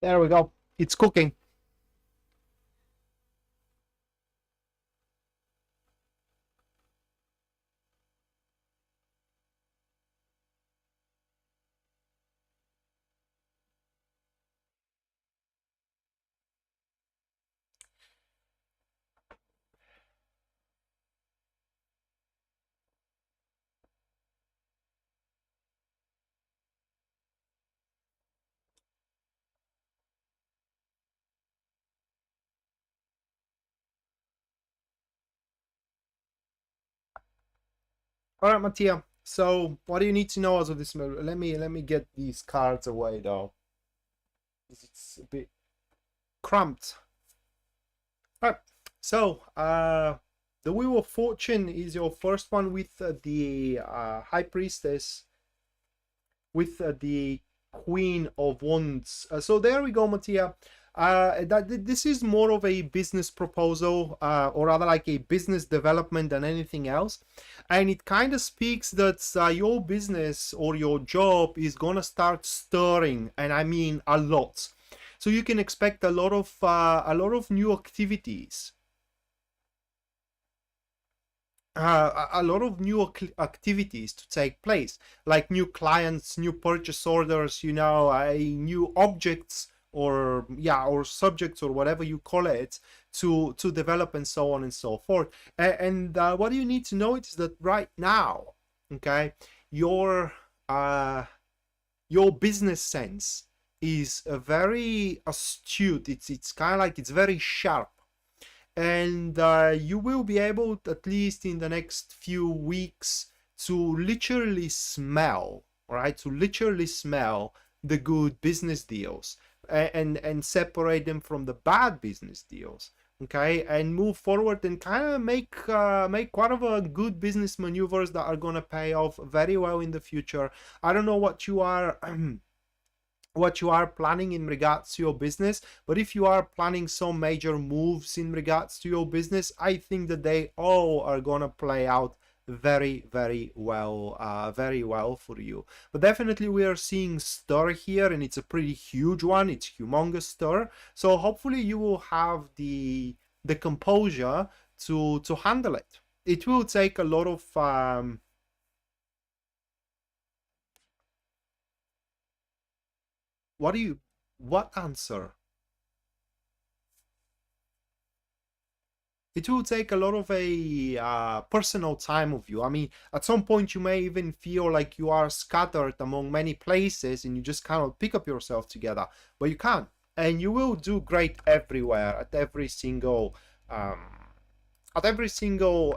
There we go. It's cooking. All right, Mattia. So, what do you need to know as of this moment? Let me get these cards away though. It's a bit cramped. All right. So, the Wheel of Fortune is your first one with the High Priestess, with the Queen of Wands. So there we go, Mattia. This is more of a business proposal, or rather like a business development than anything else. And it kind of speaks that your business or your job is gonna start stirring, and I mean a lot. So you can expect a lot of new activities. A lot of new activities to take place, like new clients, new purchase orders, you know, new objects, or or subjects, or whatever you call it, to develop, and so on and so forth. And what you need to know is that right now, okay, your business sense is very astute. It's kind of like, it's very sharp, and you will be able, at least in the next few weeks, to literally smell, right? To literally smell the good business deals, and separate them from the bad business deals, okay, and move forward, and kind of make quite of a good business maneuvers that are gonna pay off very well in the future. I don't know what you are what you are planning in regards to your business, but if you are planning some major moves in regards to your business, I think that they all are gonna play out very, very well for you. But definitely we are seeing stir here, and it's a pretty huge one. It's humongous stir, so hopefully you will have the composure to handle it. It will take a lot of what answer? It will take a lot of a personal time of you. I mean, at some point you may even feel like you are scattered among many places, and you just cannot pick up yourself together, but you can, and you will do great everywhere, at every single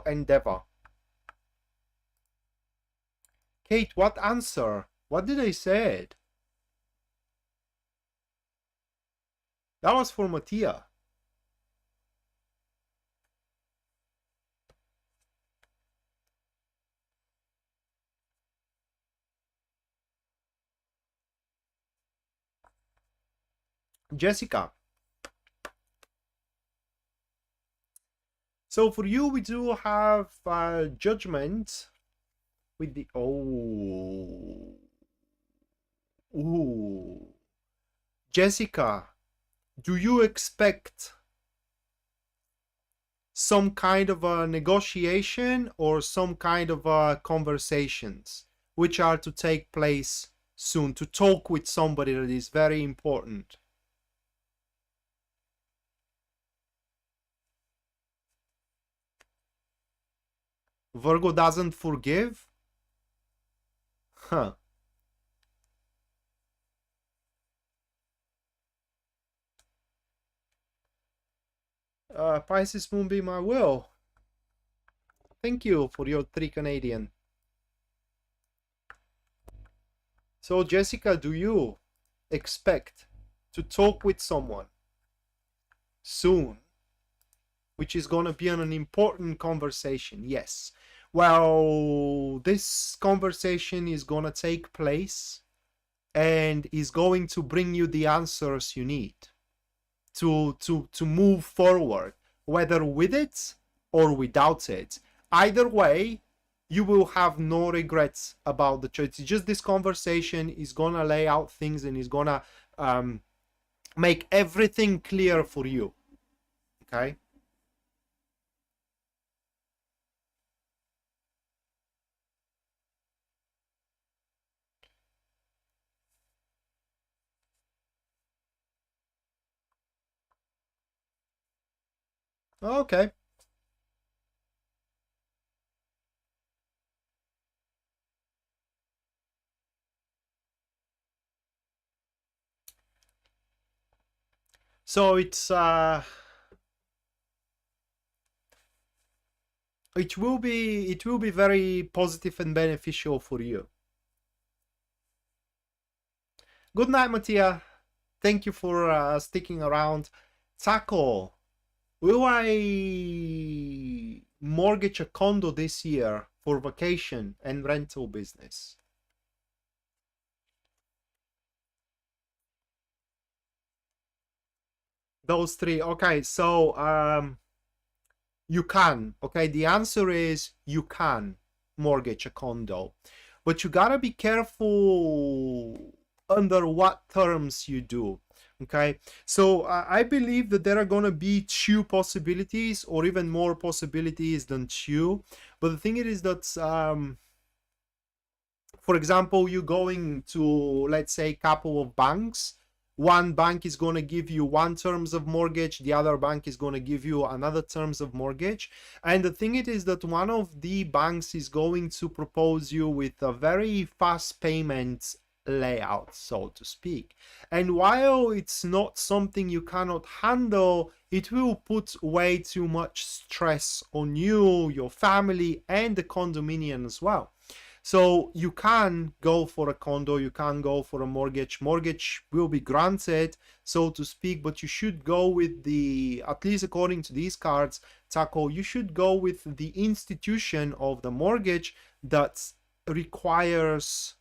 endeavor. Kate, what answer? What did I say? That was for Mattia. Jessica. So for you, we do have Judgment with the ooh. Jessica, do you expect some kind of a negotiation, or some kind of conversations which are to take place soon, to talk with somebody that is very important? Virgo doesn't forgive? Huh. Pisces Moonbeam, I will. Thank you for your 3 Canadian. So Jessica, do you expect to talk with someone soon, which is going to be an important conversation? Yes. Well, this conversation is going to take place, and is going to bring you the answers you need to move forward, whether with it or without it. Either way, you will have no regrets about the choice. It's just this conversation is gonna lay out things, and is gonna make everything clear for you. Okay. Okay. So it's it will be very positive and beneficial for you. Good night, Mattia. Thank you for sticking around. Taco, will I mortgage a condo this year for vacation and rental business? Those 3. Okay, so you can. Okay, the answer is you can mortgage a condo, but you gotta be careful under what terms you do. Okay, so I believe that there are going to be two possibilities, or even more possibilities than two. But the thing is that for example, you're going to, let's say, couple of banks. One bank is going to give you one terms of mortgage, the other bank is going to give you another terms of mortgage. And the thing it is that one of the banks is going to propose you with a very fast payment layout, so to speak. And while it's not something you cannot handle, it will put way too much stress on you, your family, and the condominium as well. So you can go for a condo, you can go for a mortgage. Mortgage will be granted, so to speak, but you should go with the, at least according to these cards, Taco, you should go with the institution of the mortgage that requires,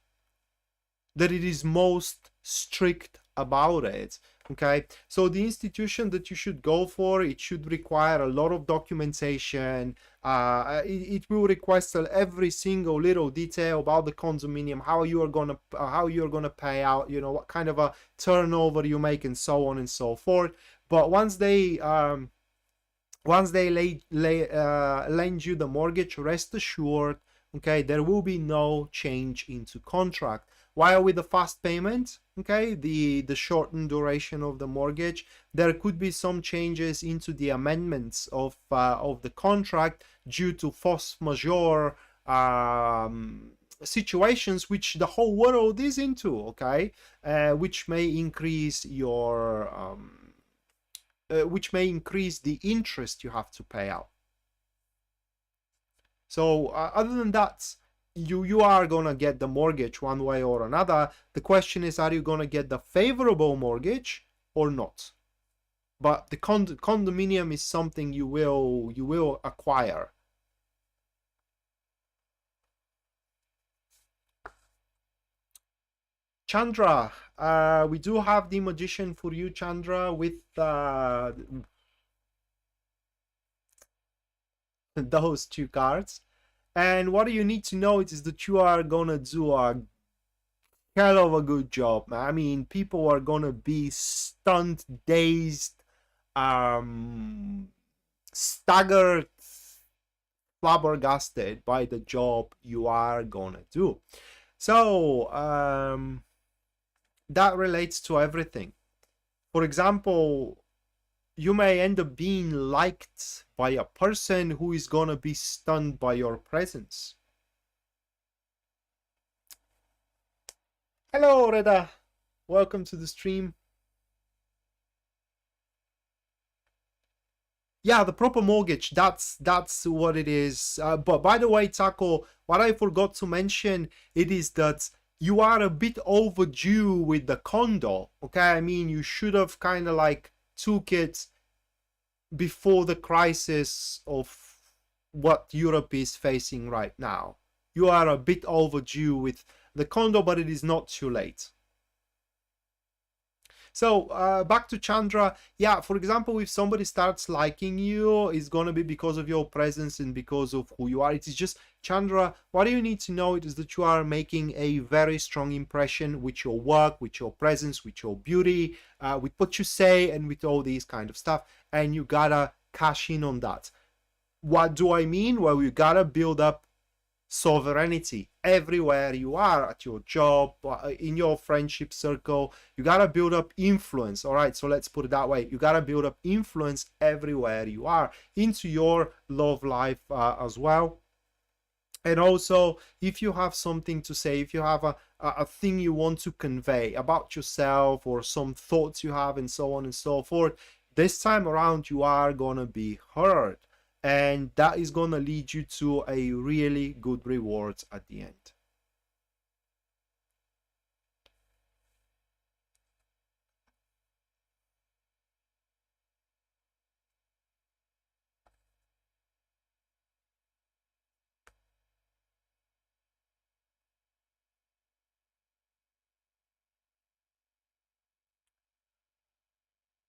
that it is most strict about it. Okay, so the institution that you should go for, it should require a lot of documentation. It will request every single little detail about the condominium, how you are gonna pay out, you know, what kind of a turnover you make, and so on and so forth. But once they lend you the mortgage, rest assured, okay, there will be no change into contract. While with the fast payment, okay, the shortened duration of the mortgage, there could be some changes into the amendments of the contract due to force majeure situations which the whole world is into, okay, which may increase your which may increase the interest you have to pay out. So other than that, you are gonna get the mortgage one way or another. The question is, are you gonna get the favorable mortgage or not? But the condominium is something you will acquire. Chandra, we do have the magician for you, Chandra, with those two cards. And what you need to know is that you are gonna do a hell of a good job, man. I mean, people are gonna be stunned, dazed, staggered, flabbergasted by the job you are gonna do. So that relates to everything. For example, you may end up being liked by a person who is gonna be stunned by your presence. Hello, Reda. Welcome to the stream. Yeah, the proper mortgage, that's what it is. But by the way, Taco, what I forgot to mention, it is that you are a bit overdue with the condo, okay? I mean, you should have kind of like took it before the crisis of what Europe is facing right now. You are a bit overdue with the condo, but it is not too late. So back to Chandra. Yeah, for example, if somebody starts liking you, it's gonna be because of your presence and because of who you are. It is just, Chandra, what you need to know is that you are making a very strong impression with your work, with your presence, with your beauty, with what you say, and with all these kind of stuff. And you gotta cash in on that. What do I mean? Well, you gotta build up sovereignty everywhere you are, at your job, in your friendship circle. You gotta build up influence. All right, so let's put it that way. You gotta build up influence everywhere you are, into your love life as well. And also, if you have something to say, if you have a thing you want to convey about yourself, or some thoughts you have, and so on and so forth, this time around you are gonna be heard. And that is going to lead you to a really good reward at the end.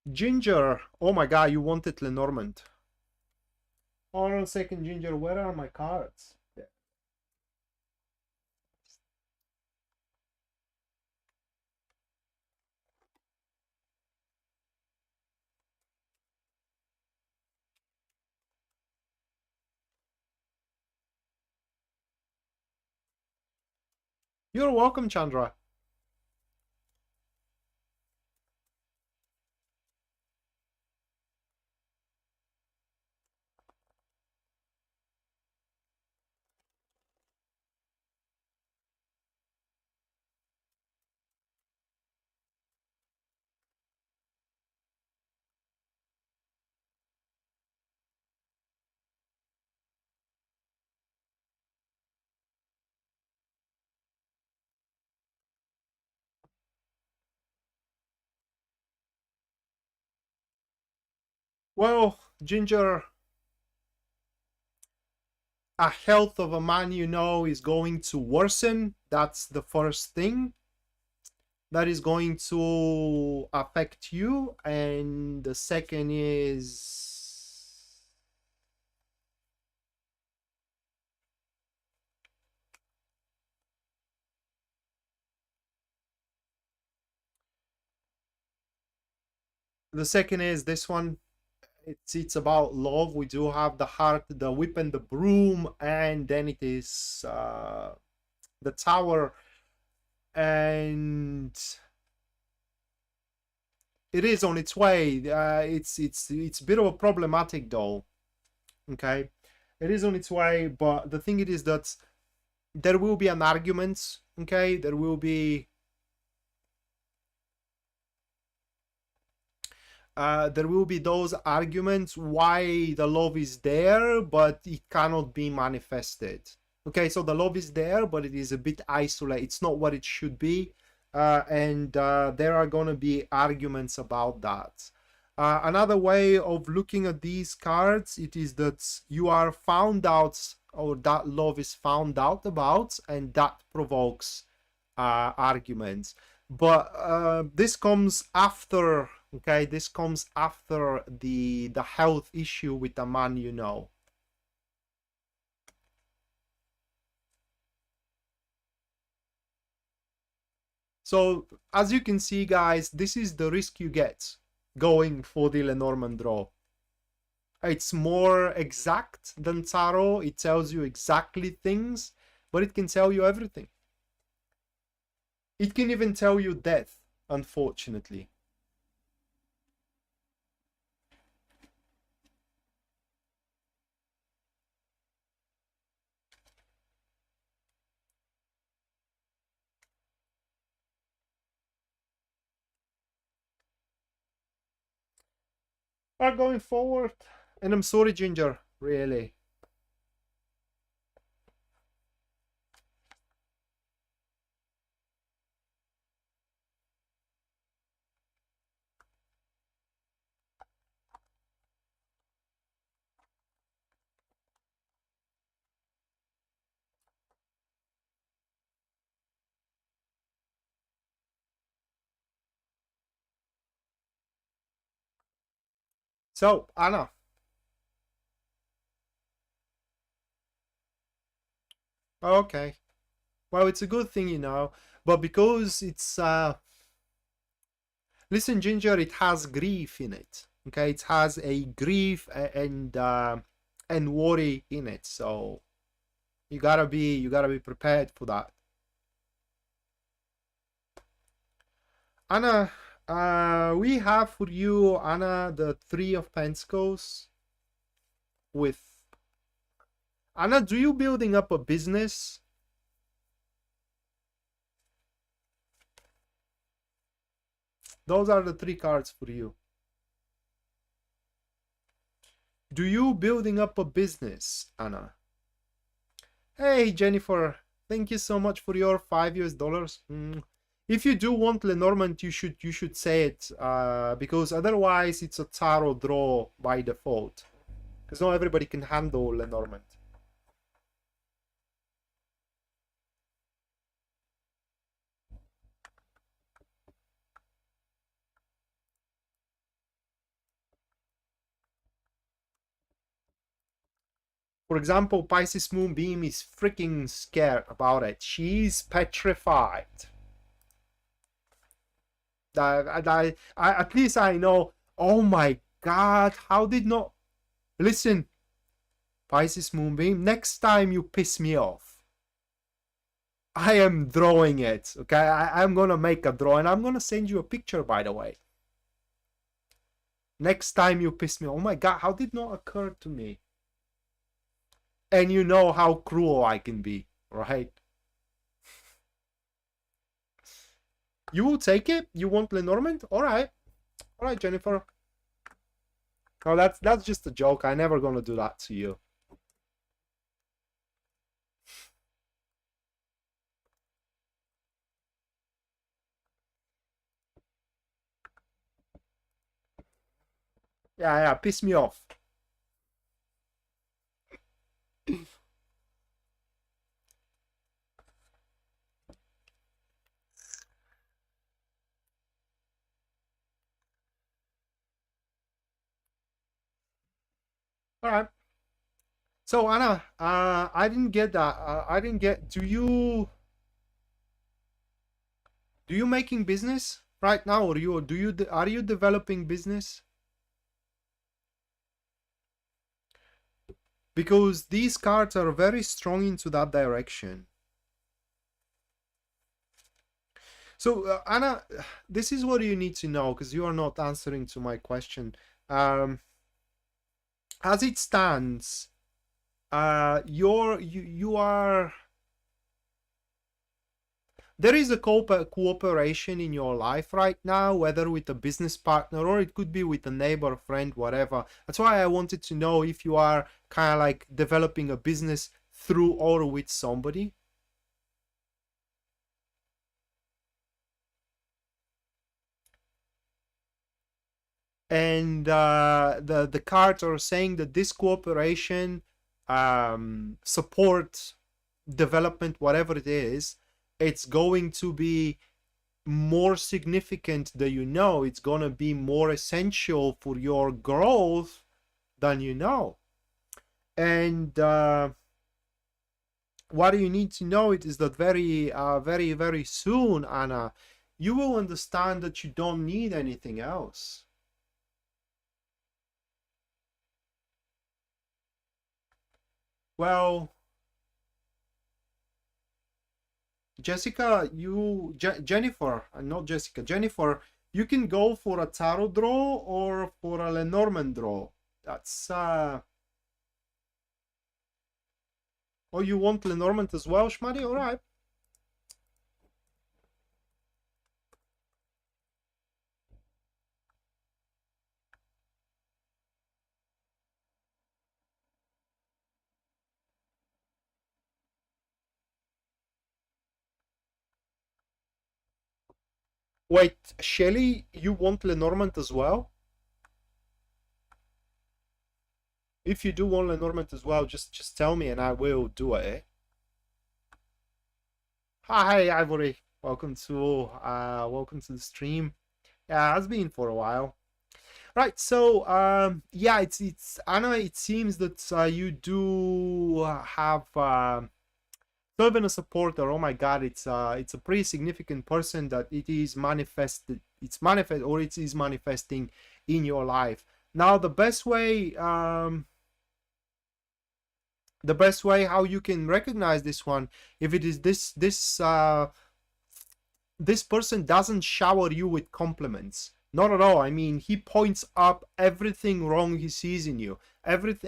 Ginger, oh my god, you wanted Lenormand. Hold on a second, Ginger, where are my cards? Yeah. You're welcome, Chandra. Well, Ginger, a health of a man you know is going to worsen. That's the first thing that is going to affect you. And the second is this one. It's about love. We do have the heart, the whip, and the broom, and then it is the tower, and it is on its way. It's a bit of a problematic though. Okay, it is on its way, but the thing it is that there will be an argument. Okay, there will be those arguments why the love is there, but it cannot be manifested. Okay, so the love is there, but it is a bit isolated. It's not what it should be, and there are going to be arguments about that. Another way of looking at these cards, it is that you are found out, or that love is found out about, and that provokes arguments. But this comes after. Okay, this comes after the health issue with the man you know. So as you can see, guys, this is the risk you get going for the Lenormand draw. It's more exact than tarot. It tells you exactly things, but it can tell you everything. It can even tell you death, unfortunately. Are going forward, and I'm sorry, Ginger, really. So, Anna. Okay. Well, it's a good thing, you know, but because it's listen, Ginger, it has grief in it. Okay, it has a grief and worry in it. So you gotta be prepared for that. Anna, we have for you, Anna, the Three of Pentacles. With Anna, do you building up a business? Those are the three cards for you. Do you building up a business, Anna? Hey, Jennifer, thank you so much for your $5 US. If you do want Lenormand, you should say it, because otherwise it's a tarot draw by default. Because not everybody can handle Lenormand. For example, Pisces Moonbeam is freaking scared about it. She's petrified. At least I know. Oh my God, how did not... Listen, Pisces Moonbeam, next time you piss me off, I am drawing it. Okay, I'm gonna make a draw, and I'm gonna send you a picture, by the way. Next time you piss me, oh my god, how did it not occur to me? And you know how cruel I can be, right? You will take it? You want Lenormand? Alright, Jennifer. Oh, that's just a joke. I'm never gonna do that to you. Yeah, piss me off. All right. So Anna, I didn't get that. I didn't get. Do you making business right now, or are you developing business? Because these cards are very strong into that direction. So Anna, this is what you need to know, because you are not answering to my question. As it stands, you are, there is a cooperation in your life right now, whether with a business partner or it could be with a neighbor, friend, whatever. That's why I wanted to know if you are kind of like developing a business through or with somebody. And the cards are saying that this cooperation, support, development, whatever it is, it's going to be more significant than you know. It's going to be more essential for your growth than you know. And what you need to know it is that very soon, Anna, you will understand that you don't need anything else. Well, Jessica, Jennifer, not Jessica, Jennifer, you can go for a tarot draw or for a Lenormand draw. That's oh, you want Lenormand as well, Shmari? All right. Wait, Shelly, you want Lenormand as well? If you do want Lenormand as well, just tell me and I will do it. Hi, Ivory. Welcome to the stream. Yeah, it's been for a while. Right, so yeah, it's Anna. It seems that you do have even a supporter. Oh my God, it's a pretty significant person that it is manifested. It's manifest or it is manifesting in your life. Now, the best way how you can recognize this one, if it is this person doesn't shower you with compliments. Not at all. I mean, he points up everything wrong he sees in you, every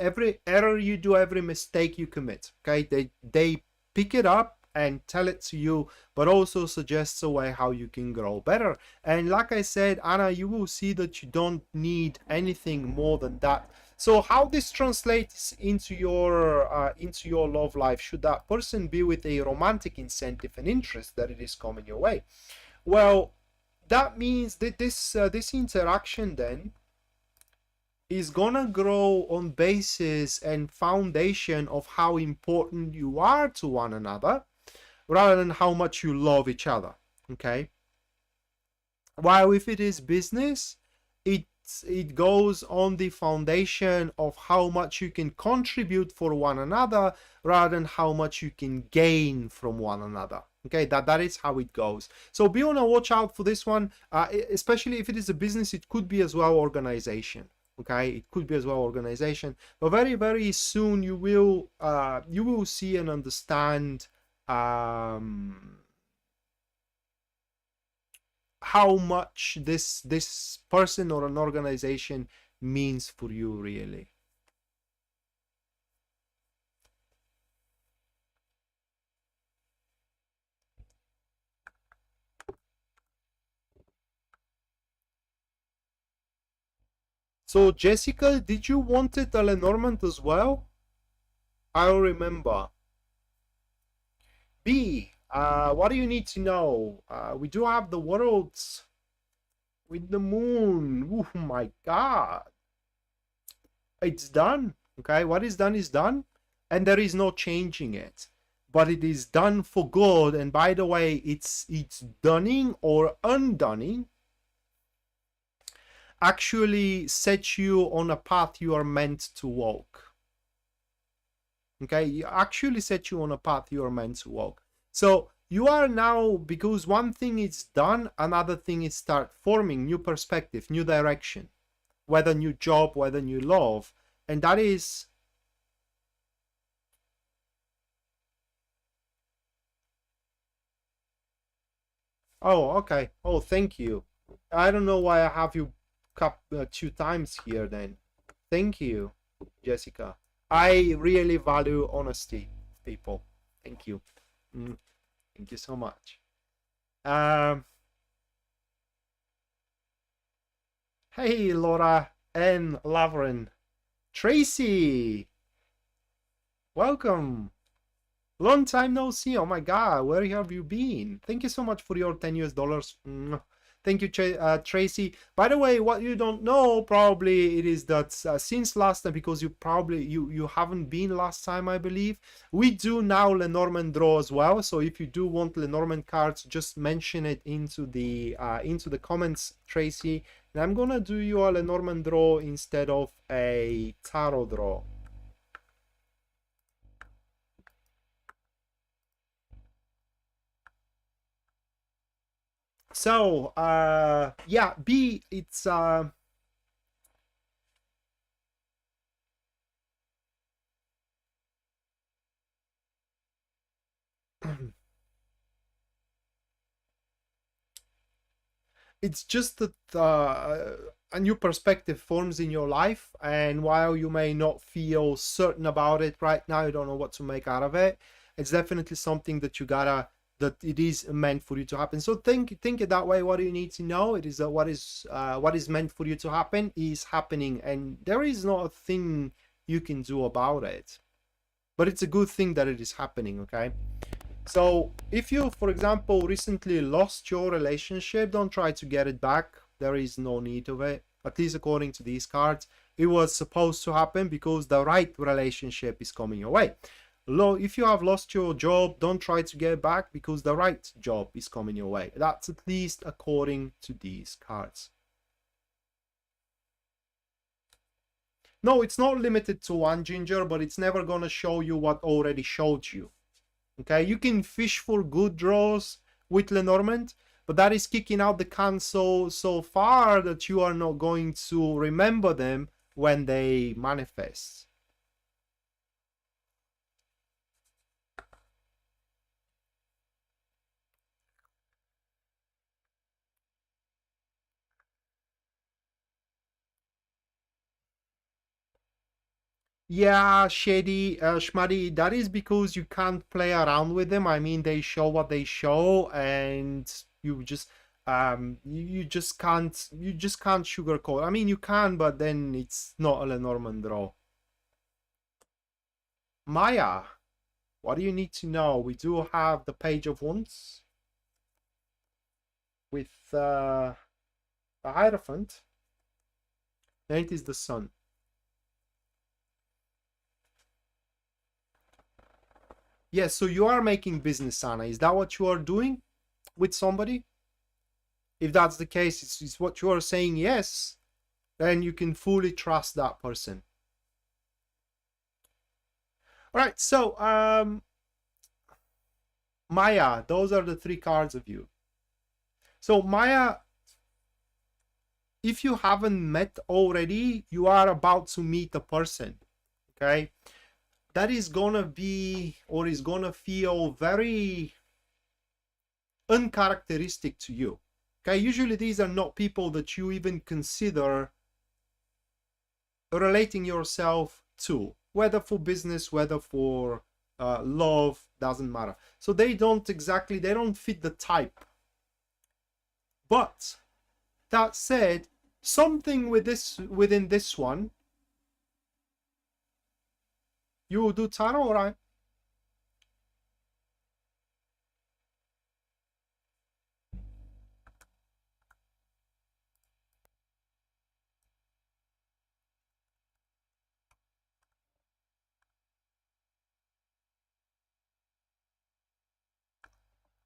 error you do, every mistake you commit. Okay, they pick it up and tell it to you, but also suggests a way how you can grow better. And like I said, Anna, you will see that you don't need anything more than that. So how this translates into your love life, should that person be with a romantic incentive and interest that it is coming your way? Well, that means that this interaction then is gonna grow on basis and foundation of how important you are to one another, rather than how much you love each other. Okay. While if it is business, it goes on the foundation of how much you can contribute for one another rather than how much you can gain from one another. Okay, that is how it goes. So be on a watch out for this one, especially if it is a business. It could be as well organization. Okay, it could be as well organization, but very soon you will see and understand how much this person or an organization means for you, really. So Jessica, did you want it a Lenormand as well? I'll remember. B, what do you need to know? We do have the worlds with the moon. Oh my god. It's done. Okay, what is done, and there is no changing it. But it is done for good, and by the way, it's doning or undoning actually sets you on a path you are meant to walk. Okay, you actually set you on a path you are meant to walk. So you are now, because one thing is done, another thing is start forming new perspective, new direction, whether new job, whether new love, and that is oh, okay. Oh, thank you. I don't know why I have you 2 times here then. Thank you, Jessica. I really value honesty, people. Thank you. Thank you so much. Hey, Laura and Lavren. Tracy, welcome. Long time no see. Oh my god, where have you been? Thank you so much for your 10 US dollars. Thank you, Tracy. By the way, what you don't know probably it is that since last time, because you haven't been last time, I believe, we do now Lenormand draw as well. So if you do want Lenormand cards, just mention it into the comments, Tracy. And I'm gonna do you a Lenormand draw instead of a tarot draw. So yeah, B, it's it's just that a new perspective forms in your life, and while you may not feel certain about it right now, you don't know what to make out of it, it's definitely something that you gotta, that it is meant for you to happen. So think it that way. What do you need to know? It is what is meant for you to happen is happening, and there is not a thing you can do about it, but it's a good thing that it is happening. Okay, so if you, for example, recently lost your relationship, don't try to get it back. There is no need of it, at least according to these cards. It was supposed to happen because the right relationship is coming your way. If you have lost your job, don't try to get it back because the right job is coming your way. That's at least according to these cards. No, it's not limited to one, Ginger, but it's never gonna show you what already showed you. Okay, you can fish for good draws with Lenormand, but that is kicking out the can so far that you are not going to remember them when they manifest. Yeah, Shady, Shmadi, that is because you can't play around with them. I mean, they show what they show, and you just you just can't sugarcoat. I mean, you can, but then it's not a Lenormand draw. Maya, what do you need to know? We do have the Page of Wands with the Hierophant, and it is the Sun. Yes, so you are making business, Anna. Is that what you are doing with somebody? If that's the case, it's what you are saying, yes, then you can fully trust that person. All right, so Maya, those are the 3 cards of you. So Maya, if you haven't met already, you are about to meet a person, okay? that is gonna be, or is gonna feel very uncharacteristic to you. Okay, usually these are not people that you even consider relating yourself to, whether for business, whether for love, doesn't matter. So they don't fit the type. But that said, something within this one, you will do tarot, all right?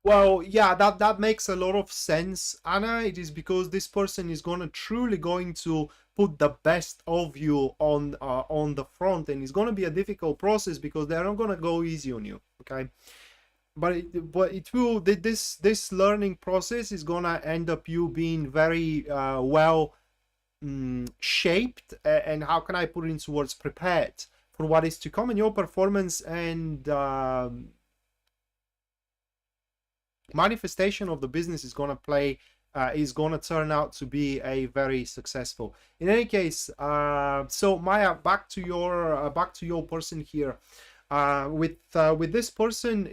Well, yeah, that makes a lot of sense, Anna. It is because this person is truly going to put the best of you on the front, and it's gonna be a difficult process because they're not gonna go easy on you. Okay, but it will, this learning process is gonna end up you being very well shaped, and how can I put it into words, prepared for what is to come in your performance, and manifestation of the business is going to play is going to turn out to be a very successful. In any case, so Maya, back to your person here. With this person,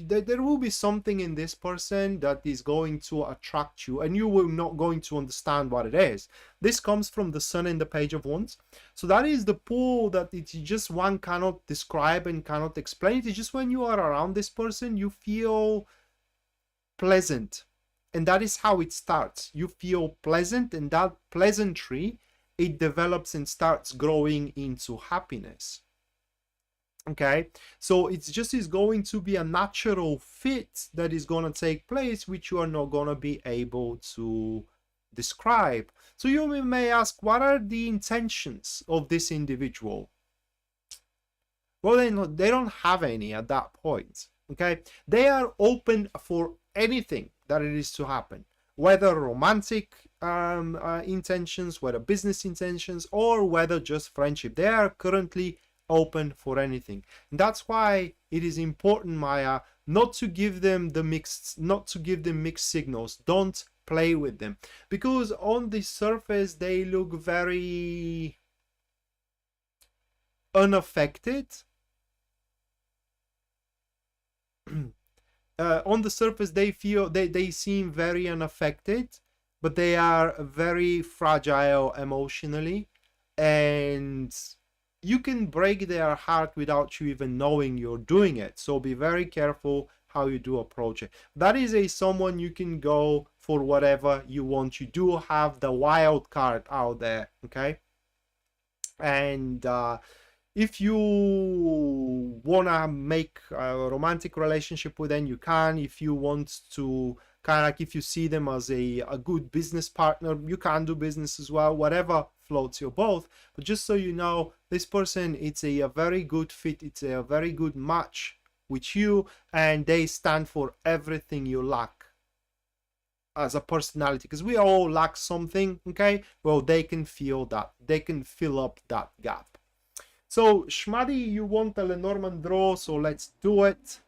there will be something in this person that is going to attract you, and you will not going to understand what it is. This comes from the Sun and the Page of Wands, so that is the pull that it's just one cannot describe and cannot explain. It is just when you are around this person, you feel pleasant, and that is how it starts. You feel pleasant, and that pleasantry, it develops and starts growing into happiness. Okay, so it's just is going to be a natural fit that is going to take place, which you are not going to be able to describe. So you may ask, what are the intentions of this individual? Well, they don't have any at that point. Okay, they are open for anything that it is to happen, whether romantic intentions, whether business intentions, or whether just friendship. They are currently open for anything, and that's why it is important, Maya, not to give them mixed signals. Don't play with them, because on the surface they look very unaffected. On the surface they seem very unaffected, but they are very fragile emotionally, and you can break their heart without you even knowing you're doing it. So be very careful how you do approach it. That is someone you can go for whatever you want. You do have the wild card out there, okay? And if you want to make a romantic relationship with them, you can. If you want to, kind of like, if you see them as a good business partner, you can do business as well, whatever floats your boat. But just so you know, this person, it's a very good fit, it's a very good match with you, and they stand for everything you lack as a personality, because we all lack something, okay? Well, they can feel that, they can fill up that gap. So, Shmadi, you want a Lenormand draw, so let's do it.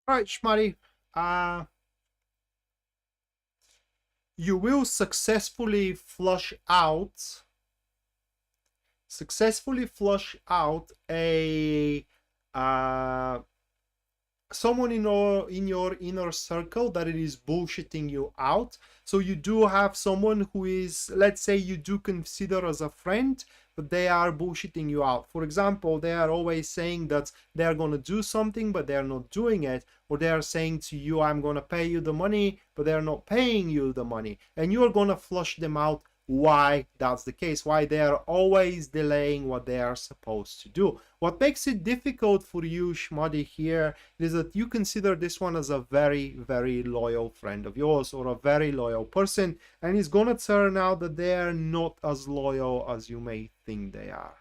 All right, Shmadi, you will successfully flush out a someone in your inner circle that it is bullshitting you out. So you do have someone who is, let's say, you do consider as a friend, but they are bullshitting you out. For example, they are always saying that they are going to do something, but they are not doing it. Or they are saying to you, I'm going to pay you the money, but they are not paying you the money. And you are going to flush them out why that's the case, why they are always delaying what they are supposed to do. What makes it difficult for you, Shmadi, here is that you consider this one as a very, very loyal friend of yours or a very loyal person, and it's gonna turn out that they are not as loyal as you may think they are.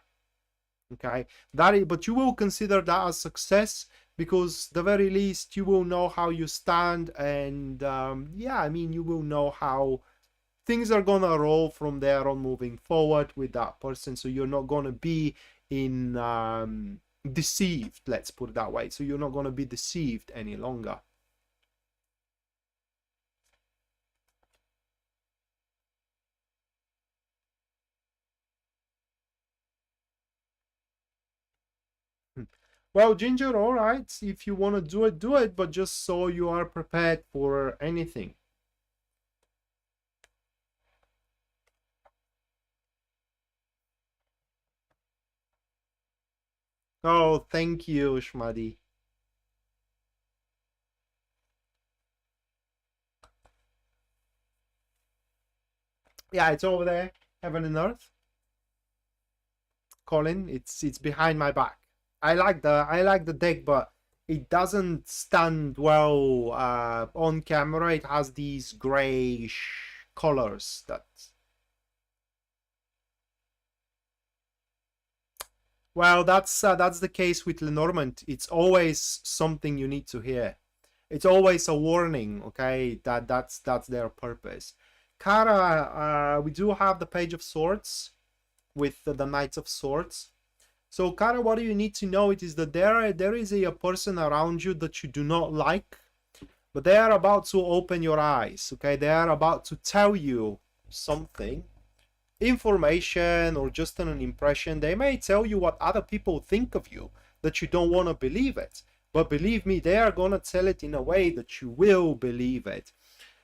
Okay, but you will consider that as success, because the very least you will know how you stand, and yeah, I mean, you will know how things are gonna roll from there on moving forward with that person. So you're not gonna be in deceived, let's put it that way. So you're not gonna be deceived any longer. Well, Ginger, all right, if you want to do it, but just so you are prepared for anything. Oh, thank you, Shmadi. Yeah, it's over there, heaven and earth. Colin, it's behind my back. I like the deck, but it doesn't stand well on camera. It has these grayish colors that. Well, that's the case with Lenormand. It's always something you need to hear. It's always a warning. Okay, that's their purpose. Kara, we do have the Page of Swords with the Knights of Swords. So, Kara, what do you need to know? It is that there is a person around you that you do not like, but they are about to open your eyes. Okay, they are about to tell you something, information, or just an impression. They may tell you what other people think of you, that you don't want to believe it. But believe me, they are gonna tell it in a way that you will believe it.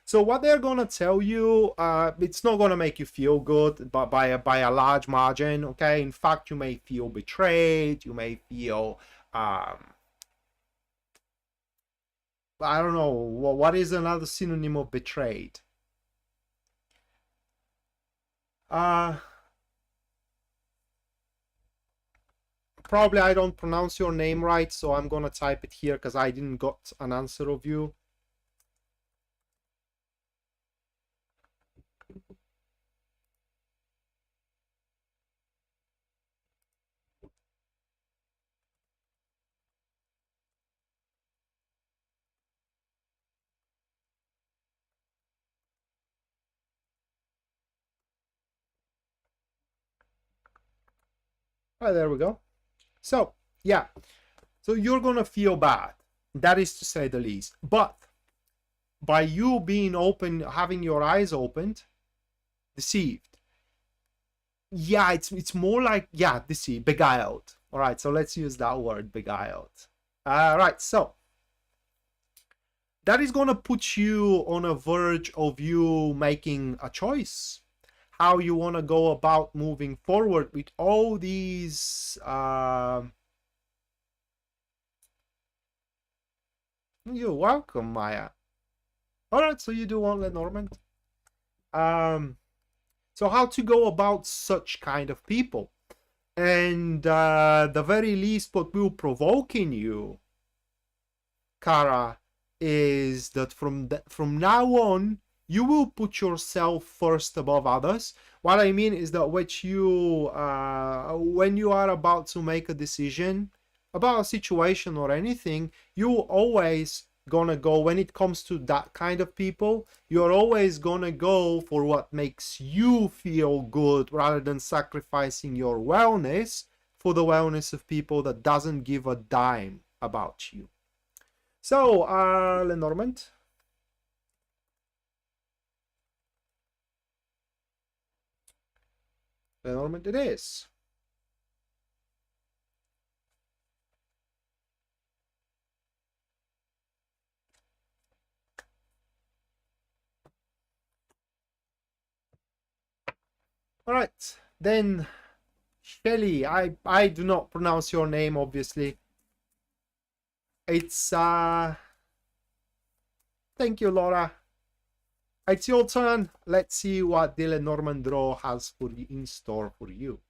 So what they're gonna tell you, it's not gonna make you feel good, but by a large margin. Okay, in fact, you may feel betrayed. You may feel, I don't know, what is another synonym of betrayed? Uh, Probably I don't pronounce your name right, so I'm gonna type it here because I didn't got an answer of you. Oh, there we go. So yeah, so you're gonna feel bad. That is to say the least. But by you being open, having your eyes opened, deceived. Yeah, it's more like, yeah, deceived, beguiled. All right, so let's use that word, beguiled. All right, so that is gonna put you on a verge of you making a choice, how you want to go about moving forward with all these. You're welcome, Maya. All right, so you do want Lenormand. So how to go about such kind of people, and the very least what will provoke in you, Kara, is that from now on you will put yourself first above others. What I mean is that when you are about to make a decision about a situation or anything, you always gonna go, when it comes to that kind of people, you're always gonna go for what makes you feel good rather than sacrificing your wellness for the wellness of people that doesn't give a dime about you. So, Lenormand. Lenormand it is. All right, then Shelly, I do not pronounce your name, obviously. It's thank you, Laura. It's your turn. Let's see what the Lenormand draw has for you, in store for you.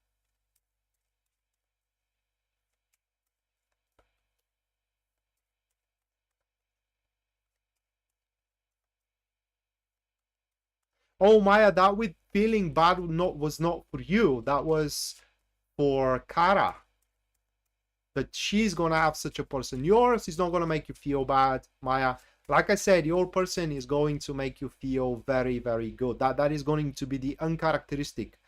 Oh, Maya, that with feeling bad was not for you. That was for Kara. That she's gonna have such a person. Yours is not gonna make you feel bad, Maya. Like I said, your person is going to make you feel very, very good. That is going to be the uncharacteristic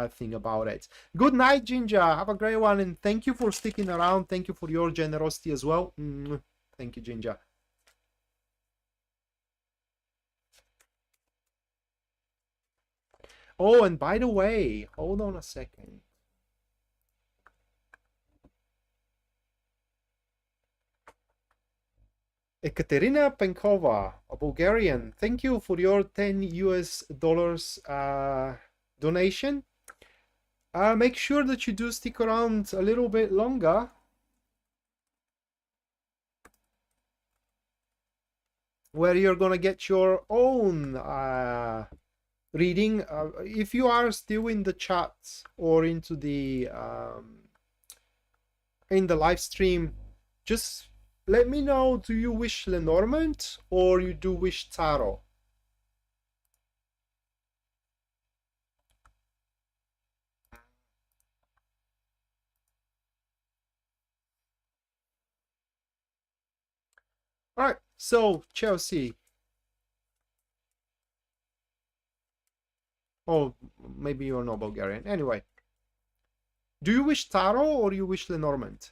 thing about it. Good night, Ginger. Have a great one, and thank you for sticking around. Thank you for your generosity as well. Thank you, Ginger. Oh, and by the way, hold on a second. Ekaterina Penkova, a Bulgarian, thank you for your 10 US dollars donation. Make sure that you do stick around a little bit longer. Where you're gonna get your own reading. If you are still in the chat or into the in the live stream, just let me know, do you wish Lenormand or you do wish Tarot? All right, so Chelsea. Oh, maybe you're not Bulgarian. Anyway, do you wish Tarot or you wish Lenormand?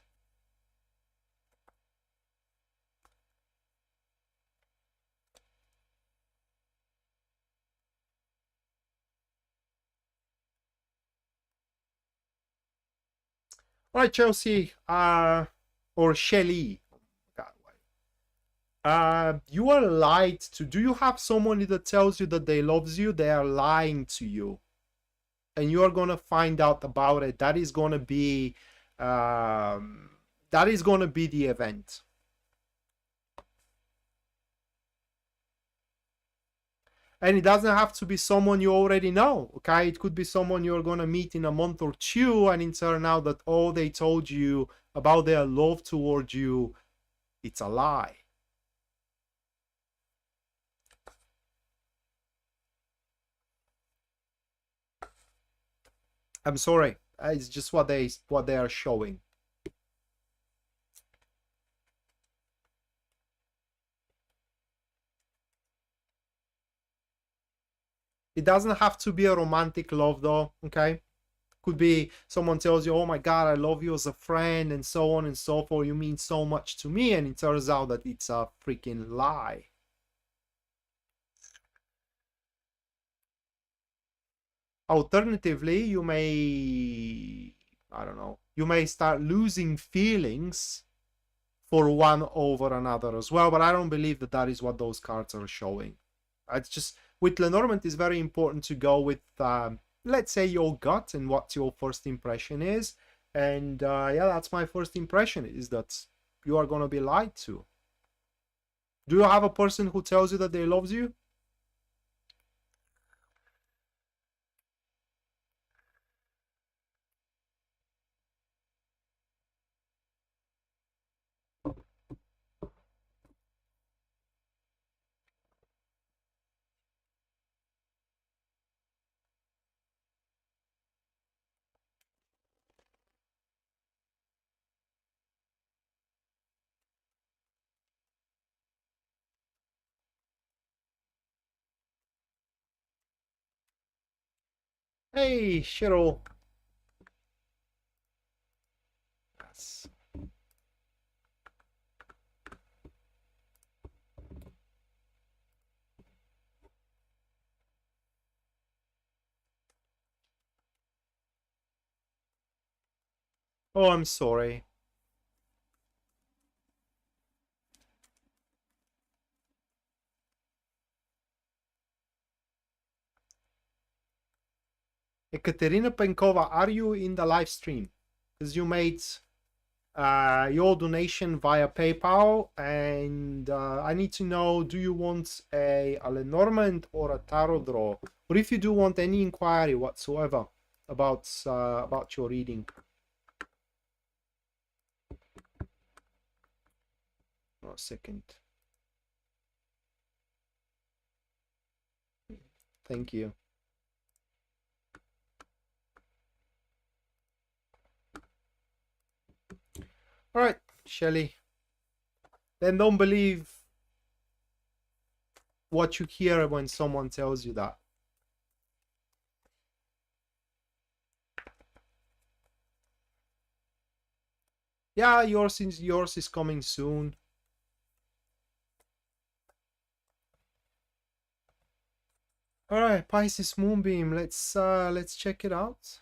All right, Chelsea, or Shelly. You are lied to. Do you have someone that tells you that they loves you? They are lying to you, and you are gonna find out about it. That is gonna be, the event. And it doesn't have to be someone you already know, okay? It could be someone you're gonna meet in a month or two, and it turns out that all they told you about their love towards you, it's a lie. I'm sorry. It's just what they are showing. It doesn't have to be a romantic love though, okay? Could be someone tells you, oh my God, I love you as a friend, and so on and so forth. You mean so much to me, and it turns out that it's a freaking lie. Alternatively, you may, I don't know, you may start losing feelings for one over another as well, but I don't believe that that is what those cards are showing. It's just, with Lenormand, it's very important to go with, let's say, your gut and what your first impression is. And yeah, that's my first impression, is that you are going to be lied to. Do you have a person who tells you that they loves you? Hey, Cheryl. Yes. Oh, I'm sorry. Ekaterina Penkova, are you in the live stream? Because you made your donation via PayPal, and I need to know, do you want a Lenormand or a tarot draw, or if you do want any inquiry whatsoever about your reading. Oh, a second. Thank you. All right, Shelley. Then don't believe what you hear when someone tells you that. Yeah, yours is coming soon. All right, Pisces Moonbeam. Let's check it out.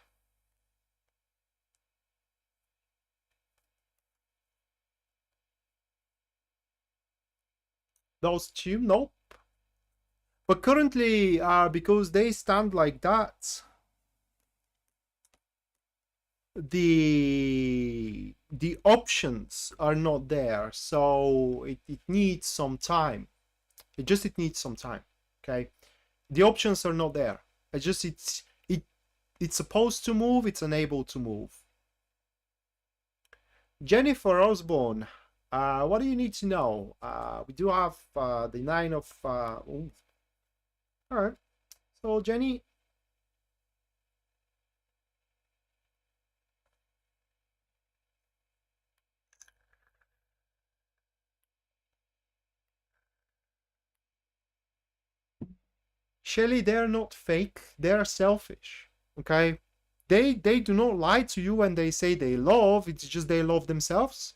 Those two, nope. But currently, because they stand like that, the options are not there, so it needs some time. It needs some time. Okay, the options are not there. It's supposed to move, it's unable to move. Jennifer Osborne, what do you need to know? We do have the 9 of all right, so Jenny, Shelly, they're not fake, they're selfish. Okay, they do not lie to you when they say they love. It's just they love themselves.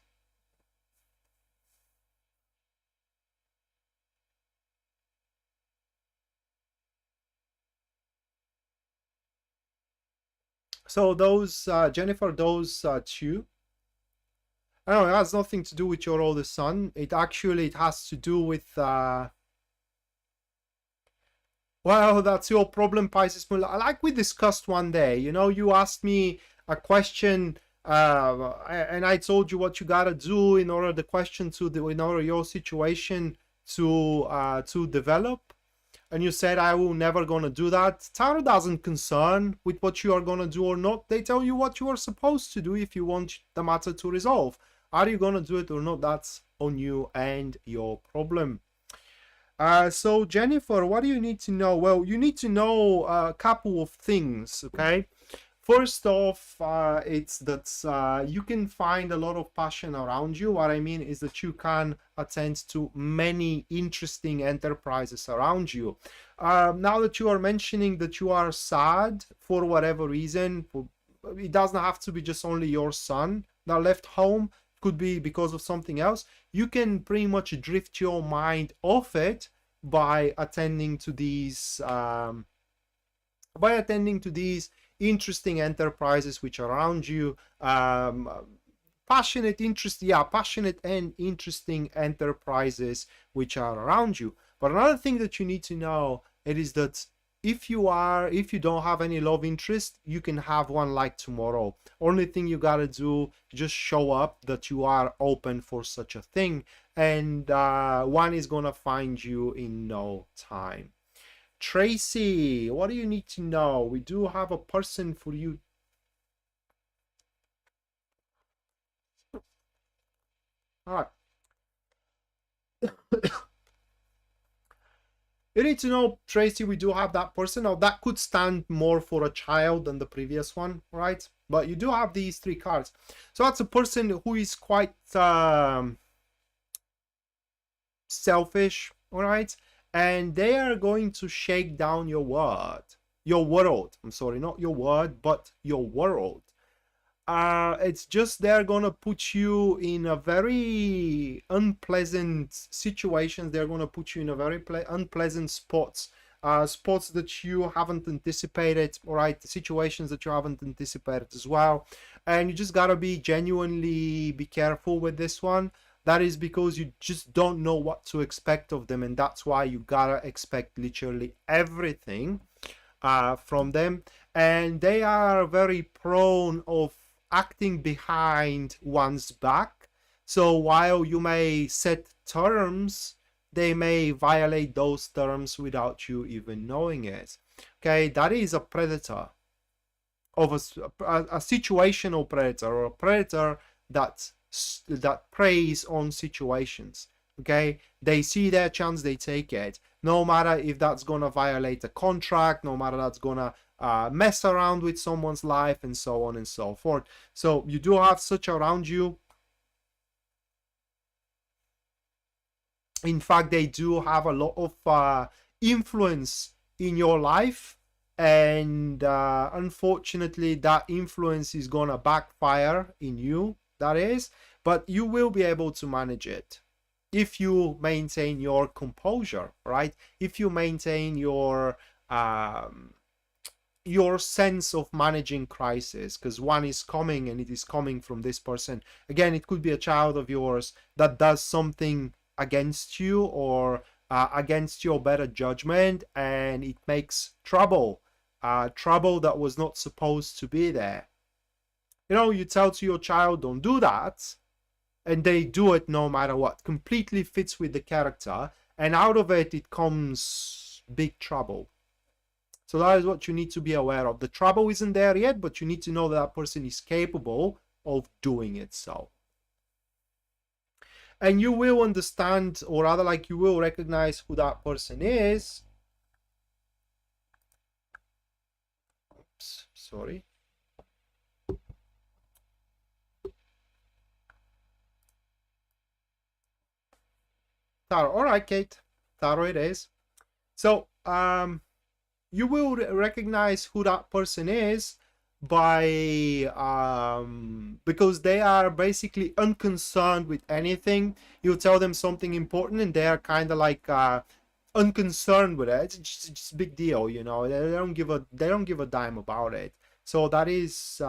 So those Jennifer, those two, I don't know, it has nothing to do with your oldest son. It has to do with well, that's your problem, Pisces Moon. Like we discussed one day, you know, you asked me a question, and I told you what you gotta do in order in order your situation to develop, and you said I will never gonna do that. Tarot doesn't concern with what you are gonna do or not. They tell you what you are supposed to do if you want the matter to resolve. Are you gonna do it or not? That's on you and your problem. So Jennifer, what do you need to know? Well, you need to know a couple of things, okay? First off, it's that you can find a lot of passion around you. What I mean is that you can attend to many interesting enterprises around you. Now that you are mentioning that you are sad for whatever reason, it doesn't have to be just only your son that left home. Could be because of something else. You can pretty much drift your mind off it by attending to these interesting enterprises which are around you. Passionate and interesting enterprises which are around you. But another thing that you need to know, it is that if you don't have any love interest, you can have one like tomorrow. Only thing you gotta do, just show up that you are open for such a thing, and one is gonna find you in no time. Tracy, what do you need to know? We do have a person for you. All right. You need to know, Tracy, we do have that person. Now, that could stand more for a child than the previous one, right? But you do have these 3 cards. So that's a person who is quite selfish, all right? And they are going to shake down your world. I'm sorry, not your word, but your world. It's just they're gonna put you in a very unpleasant situations. They're gonna put you in a very unpleasant spots that you haven't anticipated, all right? The situations that you haven't anticipated as well. And you just gotta be genuinely careful with this one. That is because you just don't know what to expect of them, and that's why you gotta expect literally everything. from them, and they are very prone of acting behind one's back. So while you may set terms, they may violate those terms without you even knowing it. Okay, that is a predator, of a situational predator, or a predator that preys on situations. Okay, they see their chance, they take it, no matter if that's gonna violate a contract, no matter that's gonna mess around with someone's life, and so on and so forth. So you do have such around you. In fact, they do have a lot of influence in your life, and unfortunately that influence is gonna backfire in you, that is, but you will be able to manage it if you maintain your composure, right? If you maintain your sense of managing crisis, because one is coming, and it is coming from this person. Again, it could be a child of yours that does something against you, or against your better judgment, and it makes trouble, trouble that was not supposed to be there. You know, you tell to your child, don't do that, and they do it no matter what. Completely fits with the character, and out of it, it comes big trouble. So that is what you need to be aware of. The trouble isn't there yet, but you need to know that that person is capable of doing it so. And you will understand, or rather, like, you will recognize who that person is. Oops, sorry. Tarot. All right, Kate. Tarot it is. So, you will recognize who that person is by because they are basically unconcerned with anything. You tell them something important, and they are kind of like unconcerned with it. It's just a big deal, you know. They don't give a dime about it. So that is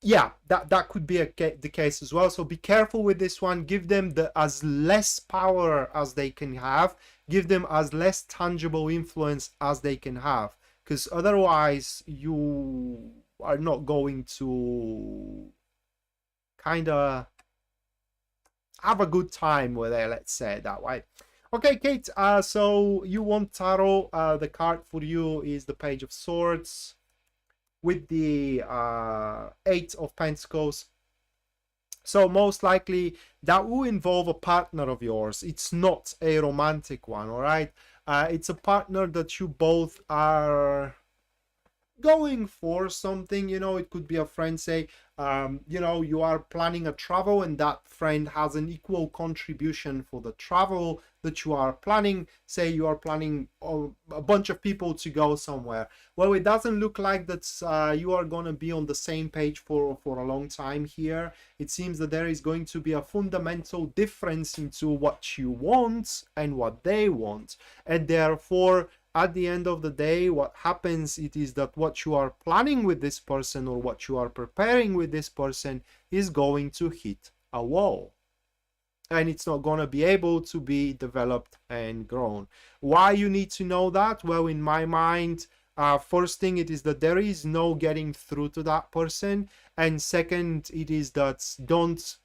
yeah, that could be the case as well. So be careful with this one. Give them as less power as they can have. Give them as less tangible influence as they can have, because otherwise you are not going to kind of have a good time with it, let's say it that way. Okay, Kate, so you want tarot. The card for you is the Page of Swords with the Eight of Pentacles. So most likely that will involve a partner of yours. It's not a romantic one, all right? It's a partner that you both are going for something. You know, it could be a friend, say, you know, you are planning a travel, and that friend has an equal contribution for the travel that you are planning. Say you are planning a bunch of people to go somewhere. Well, it doesn't look like that you are going to be on the same page for a long time here. It seems that there is going to be a fundamental difference into what you want and what they want, and therefore at the end of the day, what happens, it is that what you are planning with this person, or what you are preparing with this person, is going to hit a wall, and it's not going to be able to be developed and grown. Why you need to know that? Well, in my mind, first thing, it is that there is no getting through to that person, and second, it is that don't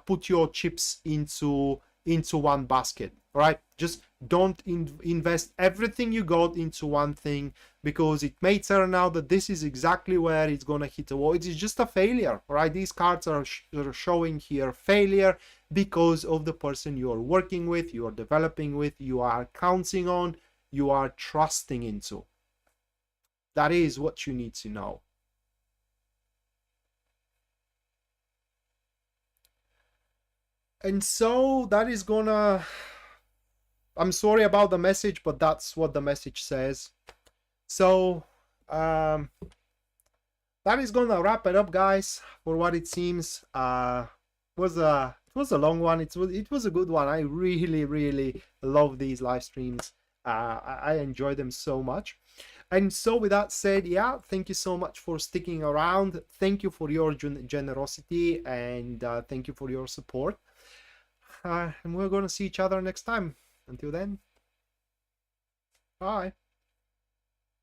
put your chips into one basket. Right? Just don't invest everything you got into one thing, because it may turn out that this is exactly where it's gonna hit a wall. It is just a failure, right? These cards are showing here failure because of the person you are working with, you are developing with, you are counting on, you are trusting into. That is what you need to know. And so that is gonna... I'm sorry about the message, but that's what the message says. So that is gonna wrap it up, guys, for what it seems. It was a long one. It was a good one. I really love these live streams. I enjoy them so much. And so with that said, yeah, thank you so much for sticking around. Thank you for your generosity, and thank you for your support. And we're going to see each other next time. Until then, bye.